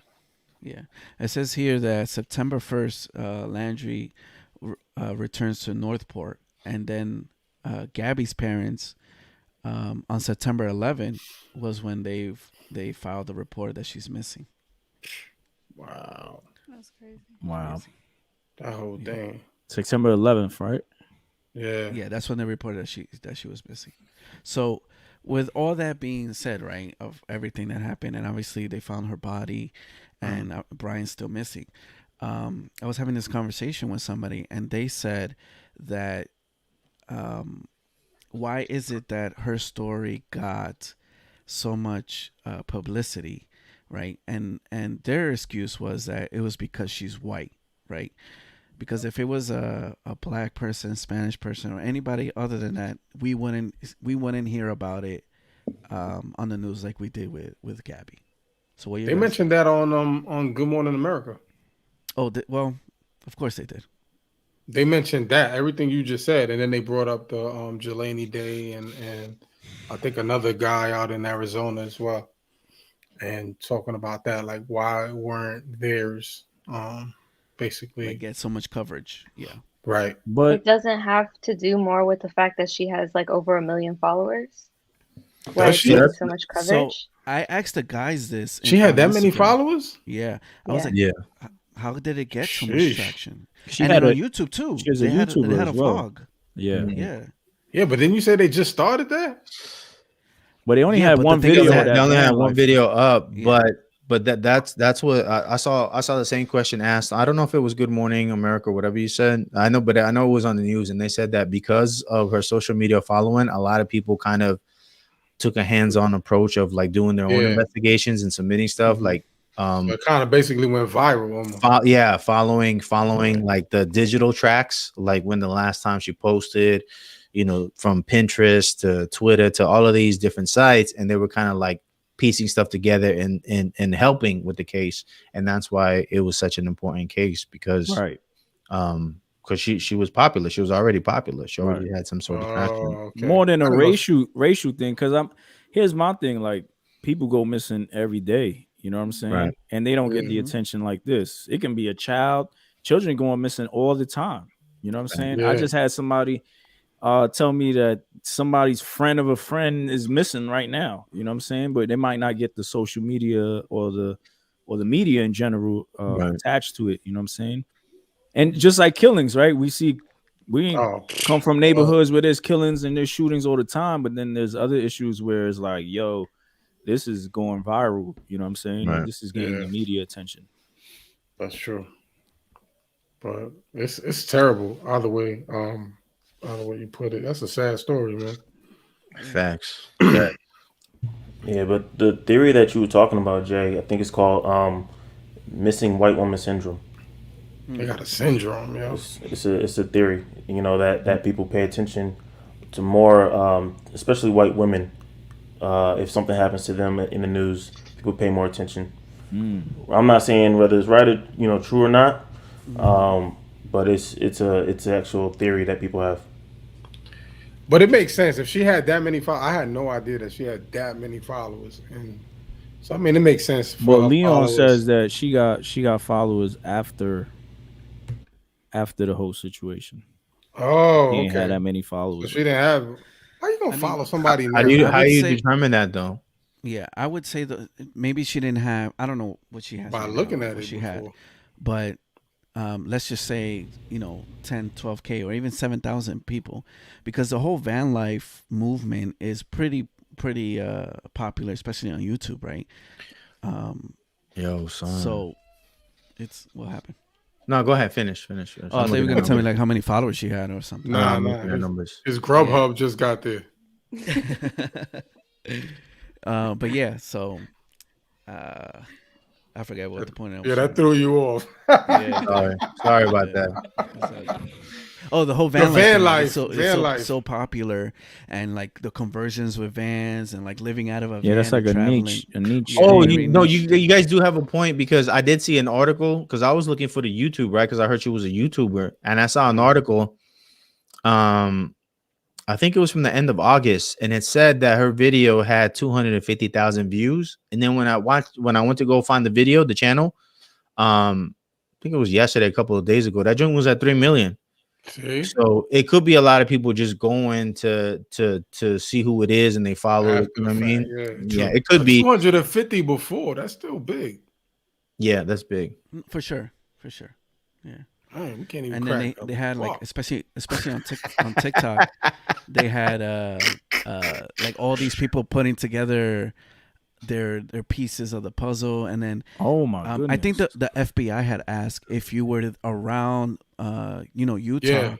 Speaker 9: Yeah. It says here that September 1st, Landry returns to Northport, and then Gabby's parents on September 11th was when they filed the report that she's missing.
Speaker 8: Wow,
Speaker 10: that's crazy.
Speaker 7: Wow,
Speaker 8: that whole thing.
Speaker 7: September 11th, right?
Speaker 8: Yeah,
Speaker 9: that's when they reported that she was missing. So with all that being said, right, of everything that happened, and obviously they found her body, and Brian's still missing. I was having this conversation with somebody, and they said that why is it that her story got so much publicity, right? And their excuse was that it was because she's white, right? Because if it was a black person, Spanish person, or anybody other than that, we wouldn't hear about it on the news like we did with Gabby. So what
Speaker 8: they mentioned that on Good Morning America.
Speaker 9: Oh, well, of course they did.
Speaker 8: They mentioned that, everything you just said, and then they brought up the Jelani Day and I think another guy out in Arizona as well, and talking about that, why weren't theirs basically
Speaker 9: get so much coverage? Yeah,
Speaker 8: right.
Speaker 7: But
Speaker 2: it doesn't have to do more with the fact that she has over 1 million followers. Why is she getting so much coverage?
Speaker 9: So I asked the guys this.
Speaker 8: She had that many followers?
Speaker 9: Yeah. I was like, how did it get so much
Speaker 8: Sheesh.
Speaker 9: traction?
Speaker 7: She
Speaker 9: and
Speaker 7: had
Speaker 9: then
Speaker 7: a-
Speaker 9: on YouTube too.
Speaker 7: she was a
Speaker 9: They had
Speaker 7: YouTuber
Speaker 9: a
Speaker 7: as well.
Speaker 9: vlog.
Speaker 7: Yeah.
Speaker 9: Yeah.
Speaker 8: Yeah, but didn't you say they just started that?
Speaker 7: But they only
Speaker 9: Yeah,
Speaker 7: had
Speaker 9: but
Speaker 7: one
Speaker 9: the thing
Speaker 7: video.
Speaker 9: is
Speaker 5: They only had one
Speaker 7: life.
Speaker 5: video up, but that's what I saw. I saw the same question asked. I don't know if it was Good Morning America or whatever you said. I know, but I know it was on the news, and they said that because of her social media following, a lot of people kind of took a hands-on approach of like doing their own
Speaker 8: Yeah.
Speaker 5: investigations and submitting stuff. Like,
Speaker 8: So it kind of basically went viral. Almost.
Speaker 5: following like the digital tracks, like when the last time she posted, you know, from Pinterest to Twitter to all of these different sites, and they were kind of like piecing stuff together and helping with the case, and that's why it was such an important case because because she was popular. She was already popular. She already had some sort of traction.
Speaker 7: More than a racial thing. Because here's my thing. Like, people go missing every day. You know what I'm saying?
Speaker 5: Right.
Speaker 7: And they don't get the attention like this. It can be a child. Children going missing all the time. You know what I'm saying?
Speaker 8: Yeah.
Speaker 7: I just had somebody tell me that somebody's friend of a friend is missing right now. You know what I'm saying? But they might not get the social media or the media in general attached to it. You know what I'm saying? And just like killings, right? We come from neighborhoods where there's killings and there's shootings all the time, but then there's other issues where it's like, yo, this is going viral. You know what I'm saying?
Speaker 5: Right.
Speaker 7: This is getting the media attention.
Speaker 8: That's true. But it's terrible either way. Either way you put it. That's a sad story, man.
Speaker 5: Facts.
Speaker 1: Yeah, but the theory that you were talking about, Jay, I think it's called missing white woman syndrome.
Speaker 8: They got a syndrome, yo.
Speaker 1: It's a theory, you know, that people pay attention to more, especially white women. If something happens to them in the news, people pay more attention. I'm not saying whether it's right or true or not, but it's an actual theory that people have.
Speaker 8: But it makes sense if she had that many followers. I had no idea that she had that many followers, and so I mean it makes sense.
Speaker 7: But Leon says that she got followers after the whole situation.
Speaker 8: Oh,
Speaker 7: she
Speaker 8: okay.
Speaker 7: didn't have that many followers.
Speaker 8: So she didn't have. How you gonna follow somebody?
Speaker 5: How do you determine that though?
Speaker 9: Yeah, I would say that maybe she didn't have. I don't know what she has
Speaker 8: by
Speaker 9: right
Speaker 8: looking
Speaker 9: now,
Speaker 8: at it.
Speaker 9: She
Speaker 8: before.
Speaker 9: had, but let's just say 10, 12K or even 7,000 people, because the whole van life movement is pretty popular, especially on YouTube, right?
Speaker 5: Yo, son.
Speaker 9: So it's what happened.
Speaker 5: No, go ahead. Finish.
Speaker 9: Oh, I thought you were gonna tell me like how many followers she had or something.
Speaker 8: Nah.
Speaker 5: Numbers.
Speaker 8: His Grubhub just got there.
Speaker 9: But yeah, so I forget what the point was.
Speaker 8: Yeah, that threw you off.
Speaker 5: Sorry about that.
Speaker 9: Oh, the whole van life. It's so popular, and like the conversions with vans and like living out of a van.
Speaker 7: Yeah, that's like a
Speaker 9: traveling.
Speaker 7: niche.
Speaker 5: Oh, you guys do have a point, because I did see an article, because I was looking for the YouTube, right? Because I heard she was a YouTuber, and I saw an article. I think it was from the end of August, and it said that her video had 250,000 views. And then when I went to go find the video, the channel, I think it was yesterday, a couple of days ago, that joint was at 3 million.
Speaker 8: See?
Speaker 5: So it could be a lot of people just going to see who it is, and they follow it. You know what I mean? Yeah, it could be
Speaker 8: 250 before. That's still big.
Speaker 5: Yeah, that's big
Speaker 9: for sure. Yeah.
Speaker 8: Man, we can't even.
Speaker 9: And then they had like especially on TikTok, they had like all these people putting together their pieces of the puzzle, and then I think the FBI had asked if you were around Utah,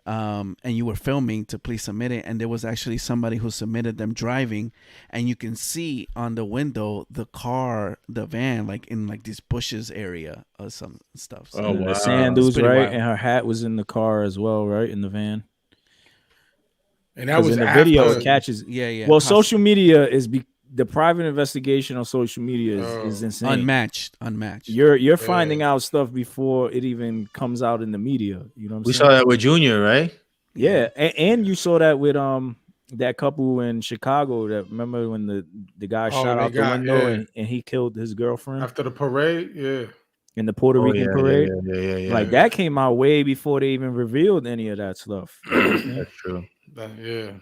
Speaker 9: and you were filming, to please submit it, and there was actually somebody who submitted them driving, and you can see on the window the van like in like these bushes area or some stuff. So
Speaker 7: the sandals, right?
Speaker 9: wild.
Speaker 7: And her hat was in the car as well, right? In the van.
Speaker 8: And that was
Speaker 7: in the
Speaker 8: after,
Speaker 7: video. It catches.
Speaker 9: Yeah.
Speaker 7: Well, social media is the private investigation on social media is insane.
Speaker 9: Unmatched.
Speaker 7: You're finding out stuff before it even comes out in the media. You know what I'm saying?
Speaker 5: We saw that with Junior, right?
Speaker 7: Yeah, and you saw that with that couple in Chicago. That remember when the guy shot out the window and he killed his girlfriend
Speaker 8: after the parade? Yeah,
Speaker 7: in the Puerto Rican parade.
Speaker 5: Yeah.
Speaker 7: Like that came out way before they even revealed any of that stuff.
Speaker 5: That's true.
Speaker 8: Yeah.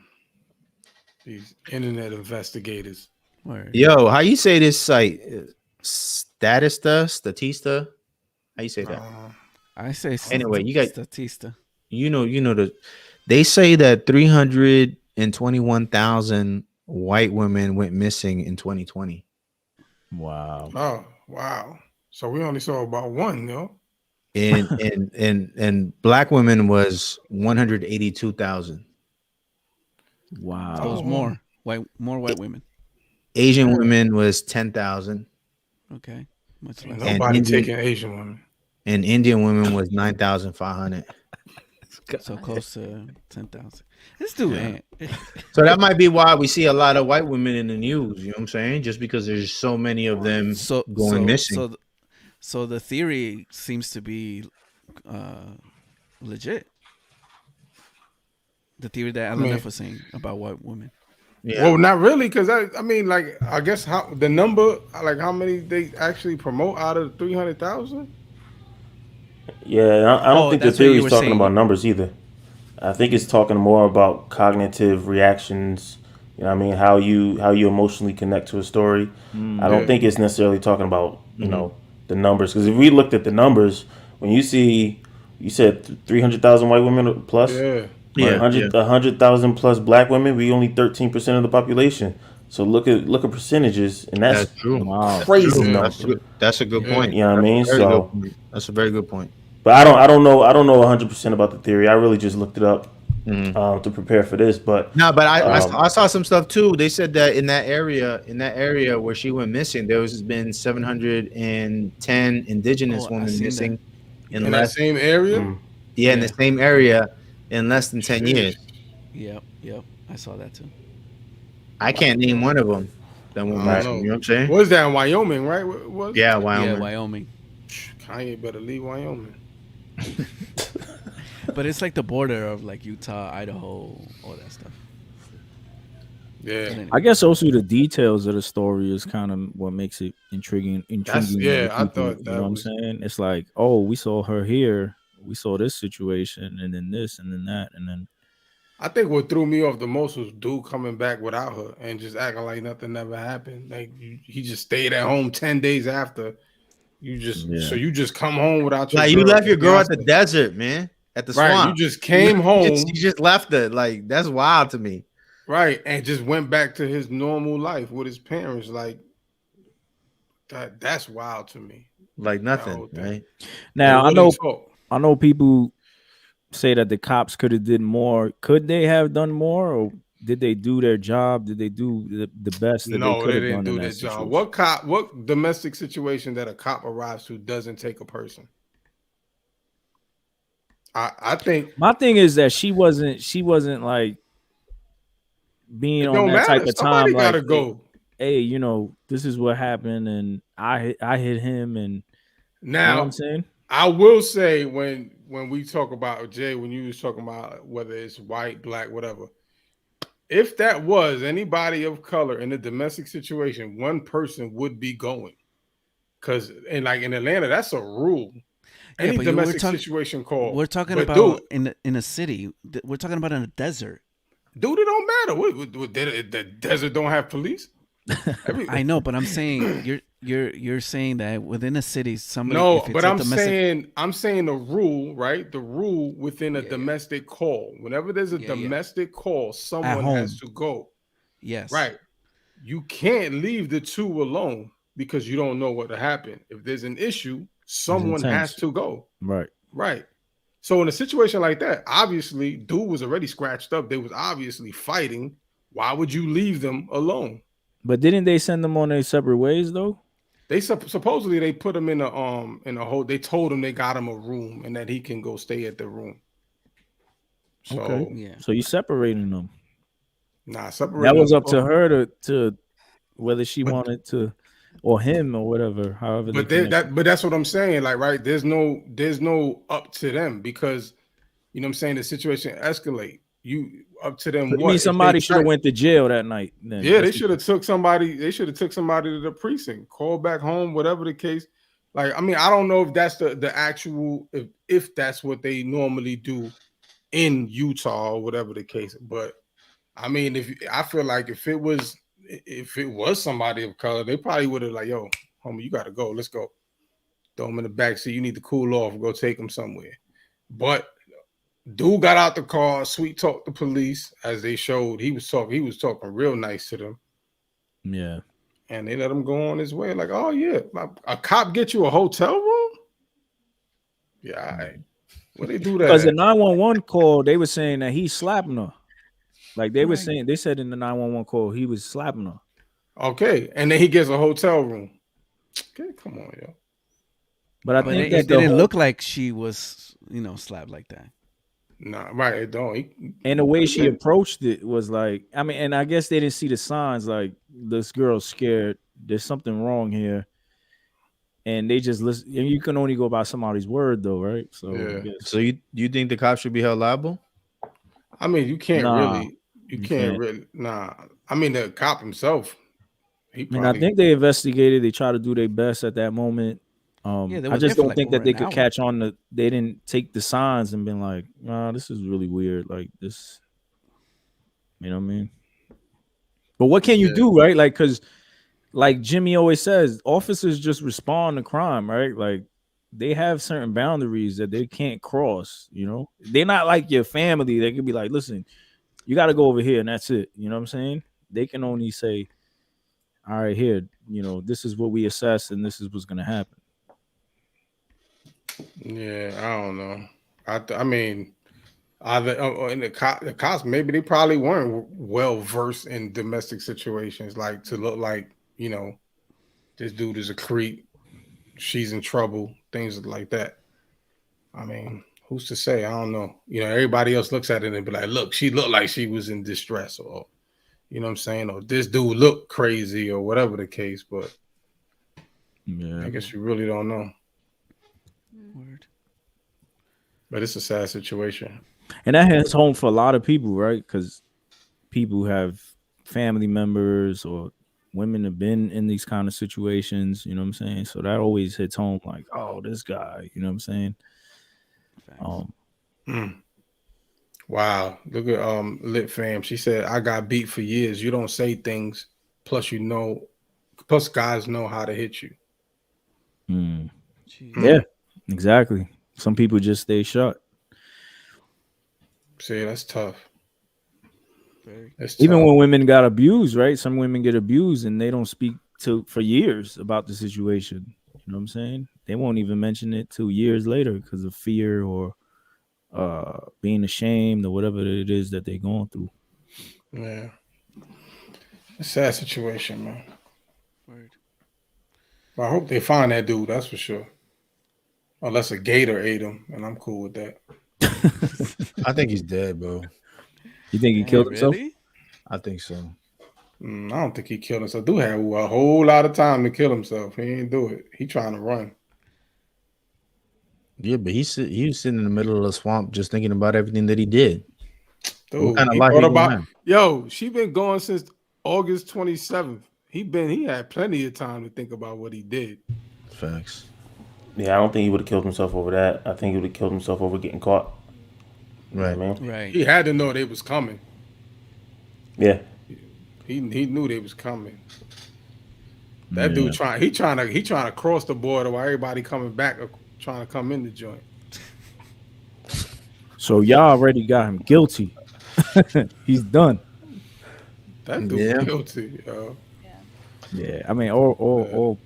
Speaker 8: These internet investigators.
Speaker 9: Word.
Speaker 5: Yo, how you say this site? Statista? How you say that?
Speaker 9: I say
Speaker 5: Anyway, you got
Speaker 9: Statista.
Speaker 5: You know they say that 321,000 white women went missing in 2020.
Speaker 7: Wow.
Speaker 8: Oh, wow. So we only saw about one, yo.
Speaker 5: And black women was 182,000.
Speaker 7: Wow.
Speaker 9: So it was more white women.
Speaker 5: Asian women was 10,000.
Speaker 9: Okay. Much less.
Speaker 8: Nobody taking Asian women.
Speaker 5: And Indian women was 9,500.
Speaker 9: So close to 10,000. Let's do it.
Speaker 5: So that might be why we see a lot of white women in the news. You know what I'm saying? Just because there's so many of them going missing.
Speaker 9: So the theory seems to be legit. The theory that Alan was saying about white women.
Speaker 8: Yeah. Well, not really, because I mean, like, I guess how the number, like, how many they actually promote out of 300,000.
Speaker 1: Yeah, I don't think the theory is talking about numbers either. I think it's talking more about cognitive reactions. You know what I mean? How you emotionally connect to a story. I don't think it's necessarily talking about, you know, the numbers. Because if we looked at the numbers, when you said 300,000 white women plus, 100,000 plus black women, we only 13% of the population. So look at percentages, and that's
Speaker 5: true.
Speaker 1: Wow. Crazy number.
Speaker 5: That's a good point.
Speaker 1: You know what I mean? So
Speaker 5: that's a very good point.
Speaker 1: But I don't know 100% about the theory. I really just looked it up to prepare for this. But
Speaker 5: I saw some stuff too. They said that in that area where she went missing, there has been 710 indigenous women missing
Speaker 8: in that same area.
Speaker 5: Yeah, in the same area in less than 10 years.
Speaker 9: Yep. I saw that too.
Speaker 5: I can't name one of them. That went missing. You know what I'm saying?
Speaker 8: What is that in Wyoming, right?
Speaker 5: Yeah, Wyoming.
Speaker 9: Yeah, Wyoming.
Speaker 8: Kanye better leave Wyoming.
Speaker 9: But it's like the border of like Utah, Idaho, all that stuff.
Speaker 8: Yeah,
Speaker 7: I guess also the details of the story is kind of what makes it intriguing.
Speaker 8: I thought that,
Speaker 7: you know what I'm saying? It's like, oh, we saw her here, we saw this situation, and then this, and then that, and then.
Speaker 8: I think what threw me off the most was dude coming back without her and just acting like nothing ever happened. Like he just stayed at home 10 days after. So you just come home without your
Speaker 5: girl. You left your girl at the desert, man. At the swamp.
Speaker 8: You just came home.
Speaker 5: You just left it. Like, that's wild to me.
Speaker 8: Right. And just went back to his normal life with his parents. Like, that's wild to me.
Speaker 5: Like nothing, right?
Speaker 7: Now I know people say that the cops could have did more. Could they have done more, or did they do their job? Did they do the best that they could have done?
Speaker 8: No, they didn't do their job. What domestic situation that a cop arrives to doesn't take a person? I think
Speaker 7: my thing is that she wasn't like being on that type of time.
Speaker 8: Somebody gotta go.
Speaker 7: Hey, you know, this is what happened, and I hit him, and
Speaker 8: now
Speaker 7: you know what I'm saying.
Speaker 8: I will say when we talk about Jay, when you was talking about whether it's white, black, whatever, if that was anybody of color in a domestic situation, one person would be going. Because in Atlanta, that's a rule. Any domestic situation call.
Speaker 9: We're talking about in a city. We're talking about in a desert.
Speaker 8: Dude, it don't matter. The desert don't have police.
Speaker 9: I know, but I'm saying you're saying that within a city, somebody.
Speaker 8: No, but I'm saying the rule, right? The rule within a domestic call. Whenever there's a domestic call, someone has to go.
Speaker 9: Yes.
Speaker 8: Right. You can't leave the two alone because you don't know what will happen. If there's an issue, someone has to go.
Speaker 7: Right.
Speaker 8: Right. So in a situation like that, obviously, dude was already scratched up. They was obviously fighting. Why would you leave them alone?
Speaker 7: But didn't they send them on their separate ways though?
Speaker 8: They supposedly they put him in a hole. They told him they got him a room and that he can go stay at the room. So
Speaker 7: okay. So you separating them?
Speaker 8: Nah, separating.
Speaker 7: That was up to her to whether she wanted to, or him, or whatever. However,
Speaker 8: but that's what I'm saying. Like, right? There's no up to them because you know what I'm saying. The situation escalate. You up to them.
Speaker 7: What? You mean somebody should have went to jail that night? Then.
Speaker 8: Yeah, they should have took somebody. They should have took somebody to the precinct, called back home, whatever the case. Like, I mean, I don't know if that's the actual if that's what they normally do in Utah or whatever the case. But I mean, I feel like if it was somebody of color, they probably would have like, yo, homie, you gotta go. Let's go. Throw him in the back seat. You need to cool off. Go take him somewhere. But dude got out the car, sweet talked the police as they showed. He was talking real nice to them.
Speaker 7: Yeah.
Speaker 8: And they let him go on his way. Like, oh yeah, a cop get you a hotel room? Yeah, all right. What they do that?
Speaker 7: Because the 911 call, they were saying that he's slapping her. Like they were saying, they said in the 911 call he was slapping her.
Speaker 8: Okay, and then he gets a hotel room. Okay, come on, yo.
Speaker 7: But I think
Speaker 9: it didn't look like she was, slapped like that.
Speaker 8: Nah, right, it don't.
Speaker 7: And the way she approached it was like, I mean, and I guess they didn't see the signs. Like this girl's scared. There's something wrong here. And they just listen. And you can only go by somebody's word, though, right? So,
Speaker 8: yeah.
Speaker 5: So you think the cops should be held liable?
Speaker 8: I mean, you can't really. You can't really. Nah. I mean, the cop himself. I
Speaker 7: think they investigated. They tried to do their best at that moment. I just don't think that they could catch on. They didn't take the signs and been like, "Nah, this is really weird." Like this, you know what I mean? But what can you do, right? Like, because, like Jimmy always says, officers just respond to crime, right? Like they have certain boundaries that they can't cross. You know, they're not like your family. They could be like, "Listen, you got to go over here," and that's it. You know what I'm saying? They can only say, all right, here, this is what we assess and this is what's going to happen.
Speaker 8: Yeah, I don't know. I mean, either in the cops, maybe they probably weren't well versed in domestic situations, like to look like, this dude is a creep, she's in trouble, things like that. I mean, who's to say? I don't know. Everybody else looks at it and be like, look, she looked like she was in distress, or you know what I'm saying? Or this dude looked crazy or whatever the case, but I guess you really don't know.
Speaker 9: Word.
Speaker 8: But it's a sad situation.
Speaker 7: And that hits home for a lot of people, right? Because people have family members or women have been in these kind of situations, you know what I'm saying? So that always hits home like, oh, this guy, you know what I'm saying?
Speaker 8: Wow. Look at Lit Fam. She said, I got beat for years. You don't say things. Plus guys know how to hit you.
Speaker 7: Yeah, exactly. Some people just stay shut.
Speaker 8: See, that's tough.
Speaker 7: Even when women got abused, right? Some women get abused and they don't speak for years about the situation. You know what I'm saying? They won't even mention it till years later because of fear or being ashamed or whatever it is that they're going through.
Speaker 8: Yeah. It's a sad situation, man.
Speaker 9: Word.
Speaker 8: Well, I hope they find that dude, that's for sure. Unless a gator ate him, and I'm cool with that.
Speaker 5: I think he's dead, bro.
Speaker 7: You think he killed himself?
Speaker 9: Really?
Speaker 5: I think so.
Speaker 8: I don't think he killed himself. Dude had a whole lot of time to kill himself. He ain't do it. He trying to run.
Speaker 5: Yeah, but he was sitting in the middle of the swamp just thinking about everything that he did.
Speaker 8: Dude,
Speaker 5: what kind of
Speaker 8: he
Speaker 5: life
Speaker 8: thought
Speaker 5: he
Speaker 8: about?
Speaker 5: have?
Speaker 8: Yo, she been going since August 27th. He had plenty of time to think about what he did.
Speaker 5: Facts.
Speaker 1: Yeah, I don't think he would have killed himself over that. I think he would have killed himself over getting caught.
Speaker 5: Right.
Speaker 9: Right.
Speaker 8: He had to know they was coming.
Speaker 1: Yeah.
Speaker 8: He knew they was coming. That dude trying to cross the border while everybody coming back or trying to come in the joint.
Speaker 7: So y'all already got him guilty. He's done.
Speaker 8: That dude guilty, yo.
Speaker 7: Yeah, I mean, all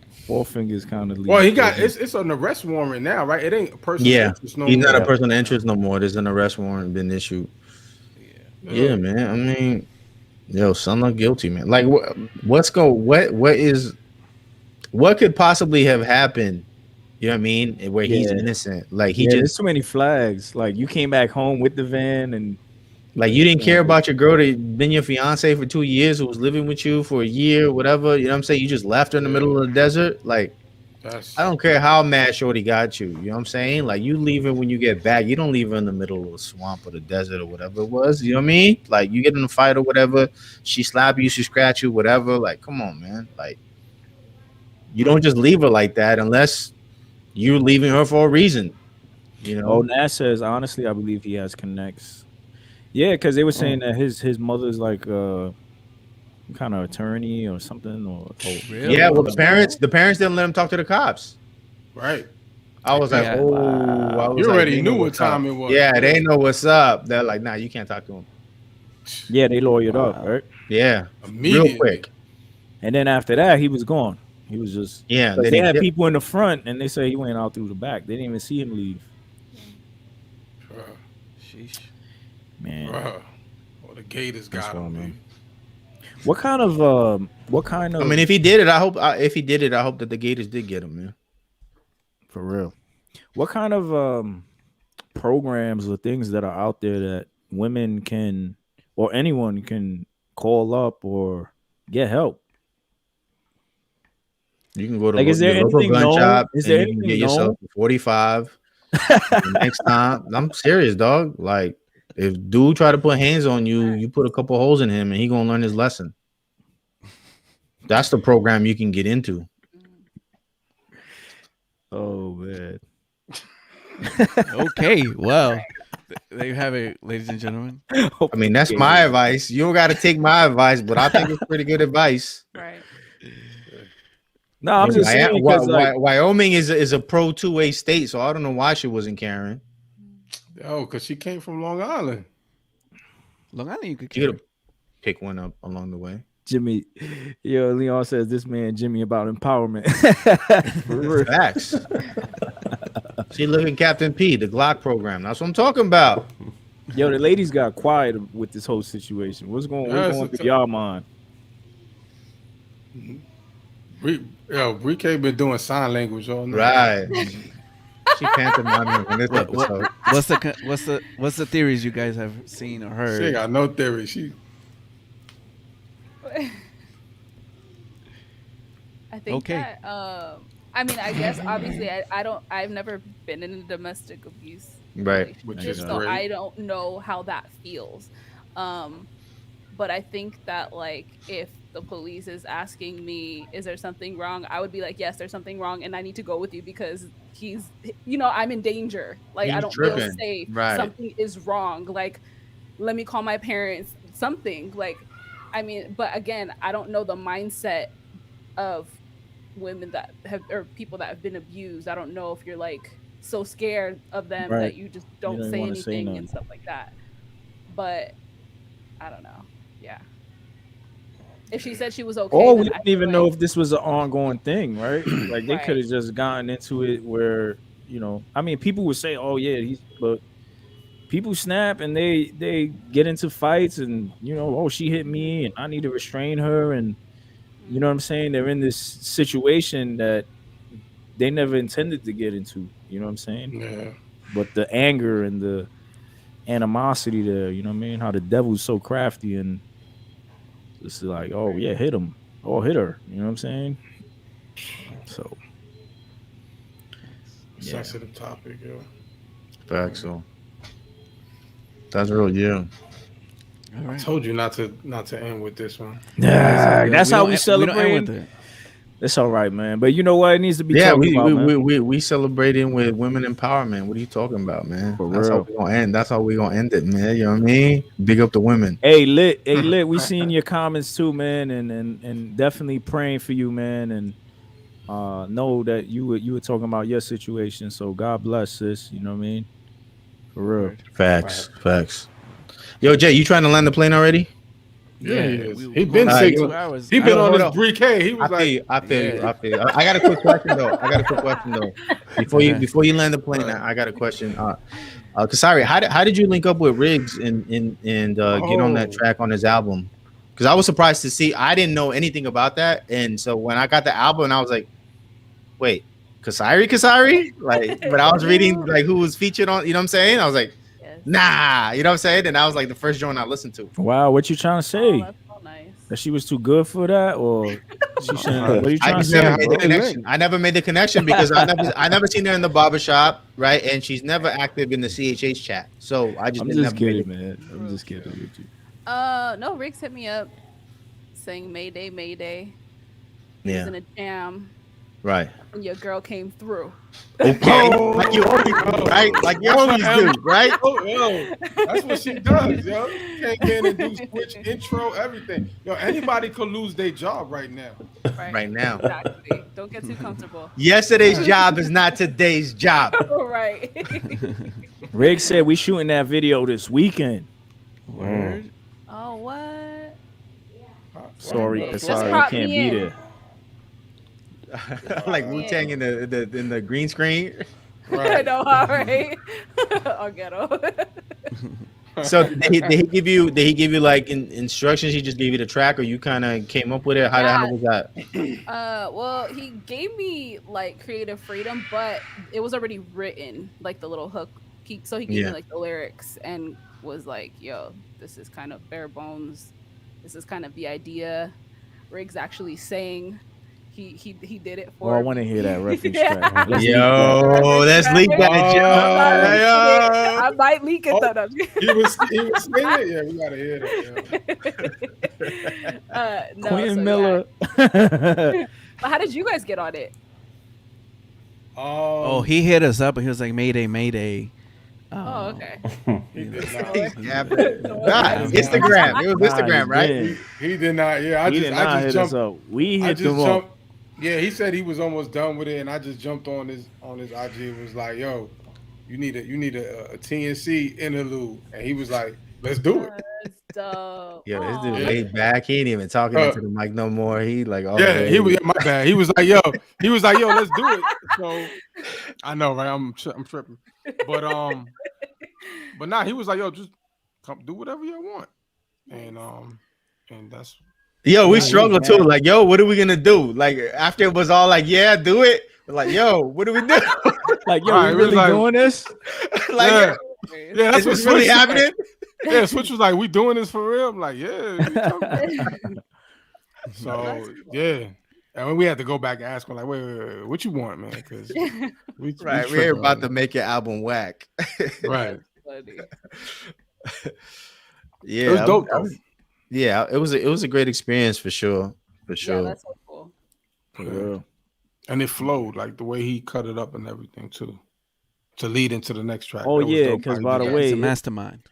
Speaker 7: fingers kind of.
Speaker 8: Well, he got it's an arrest warrant now, right? It ain't a person.
Speaker 5: Yeah,
Speaker 8: interest no
Speaker 5: he's
Speaker 8: more.
Speaker 5: not a person of interest no more. There's an arrest warrant been issued. Yeah, man. I mean, yo, son, not guilty, man. Like, what could possibly have happened? You know what I mean? Where he's innocent. Like
Speaker 7: there's too many flags. Like you came back home with the van and.
Speaker 5: Like you didn't care about your girl that been your fiance for 2 years, who was living with you for a year, whatever. You know what I'm saying? You just left her in the middle of the desert. Like, I don't care how mad Shorty got you. You know what I'm saying? Like you leave her when you get back. You don't leave her in the middle of the swamp or the desert or whatever it was. You know what I mean? Like you get in a fight or whatever. She slap you, she scratch you, whatever. Like, come on, man. Like you don't just leave her like that unless you're leaving her for a reason. You know?
Speaker 7: Oh, Nas says, honestly, I believe he has connects. Yeah, because they were saying that his mother's like kind of attorney or something, or
Speaker 9: Really?
Speaker 5: Yeah, well, the parents didn't let him talk to the cops.
Speaker 8: Right.
Speaker 5: I was like,
Speaker 9: Yeah.
Speaker 5: oh,
Speaker 7: Wow.
Speaker 5: I was
Speaker 8: You
Speaker 5: like,
Speaker 8: already
Speaker 5: they
Speaker 8: knew
Speaker 5: know
Speaker 8: what
Speaker 5: what's up.
Speaker 8: time it was.
Speaker 5: Yeah, they know what's up. They're like, nah, you can't talk to him.
Speaker 7: Yeah, they lawyered up, right?
Speaker 5: Yeah,
Speaker 8: Immediately.
Speaker 5: real quick.
Speaker 7: And then after that, he was gone. He was just They had
Speaker 5: dip.
Speaker 7: people in the front, and they say he went out through the back. They didn't even see him leave.
Speaker 9: Sheesh.
Speaker 7: Man,
Speaker 8: Well, the Gators got him, man.
Speaker 7: What kind of?
Speaker 5: I mean, if he did it, I hope that the Gators did get him, man.
Speaker 7: For real. What kind of programs or things that are out there that women can or anyone can call up or get help?
Speaker 5: You can go to
Speaker 7: Like, is there
Speaker 5: your local
Speaker 7: anything
Speaker 5: gun
Speaker 7: known?
Speaker 5: shop
Speaker 7: Is
Speaker 5: and
Speaker 7: there
Speaker 5: you can
Speaker 7: anything
Speaker 5: get yourself
Speaker 7: known?
Speaker 5: a 45. Next time, I'm serious, dog. Like, if dude try to put hands on you, you put a couple holes in him, and he gonna learn his lesson. That's the program you can get into.
Speaker 7: Oh man.
Speaker 9: Okay, well, there you have it, ladies and gentlemen.
Speaker 5: I mean, that's my advice. You don't got to take my advice, but I think it's pretty good advice.
Speaker 10: Right.
Speaker 7: No, I'm just saying because
Speaker 5: Wyoming is a pro two-way state, so I don't know why she wasn't carrying.
Speaker 8: Oh, because she came from Long Island.
Speaker 9: Long Island, you could
Speaker 5: pick one up along the way.
Speaker 7: Jimmy, Leon says this man Jimmy about empowerment.
Speaker 5: Facts. She looking Captain P, the Glock program. That's what I'm talking about.
Speaker 7: Yo, the ladies got quiet with this whole situation. What's going through y'all mind?
Speaker 8: Brike been doing sign language all night.
Speaker 5: Right. She pantomiming on this episode.
Speaker 9: What's the theories you guys have seen or heard?
Speaker 8: She ain't got no theory. She.
Speaker 10: I think that. I mean, I guess obviously I've never been in a domestic abuse relationship, so I don't know how that feels. But I think that, like, if the police is asking me, is there something wrong? I would be like, yes, there's something wrong, and I need to go with you because he's, I'm in danger. Like, I don't feel safe.
Speaker 5: Right.
Speaker 10: Something is wrong. Like, let me call my parents. Something. Like, I mean, but again, I don't know the mindset of women that have, or people that have been abused. I don't know if you're like so scared of them that you just don't say anything and stuff like that. But I don't know. Yeah. If she said she was okay,
Speaker 7: or we didn't even know if this was an ongoing thing, right? Like, they could have just gotten into it where, I mean, people would say, "Oh yeah," but people snap and they get into fights and oh, she hit me and I need to restrain her, and you know what I'm saying? They're in this situation that they never intended to get into. You know what I'm saying?
Speaker 8: Yeah.
Speaker 7: But the anger and the animosity there, you know what I mean? How the devil's so crafty and it's like, oh yeah, hit him or hit her. You know what I'm saying? So
Speaker 8: sensitive topic, yo.
Speaker 5: Facts, so that's real, yeah.
Speaker 8: I told you not to end with this one.
Speaker 7: Yeah, that's how we celebrate. It's all right, man. But you know what? It needs to be.
Speaker 5: Yeah,
Speaker 7: we
Speaker 5: celebrating with women empowerment. What are you talking about, man? That's
Speaker 7: real.
Speaker 5: how we gonna end. That's how we gonna end it, man. You know what I mean? Big up the women.
Speaker 7: Hey, lit. We seen your comments too, man, and definitely praying for you, man. And know that you were talking about your situation. So God bless, sis. You know what I mean? For real.
Speaker 5: Facts. Yo, Jay, you trying to land the plane already?
Speaker 8: Yeah, he is. He been 2 hours. He been on his briquet. He was
Speaker 5: I feel you. I got a quick question though. Before you land the plane, I got a question. Kasari, how did you link up with Riggs and get on that track on his album? Because I was surprised to see. I didn't know anything about that, and so when I got the album, I was like, wait, Kasari? Like, but I was reading like who was featured on. You know what I'm saying? I was like, nah, you know what I'm saying? And that was like the first joint I listened to.
Speaker 7: Wow, what you trying to say?
Speaker 10: That's so nice.
Speaker 7: That she was too good for that, or she shouldn't? What are you trying to say?
Speaker 5: I never made the connection because I never seen her in the barbershop, right? And she's never active in the CHH chat. So I'm just
Speaker 7: kidding, man. I'm just kidding with you.
Speaker 10: No, Riggs hit me up saying Mayday, Mayday. He was in a jam.
Speaker 5: Right.
Speaker 10: And your girl came through.
Speaker 5: Okay. Like you always do, right? Like you always do, right?
Speaker 8: Yo, that's what she does, yo. Came in and do switch intro, everything. Yo, anybody could lose their job right now.
Speaker 5: Right now.
Speaker 10: Exactly. Don't get too comfortable.
Speaker 5: Yesterday's job is not today's job.
Speaker 10: Right.
Speaker 7: Riggs said we shooting that video this weekend.
Speaker 9: Word.
Speaker 10: Oh, what?
Speaker 7: Sorry,
Speaker 10: Just
Speaker 7: Kasari,
Speaker 10: prop
Speaker 7: can't
Speaker 10: me
Speaker 7: be
Speaker 10: in.
Speaker 7: there.
Speaker 5: Like Wu-Tang in the green screen.
Speaker 10: I know, all right. I'll get him.
Speaker 5: So did he give you like instructions? He just gave you the track, or you kind of came up with it? How was that?
Speaker 10: Well, he gave me like creative freedom, but it was already written, like the little hook. He gave me like the lyrics and was like, "Yo, this is kind of bare bones. This is kind of the idea." Riggs actually sang. He did it for.
Speaker 7: Oh, I want to hear that reference
Speaker 10: Yeah.
Speaker 7: track.
Speaker 5: Let's leak that.
Speaker 10: I might leak it though.
Speaker 8: He was singing. Yeah, we gotta hear that.
Speaker 10: No,
Speaker 7: Quentin
Speaker 10: so,
Speaker 7: Miller.
Speaker 10: But how did you guys get on it?
Speaker 9: Oh, he hit us up and he was like, "Mayday, Mayday."
Speaker 10: Oh, okay.
Speaker 5: Instagram. It was Instagram, right?
Speaker 8: He did not. Yeah, I just jumped.
Speaker 7: We hit them up.
Speaker 8: Yeah, he said he was almost done with it, and I just jumped on his IG and was like, "Yo, you need a TNC interlude," and he was like, "Let's do it."
Speaker 10: That's dope.
Speaker 5: Yeah, this dude laid back. He ain't even talking into the mic no more. He like,
Speaker 8: he was my bad. He was like, "Yo," let's do it. So I know, right? I'm tripping, but nah, he was like, "Yo, just come do whatever you want," and that's.
Speaker 5: Yo, we struggled too. Like, yo, what are we gonna do? Like, after it was all like, yeah, do it. We're like, yo, what do we do?
Speaker 7: Like, yo, we really doing this?
Speaker 5: Like,
Speaker 8: yeah, that's
Speaker 5: what's really happening.
Speaker 8: Yeah, Switch was like, we doing this for real? I'm like, yeah. So yeah, and when we had to go back and ask him, like, wait, what you want, man? Because
Speaker 5: we're about to make your album whack.
Speaker 8: Right.
Speaker 5: Yeah,
Speaker 8: it was dope though.
Speaker 5: Yeah, it was a great experience for sure.
Speaker 10: Yeah, that's so cool.
Speaker 8: Yeah. And it flowed like the way he cut it up and everything too, to lead into the next track.
Speaker 7: Oh yeah, because by the way,
Speaker 9: it's a mastermind.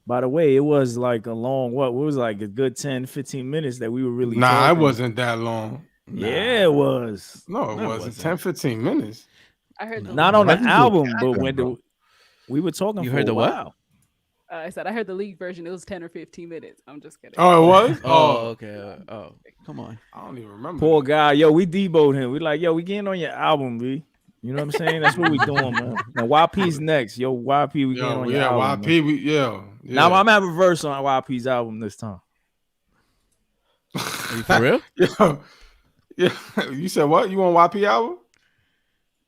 Speaker 7: By the way, it was like a long what was like a good 10-15 minutes that we were really
Speaker 8: Nah,
Speaker 7: talking.
Speaker 8: it wasn't that long.
Speaker 7: Yeah, it was.
Speaker 8: No, it wasn't. 10-15 minutes.
Speaker 10: I heard
Speaker 7: not on the album, but when we were talking.
Speaker 9: You
Speaker 7: for
Speaker 9: heard
Speaker 7: a
Speaker 9: the
Speaker 7: while.
Speaker 9: what?
Speaker 10: I said I heard the league version. It was 10 or 15 minutes. I'm just kidding.
Speaker 8: Oh, it was?
Speaker 9: Oh, okay. Come on.
Speaker 8: I don't even remember.
Speaker 7: Poor guy. Yo, we deboed him. We like, yo, we getting on your album, B. You know what I'm saying? That's what we doing, man. Now YP's next. Yo, YP, we getting on your album.
Speaker 8: YP,
Speaker 7: man. Now I'm having a verse on YP's album this time.
Speaker 9: Are you for real?
Speaker 8: Yeah. You said what? You on YP album?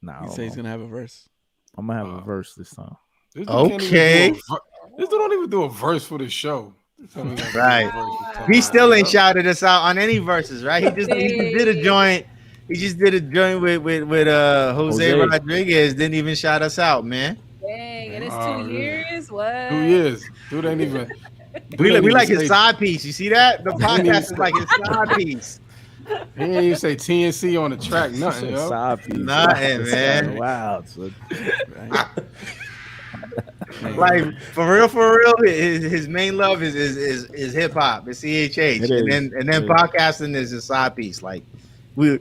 Speaker 7: Nah.
Speaker 9: You say he's gonna have a verse.
Speaker 7: I'm gonna have a verse this time.
Speaker 5: Okay.
Speaker 8: This dude don't even do a verse for the show.
Speaker 5: Right. He still ain't shouted us out on any verses, right? He just did a joint. He just did a joint with Jose Rodriguez. Didn't even shout us out, man.
Speaker 10: Dang, and it's 2 years. What?
Speaker 8: 2 years. Dude ain't even.
Speaker 5: We like his side piece. You see that? The podcast is like his side piece.
Speaker 8: He ain't even say TNC on the track. Nothing, yo.
Speaker 7: Side piece.
Speaker 5: Nothing, man.
Speaker 7: Wow.
Speaker 5: Like for real, his main love is hip hop. It's CHH, and then podcasting is a side piece. Like we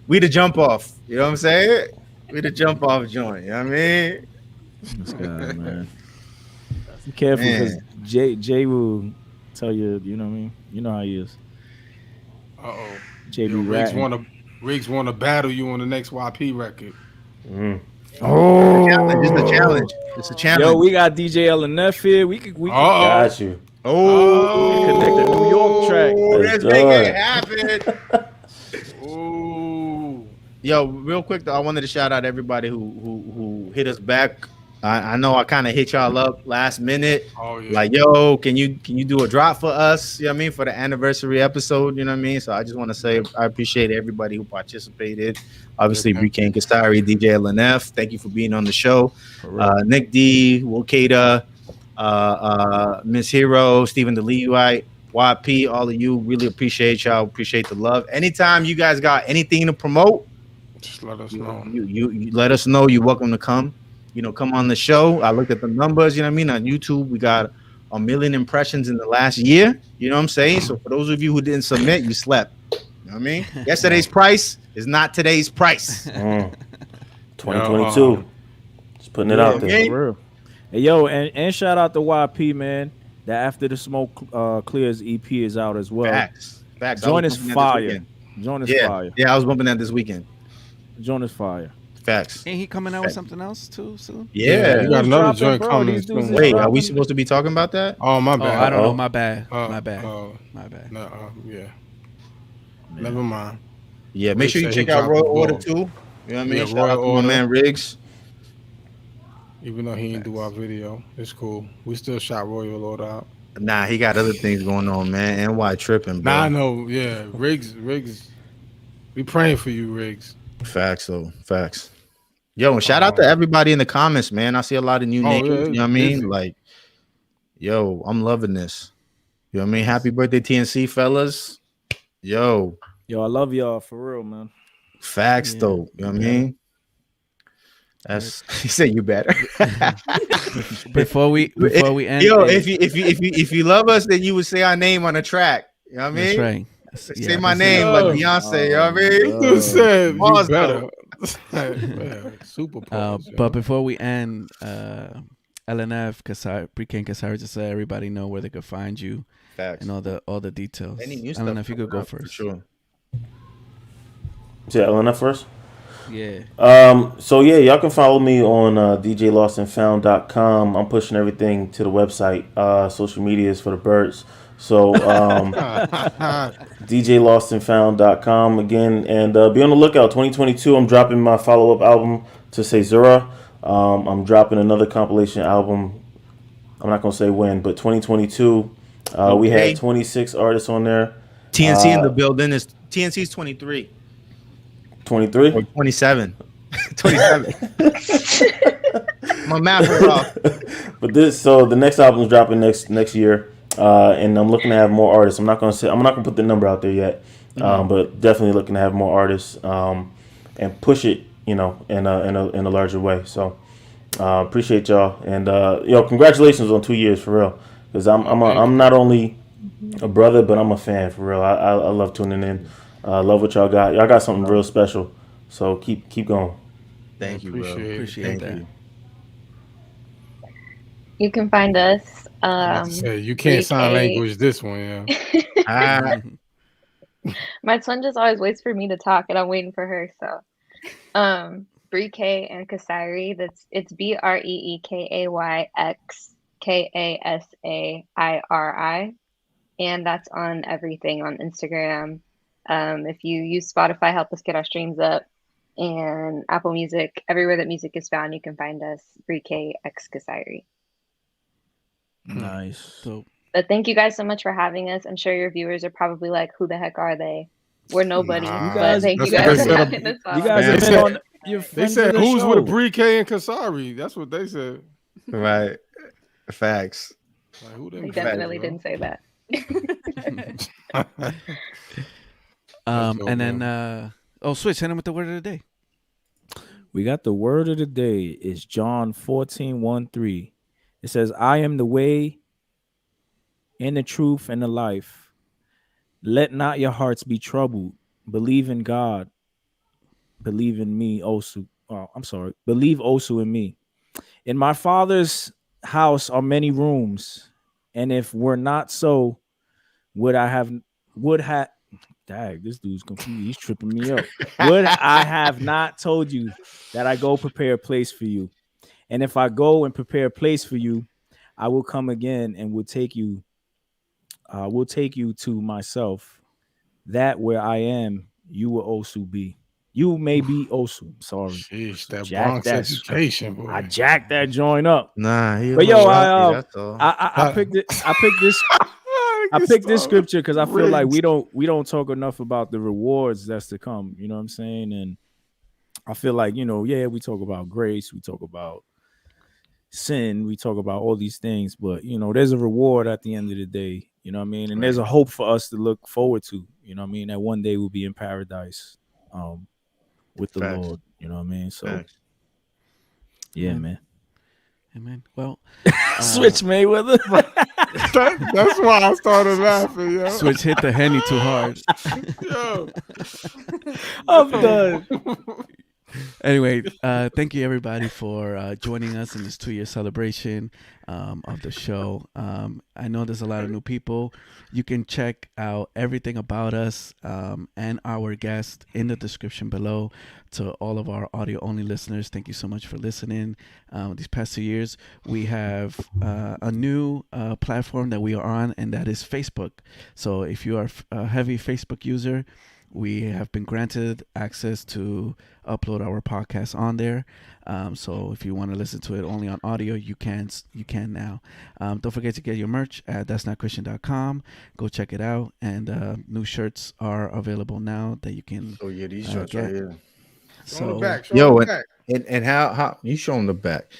Speaker 5: the jump off. You know what I'm saying? We the jump off joint. You know what I mean?
Speaker 7: This guy, man. Be careful because Jay will tell you. You know what I mean? You know how he is.
Speaker 8: JB Riggs want to battle you on the next YP record.
Speaker 7: Oh,
Speaker 5: it's a challenge. It's a challenge.
Speaker 7: Yo, we got DJ LNF here. We
Speaker 1: got you.
Speaker 7: Connect the New York track.
Speaker 5: Let's make it happen. Yo, real quick though, I wanted to shout out everybody who hit us back. I know I kind of hit y'all up last minute.
Speaker 8: Oh, yeah.
Speaker 5: Like, yo, can you do a drop for us? You know what I mean? For the anniversary episode, you know what I mean? So I just want to say I appreciate everybody who participated. Obviously, Brikan Kastari, DJ LNF, thank you for being on the show. Nick D, Wokeda, Miss Hero, Stephen DeLeewite, YP, all of you, really appreciate y'all. Appreciate the love. Anytime you guys got anything to promote,
Speaker 8: Just let us know.
Speaker 5: You let us know. You're welcome to come. Come on the show. I looked at the numbers. You know what I mean? On YouTube, we got 1 million impressions in the last year. You know what I'm saying? So for those of you who didn't submit, you slept. You know what I mean? Yesterday's price is not today's price.
Speaker 1: 2022. Just putting it out there.
Speaker 7: For real. Hey, yo, and shout out to YP, man. That After the Smoke Clears EP is out as well.
Speaker 5: Facts.
Speaker 7: Join us fire. Join us fire.
Speaker 5: Yeah, I was bumping that this weekend.
Speaker 7: Join us fire.
Speaker 5: Facts.
Speaker 9: Ain't he coming out with something else too soon?
Speaker 5: Yeah,
Speaker 8: you got another joint coming soon.
Speaker 5: Wait, are we supposed to be talking about that?
Speaker 8: Oh, my bad.
Speaker 9: I don't know. My bad. My bad.
Speaker 8: No, yeah. Never mind.
Speaker 5: Yeah, make sure you check out Royal Order too. You know what I mean? Shout out to my man Riggs.
Speaker 8: Even though he didn't do our video, it's cool. We still shot Royal Order out.
Speaker 5: Nah, he got other things going on, man. NY tripping, bro.
Speaker 8: Nah, I know. Yeah, Riggs. We praying for you, Riggs.
Speaker 5: Facts. Yo, and shout out to everybody in the comments, man. I see a lot of new names. You know what I mean? Like, yo, I'm loving this. You know what I mean? Happy birthday, TNC, fellas. Yo,
Speaker 7: I love y'all for real, man.
Speaker 5: Facts, though. You know what I mean? That's he said you better.
Speaker 9: before we end,
Speaker 5: yo, if you love us, then you would say our name on the track. You know what I mean?
Speaker 9: That's right.
Speaker 5: Say my name like Beyonce. You know what I mean?
Speaker 8: You said you better. Super.
Speaker 9: But before we end, LNF, Pre-K and Kasari, just let everybody know where they could find you.
Speaker 5: Facts.
Speaker 9: And all the details.
Speaker 5: Any new
Speaker 9: LNF,
Speaker 5: stuff
Speaker 9: you could go first.
Speaker 5: Sure.
Speaker 1: Yeah, LNF first.
Speaker 9: Yeah.
Speaker 1: So yeah, y'all can follow me on djlostandfound.com. I'm pushing everything to the website. Social media is for the birds. So djlostandfound.com again, and be on the lookout. 2022, I'm dropping my follow-up album to Cesura. I'm dropping another compilation album. I'm not gonna say when, but 2022. We had 26 artists on there.
Speaker 5: TNC in the building is TNC's 23.
Speaker 1: 23
Speaker 5: or 27. 27. My math was off.
Speaker 1: But the next album is dropping next year, and I'm looking to have more artists. I'm not gonna put the number out there yet, but definitely looking to have more artists and push it, in a larger way. So appreciate y'all, and congratulations on 2 years for real. Because I'm not only a brother, but I'm a fan for real. I love tuning in. Love what y'all got. Y'all got something real special. So keep going.
Speaker 5: Thank you, bro.
Speaker 9: Appreciate that.
Speaker 2: You can find us.
Speaker 8: You can't sign language this one, yeah.
Speaker 2: My son just always waits for me to talk, and I'm waiting for her. So, Bree-K and Kasari. It's BreeKayXKASAIRI, and that's on everything on Instagram. If you use Spotify, help us get our streams up, and Apple Music, everywhere that music is found, you can find us. BreeKayXKasiri.
Speaker 7: Nice.
Speaker 9: So,
Speaker 2: but thank you guys so much for having us. I'm sure your viewers are probably like, "Who the heck are they?" We're nobody. But thank you guys for having us on.
Speaker 7: You guys have been on.
Speaker 8: They said, "Who's with Bree-K and Kasari?" That's what they said.
Speaker 5: Right. Facts.
Speaker 8: Like, who
Speaker 2: they definitely didn't say that.
Speaker 9: And then Switch, hit him with the word of the day.
Speaker 7: We got the word of the day. It's John 14:1-3. It says, "I am the way and the truth and the life. Let not your hearts be troubled. Believe in God. Believe in me also." Oh, I'm sorry. Believe also in me. In my Father's house are many rooms, and if were not so, would have Dang, this dude's confused. He's tripping me up. Would I have not told you that I go prepare a place for you? And if I go and prepare a place for you, I will come again and will take you to myself, that where I am, you will also be. You may be also. Sorry.
Speaker 8: Sheesh, that Bronx education, boy.
Speaker 7: I jacked that joint up.
Speaker 5: Nah,
Speaker 7: but yo, I picked this scripture because I feel like we don't talk enough about the rewards that's to come. You know what I'm saying? And I feel like, we talk about grace, we talk about sin, we talk about all these things, but there's a reward at the end of the day. You know what I mean? And there's a hope for us to look forward to. You know what I mean? That one day we'll be in paradise. with the
Speaker 5: Facts.
Speaker 7: Lord. You know what I mean? So,
Speaker 5: Facts.
Speaker 7: yeah, man.
Speaker 9: Amen. Well,
Speaker 7: Switch Mayweather.
Speaker 8: That's why I started laughing, yo.
Speaker 9: Switch hit the Henny too hard.
Speaker 8: Yo.
Speaker 7: I'm done.
Speaker 9: Anyway, thank you everybody for joining us in this 2-year celebration of the show. I know there's a lot of new people. You can check out everything about us and our guest in the description below. To all of our audio only listeners, thank you so much for listening. These past 2 years, we have a new platform that we are on, and that is Facebook. So if you are a heavy Facebook user, we have been granted access to upload our podcast on there. So if you want to listen to it only on audio, you can now. Don't forget to get your merch at that'snotchristian.com. Go check it out. And new shirts are available now that you can.
Speaker 5: Oh yeah, these shirts
Speaker 9: get.
Speaker 5: right here.
Speaker 8: Show the back.
Speaker 5: And how you show them the back,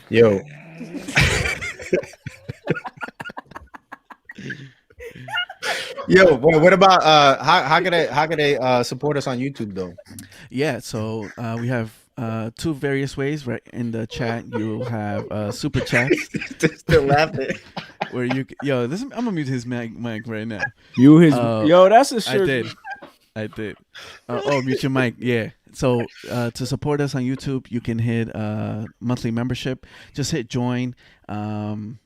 Speaker 5: yo. Yo, what about how can they support us on YouTube though?
Speaker 9: Yeah, so we have two various ways. Right in the chat, you have super chats.
Speaker 5: Still laughing.
Speaker 9: Where you I'm gonna mute his mic right now.
Speaker 7: That's a shirt.
Speaker 9: I did. Mute your mic. Yeah. So to support us on YouTube, you can hit monthly membership. Just hit join, and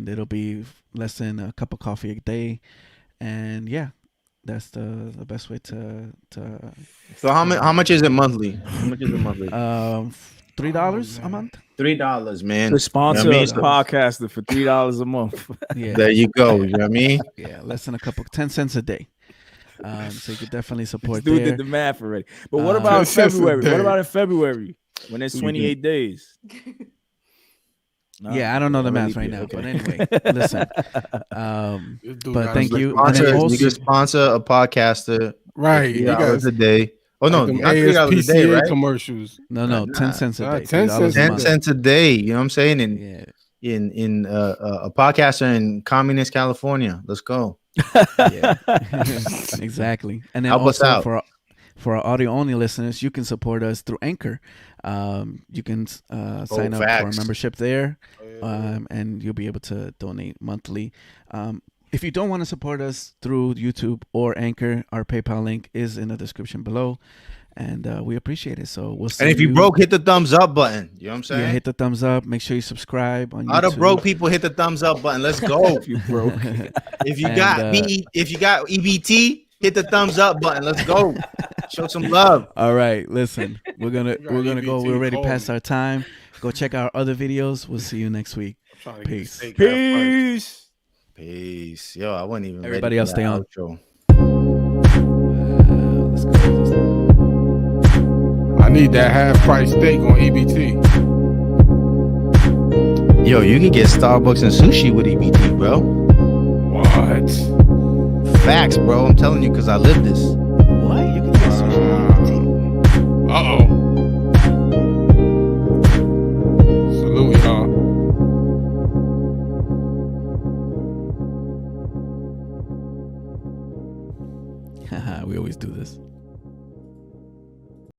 Speaker 9: it'll be less than a cup of coffee a day. And yeah, that's the best way to.
Speaker 5: So how much is it monthly? How much is it monthly?
Speaker 9: $3 a month.
Speaker 5: $3, man.
Speaker 7: To sponsor a podcaster for $3 a month.
Speaker 9: Yeah,
Speaker 5: there you go. You know what I mean?
Speaker 9: Yeah, less than 10 cents a day. So you could definitely support.
Speaker 7: Dude did the math already. But what about in February? What about in February when it's 28 days?
Speaker 9: Yeah, I don't know the math right now,
Speaker 7: okay.
Speaker 9: But anyway, listen. But thank you.
Speaker 5: You can sponsor a podcaster,
Speaker 8: right?
Speaker 5: $3 a day. Oh no,
Speaker 8: like
Speaker 5: not $3 a day, right?
Speaker 8: Commercials.
Speaker 9: No, 10 cents a day.
Speaker 8: 10
Speaker 5: cents a day. You know what I'm saying? In a podcaster in communist California. Let's go.
Speaker 9: Yeah, exactly. And then
Speaker 5: help us out.
Speaker 9: For our audio only listeners, you can support us through Anchor. You can sign up for a membership there, and you'll be able to donate monthly. If you don't want to support us through YouTube or Anchor, our PayPal link is in the description below, and we appreciate it. So we'll see.
Speaker 5: And if you broke, hit the thumbs up button. You know what I'm saying?
Speaker 9: Yeah, hit the thumbs up. Make sure you subscribe on YouTube.
Speaker 5: All the broke people, hit the thumbs up button. Let's go.
Speaker 7: If you broke.
Speaker 5: If you got EBT, hit the thumbs up button. Let's go. Show some love.
Speaker 9: All right, listen. We're gonna go. We're already past our time. Go check our other videos. We'll see you next week. Peace.
Speaker 5: Peace. Yo, I wasn't even.
Speaker 9: Everybody else stay on.
Speaker 5: Outro.
Speaker 8: I need that half price steak on EBT.
Speaker 5: Yo, you can get Starbucks and sushi with EBT, bro.
Speaker 8: What?
Speaker 5: Facts, bro. I'm telling you because I live this.
Speaker 9: What? You can get sushi with EBT?
Speaker 8: Uh-oh.